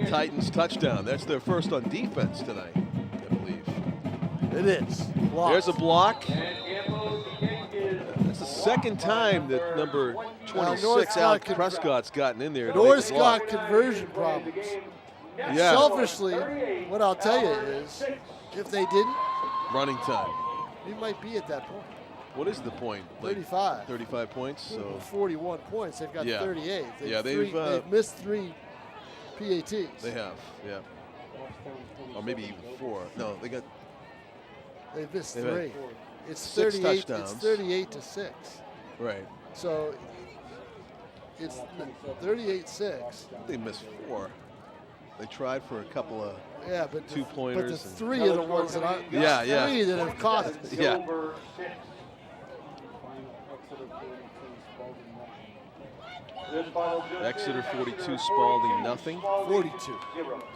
Titans touchdown. That's their first on defense tonight, I believe. It is. Blocked. There's a block. That's the second time that number 26, Al Prescott's gotten in there. North's got conversion problems. Yeah. Selfishly, what I'll tell you is, if they didn't, Running time. we might be at that point. What is the point? 35. 35 points. So 41 points. They've got 38. They've missed 3 PATs. They have, yeah. Or maybe even 4. No, they've missed they've 3. It's 6 38. touchdowns. It's 38-6. Right. So it's 38-6. They missed 4. They tried for a couple of Yeah, but 2-pointers. But the 3 are the ones that are. Yeah, yeah. 3 that have caught it. Yeah. Exeter 42, Spalding nothing. 42.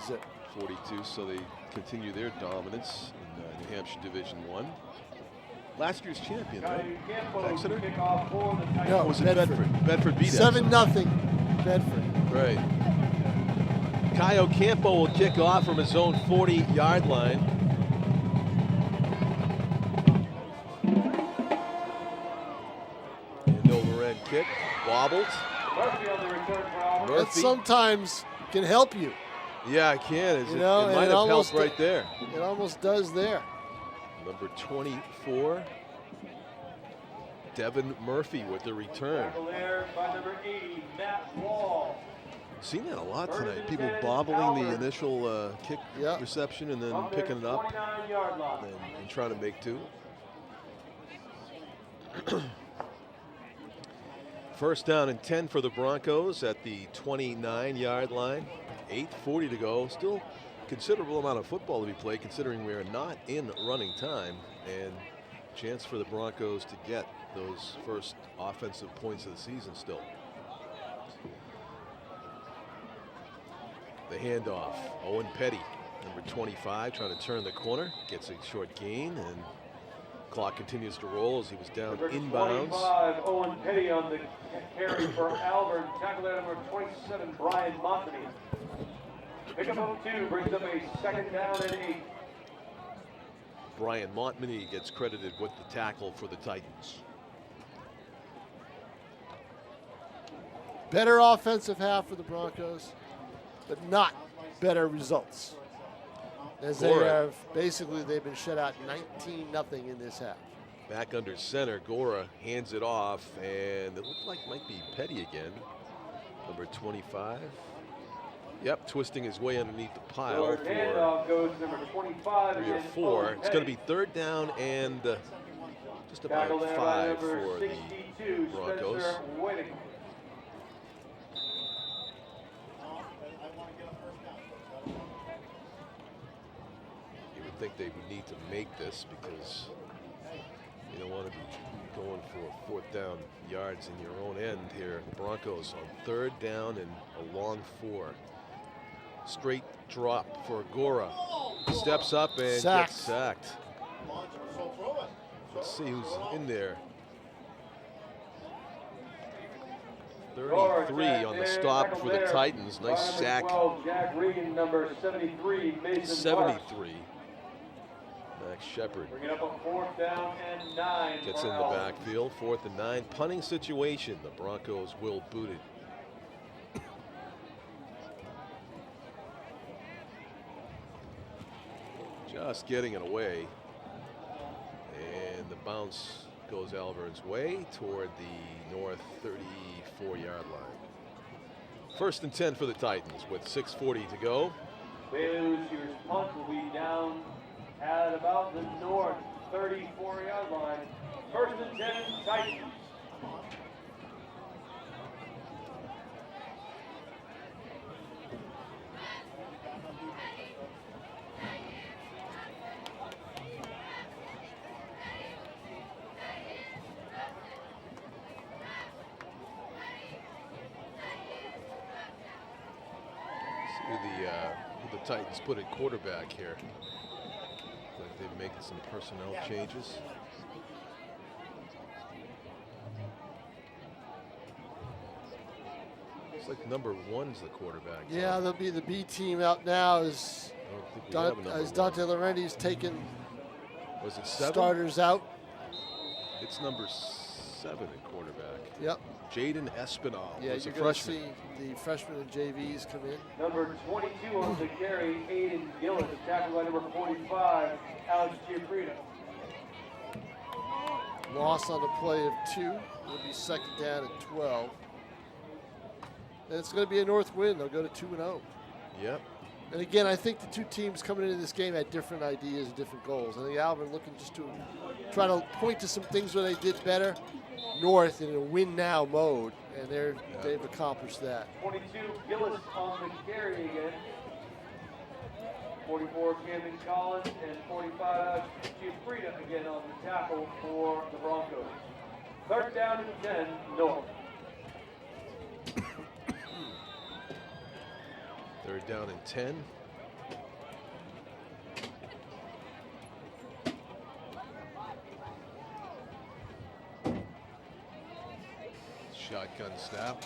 Zip. 42, so they continue their dominance in New Hampshire Division 1. Last year's champion, right? Exeter? No, Was it Bedford? Bedford beat 7-0 Bedford. Right. Caio Campo will kick off from his own 40-yard line. And overhead kick, wobbled. That sometimes can help you. Yeah, it can. It and might have helped right there. It almost does there. Number 24, Devin Murphy with the return. Seen that a lot tonight. People bobbling the initial kick reception and then picking it up and trying to make two. First down and 10 for the Broncos at the 29-yard line. 8:40 to go. Still considerable amount of football to be played considering we're not in running time, and chance for the Broncos to get those first offensive points of the season still. The handoff, Owen Petty, number 25, trying to turn the corner, gets a short gain, and clock continues to roll as he was down inbounds. 25, Owen Petty on the carry for Alvirne. Tackle at number 27, Brian Montmany. Pickup of 2 brings up a second down and 8. Brian Montmany gets credited with the tackle for the Titans. Better offensive half for the Broncos, but not better results. As they have, basically, they've been shut out 19-0 in this half. Back under center, Gora hands it off, and it looked like it might be Petty again. Number 25. Yep, twisting his way underneath the pile for handoff goes number 25 3 or 4. It's going to be third down and just about 5 for the Broncos. You would think they would need to make this because you don't want to be going for fourth down yards in your own end here. The Broncos on third down and a long 4. Straight drop for Gora. Steps up and gets sacked. Let's see who's in there. 33 on the stop for the Titans. Nice sack. jack Regan, number 73, Mason 73. Max Shepard bringing up a 4th down and 9. gets in the backfield. 4th and 9. Punting situation. The Broncos will boot it. Just getting it away. And the bounce goes Alvirne's way toward the north 34-yard line. First and 10 for the Titans with 6:40 to go. Baylor's punt will be down at about the north 34-yard line. First and 10, Titans. who the Titans put at quarterback here. Like they're making some personnel changes. It's like number 1's the quarterback. Yeah, they'll be the B team out now as Dante Lorenzi's taken was it 7? starters out. It's number 7 at quarterback. Yep. Jaden Espinal Yeah, was a you're going to freshman. see the freshmen and JVs come in. Number 22 on the carry, Aiden Gillis, tackled by number 45, Alex Giaffrida. Loss on the play of 2. It'll be second down at 12. And it's going to be a north win. They'll go to 2-0. Yep. And again, I think the two teams coming into this game had different ideas and different goals. I think Alvirne looking just to try to point to some things where they did better. North in a win now mode, and they've accomplished that. 22, Gillis on the carry again. 44, Camden Collins, and 45, Giaffrida again on the tackle for the Broncos. Third down and 10, North. Third down and 10. Shotgun snap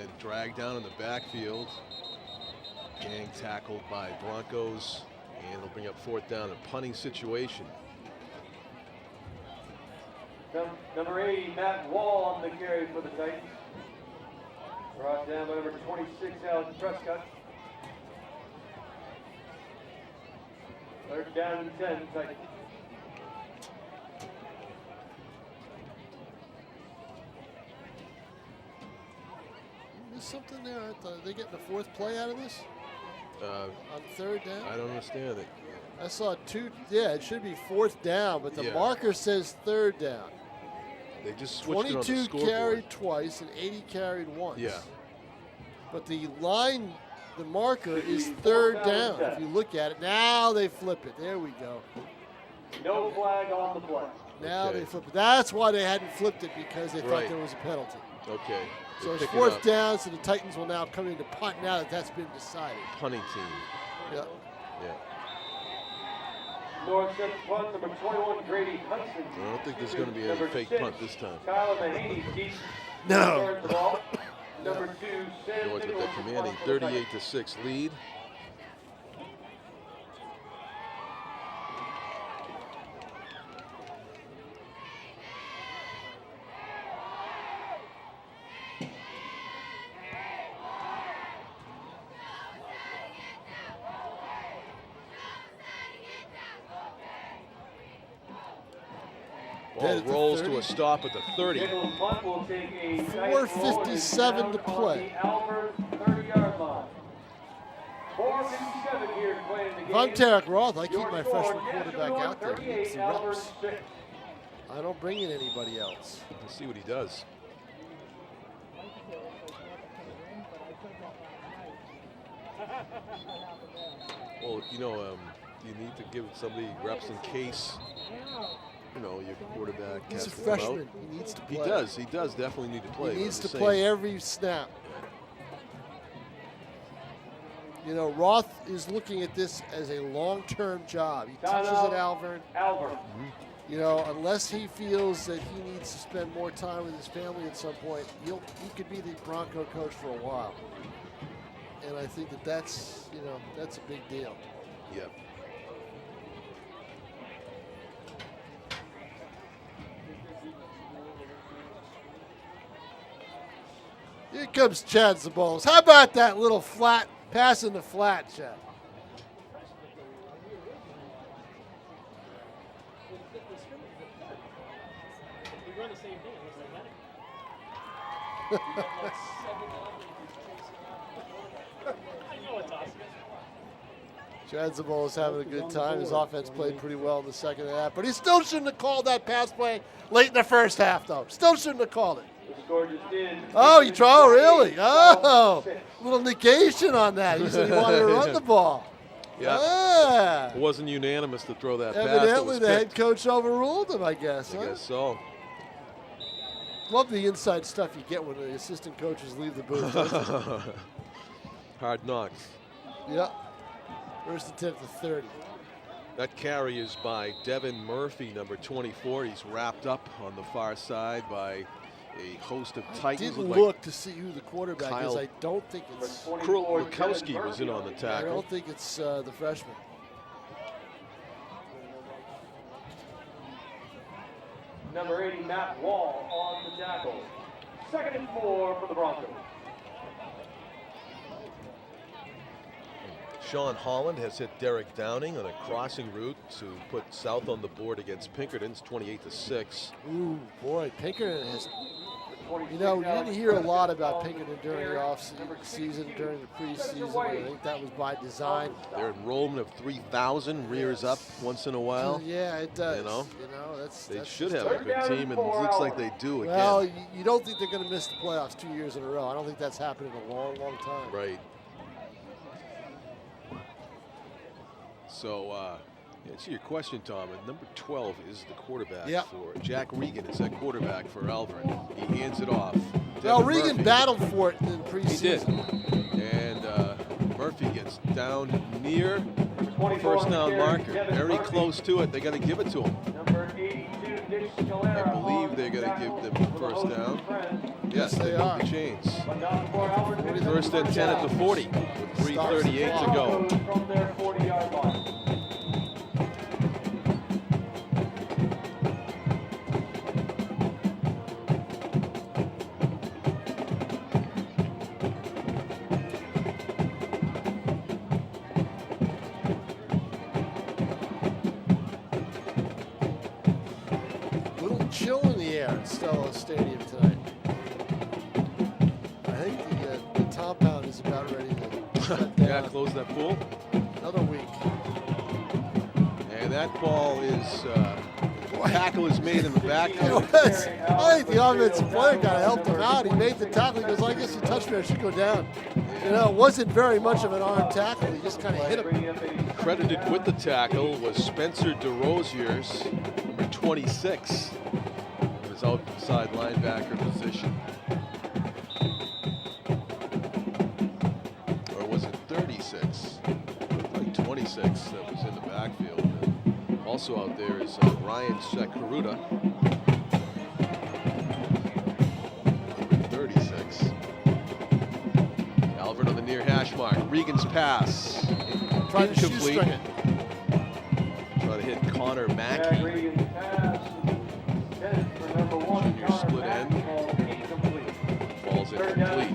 and dragged down in the backfield. Gang tackled by Broncos, and it'll bring up fourth down and punting situation. Number 80, Matt Wall on the carry for the Titans. Brought down by number 26, Alex Prescott. Third down and 10, Titans. There's something there. I thought they getting the fourth play out of this on third down. I don't understand it. I saw 2. Yeah, it should be fourth down, but the Yeah. marker says third down. They just switched it on the 22 scoreboard. carried twice and 80 carried once. Yeah. But the line, the marker is third down. If you look at it, now they flip it. There we go. No flag on the play. Now Okay. they flip it. That's why they hadn't flipped it, because they thought Right. there was a penalty. Okay. So They it's pick it fourth up. down, so the Titans will now come in to punt now that that's been decided. Punting team. Yeah. Yeah. North sets punt, number 21, Grady Hudson. I don't think there's going to be any Number fake 6, punt this time. Kyler Mahaney deep. No. Returns the ball. Number 2, Sam North with Nichols. a commanding 38-6 lead. Ball Dead at the rolls 30. to a stop at the 30. Nichols punt will take a 4:57 to play. Alvirne 30-yard line. 4:57 here to play in the game. If I'm Tarek Roth, I keep Your my score, freshman Nashua quarterback North out there. He 38, gets the Alvirne reps. 6. I don't bring in anybody else. Let's see what he does. Well, you need to give somebody reps in case, your quarterback He's has a to come out. freshman. He needs to play. He does definitely need to play. He but needs I'm to just play saying, every snap. Roth is looking at this as a long-term job. He teaches at Alvirne. Alvirne. Unless he feels that he needs to spend more time with his family at some point, he could be the Bronco coach for a while. And I think that's a big deal. Yep. Here comes Chad Zabolos. How about that little flat pass in the flat, Chad? Chad Zabolos having a good time. His offense played pretty well in the second half, but he still shouldn't have called that pass play late in the first half, though. Still shouldn't have called it. The score just in. Oh, you draw really? Oh, little negation on that. He said he wanted to run the ball. Yeah. Ah. It wasn't unanimous to throw that pass. That Evidently, was the head picked. coach overruled him, I guess. I Huh? guess so. Love the inside stuff you get when the assistant coaches leave the booth. don't you? Hard Knocks. Yep. First and 10 to 30. That carry is by Devin Murphy, number 24. He's wrapped up on the far side by a host of Titans. Didn't look to see who the quarterback is. Kyle I don't think it's. Krulkowski was in on the I tackle. don't think it's the freshman. Number 80, Matt Wall on the tackle. 2nd and 4 for the Broncos. Sean Holland has hit Derek Downing on a crossing route to put South on the board against Pinkerton. It's 28-6. Ooh, boy, Pinkerton has. You know, you didn't hear a lot about Pinkerton during the off-season, during the preseason. I think that was by design. Their enrollment of 3,000 rears up once in a while. Yeah, it does. You know, they should have a good team, and it looks like they do again. Well, you don't think they're going to miss the playoffs 2 years in a row. I don't think that's happened in a long, long time. Right. So, answer your question, Tom. And number 12 is the quarterback for Jack Regan. Is that quarterback for Alvirne? He hands it off. Well, Regan battled for it in preseason. He did. And Murphy gets down near the first down marker. Very close to it. They got to give it to him. Number 82, I believe they're going to give them the first down. Yes, they are. The chains. First and 10 at the 40 with 3:38 to go. From their 40-yard line. Chill in the air at Stellos Stadium tonight. I think the compound is about ready to shut down. Yeah, close that pool. Another week. And that ball is, tackle is made in the backfield. I think the offensive player kind of helped him out. He made the tackle. He goes, I guess you touched me, I should go down. You know, it wasn't very much of an arm tackle. He just kind of hit him. Credited with the tackle was Spencer DeRozier's, number 26. His outside linebacker position. Or was it 36? Like 26 that was in the backfield. And also out there is Ryan Sakaruda. Number 36. Alvirne on the near hash mark. Regan's pass. Trying to incomplete. shoestring it. Try to hit Connor Mackey. Junior split end. Falls incomplete.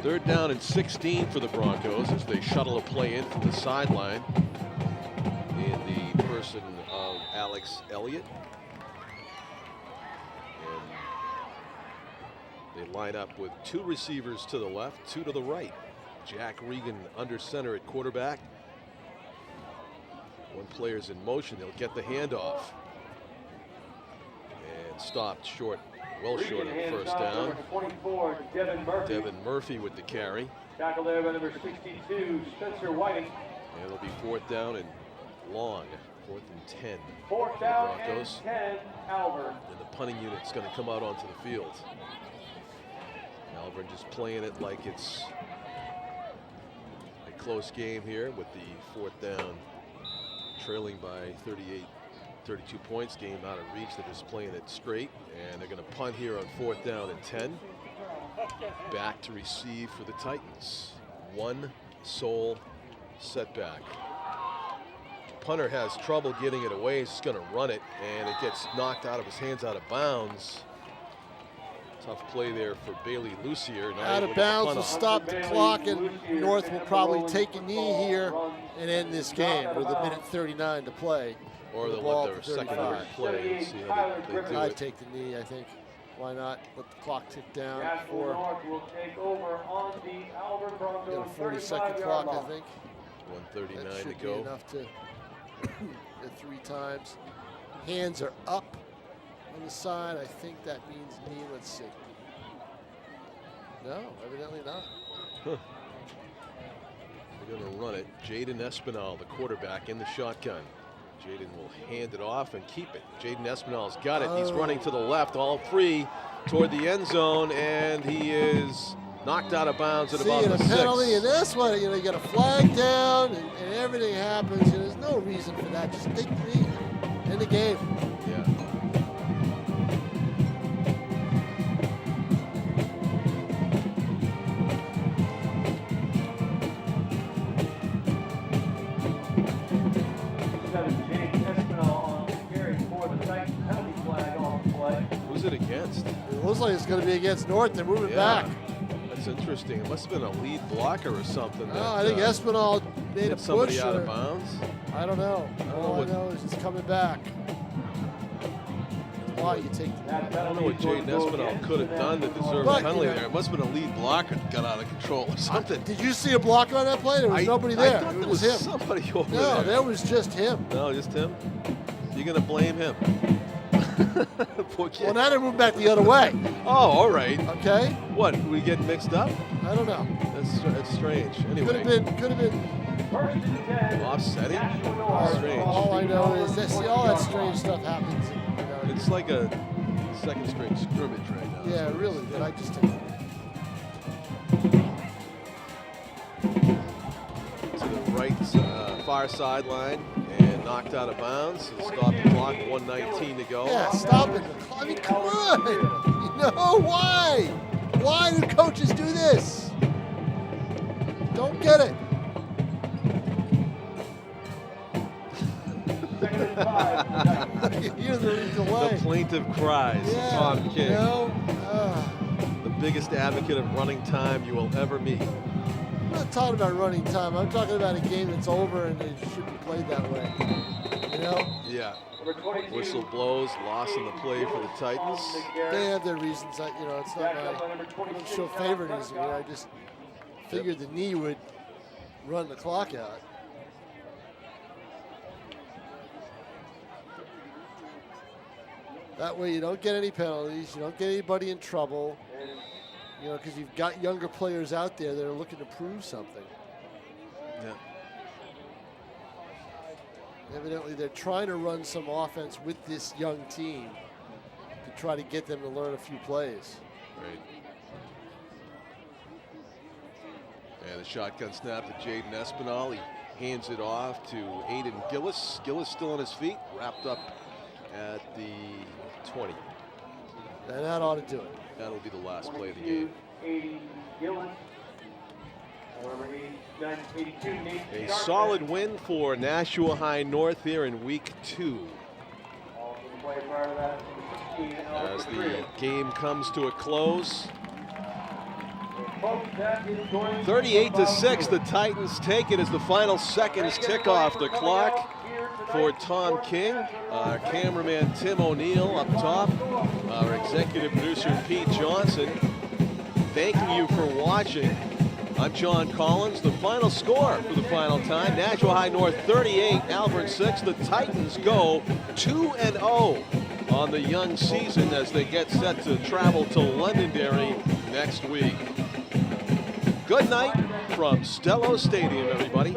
3rd down and 16 for the Broncos as they shuttle a play in from the sideline in the person of Alex Elliott. And they line up with 2 receivers to the left, 2 to the right. Jack Regan under center at quarterback. One player's in motion. They'll get the handoff. And stopped short, well short of the first down. 24, Devin Murphy with the carry. Tackle there by number 62, Spencer Whiting. And it'll be 4th down and long. 4th and 10. 4th down and 10, Alvirne. And the punting unit's going to come out onto the field. Alvirne just playing it like it's a close game here with the 4th down. Trailing by 32 points, game out of reach. They're just playing it straight, and they're going to punt here on 4th down and 10. Back to receive for the Titans. One sole setback. Punter has trouble getting it away. He's just going to run it, and it gets knocked out of his hands, out of bounds. Tough play there for Bailey Lucier. Out of bounds will stop the clock, and North will probably take a knee here and end this game with 1:39 to play. Or they'll let their secondary play and see how they do I'd it. take the knee, I think. Why not? Let the clock tick down. Nashua North will take over on the Alvirne Broncos. Got a 40-second clock, I think. 1:39 That to should go. be enough to get 3 times. Hands are up on the side. I think that means knee. Let's see. No, evidently not. Huh. They're going to run it. Jaden Espinal, the quarterback, in the shotgun. Jaden will hand it off and keep it. Jaden Espinal's got it. He's running to the left, all 3 toward the end zone, and he is Knocked out of bounds at See, about and the a penalty, 6. and that's what, you get a flag down, and everything happens. There's no reason for that. Just take the knee. End the game. Yeah. Who's it against? It looks like it's going to be against North. They're moving back. That's interesting. It must have been a lead blocker or something. No, that, I think Espinal made a hit push. somebody out of bounds. I don't know. All I know is it's coming back. Why you take the I don't know what Jaden Espinal could have done to deserve a penalty there. It must have been a lead blocker that got out of control or something. Did you see a blocker on that play? There was nobody there. I thought It there was him. somebody over there. No, there was just him. No, just him? You're going to blame him? Poor kid. Well, now they moved back the other way. Oh, all right. Okay. What, we getting mixed up? I don't know. That's strange. Anyway. Could have been. Offsetting? Strange. All I know is that, see, all that strange stuff happens. It's like a second string scrimmage right now. Yeah, really, but I just take it. To the right far sideline and knocked out of bounds. Stop the clock, 1:19 to go. Yeah, stop it. I mean, come on. Why? Why do coaches do this? Don't get it. Here's the delay. The plaintive cries of Tom King. The biggest advocate of running time you will ever meet. I'm not talking about running time. I'm talking about a game that's over and it should be played that way. Yeah. Whistle blows, loss in the play for the Titans. They have their reasons. It's not I don't show favoritism here. I just figured the knee would run the clock out. That way you don't get any penalties, you don't get anybody in trouble, because you've got younger players out there that are looking to prove something. Yeah. Evidently, they're trying to run some offense with this young team to try to get them to learn a few plays. Right. And the shotgun snap to Jaden Espinal. He hands it off to Aiden Gillis. Gillis still on his feet, wrapped up at the 20. And that ought to do it. That'll be the last play of the game. A solid win for Nashua High North here in week 2. As the game comes to a close. 38-6, the Titans take it as the final seconds tick off the clock for Tom King. Our cameraman Tim O'Neill up top. Our executive producer Pete Johnson. Thanking you for watching. I'm John Collins. The final score for the final time. Nashua High North 38, Alvirne 6. The Titans go 2-0 on the young season as they get set to travel to Londonderry next week. Good night from Stellos Stadium, everybody.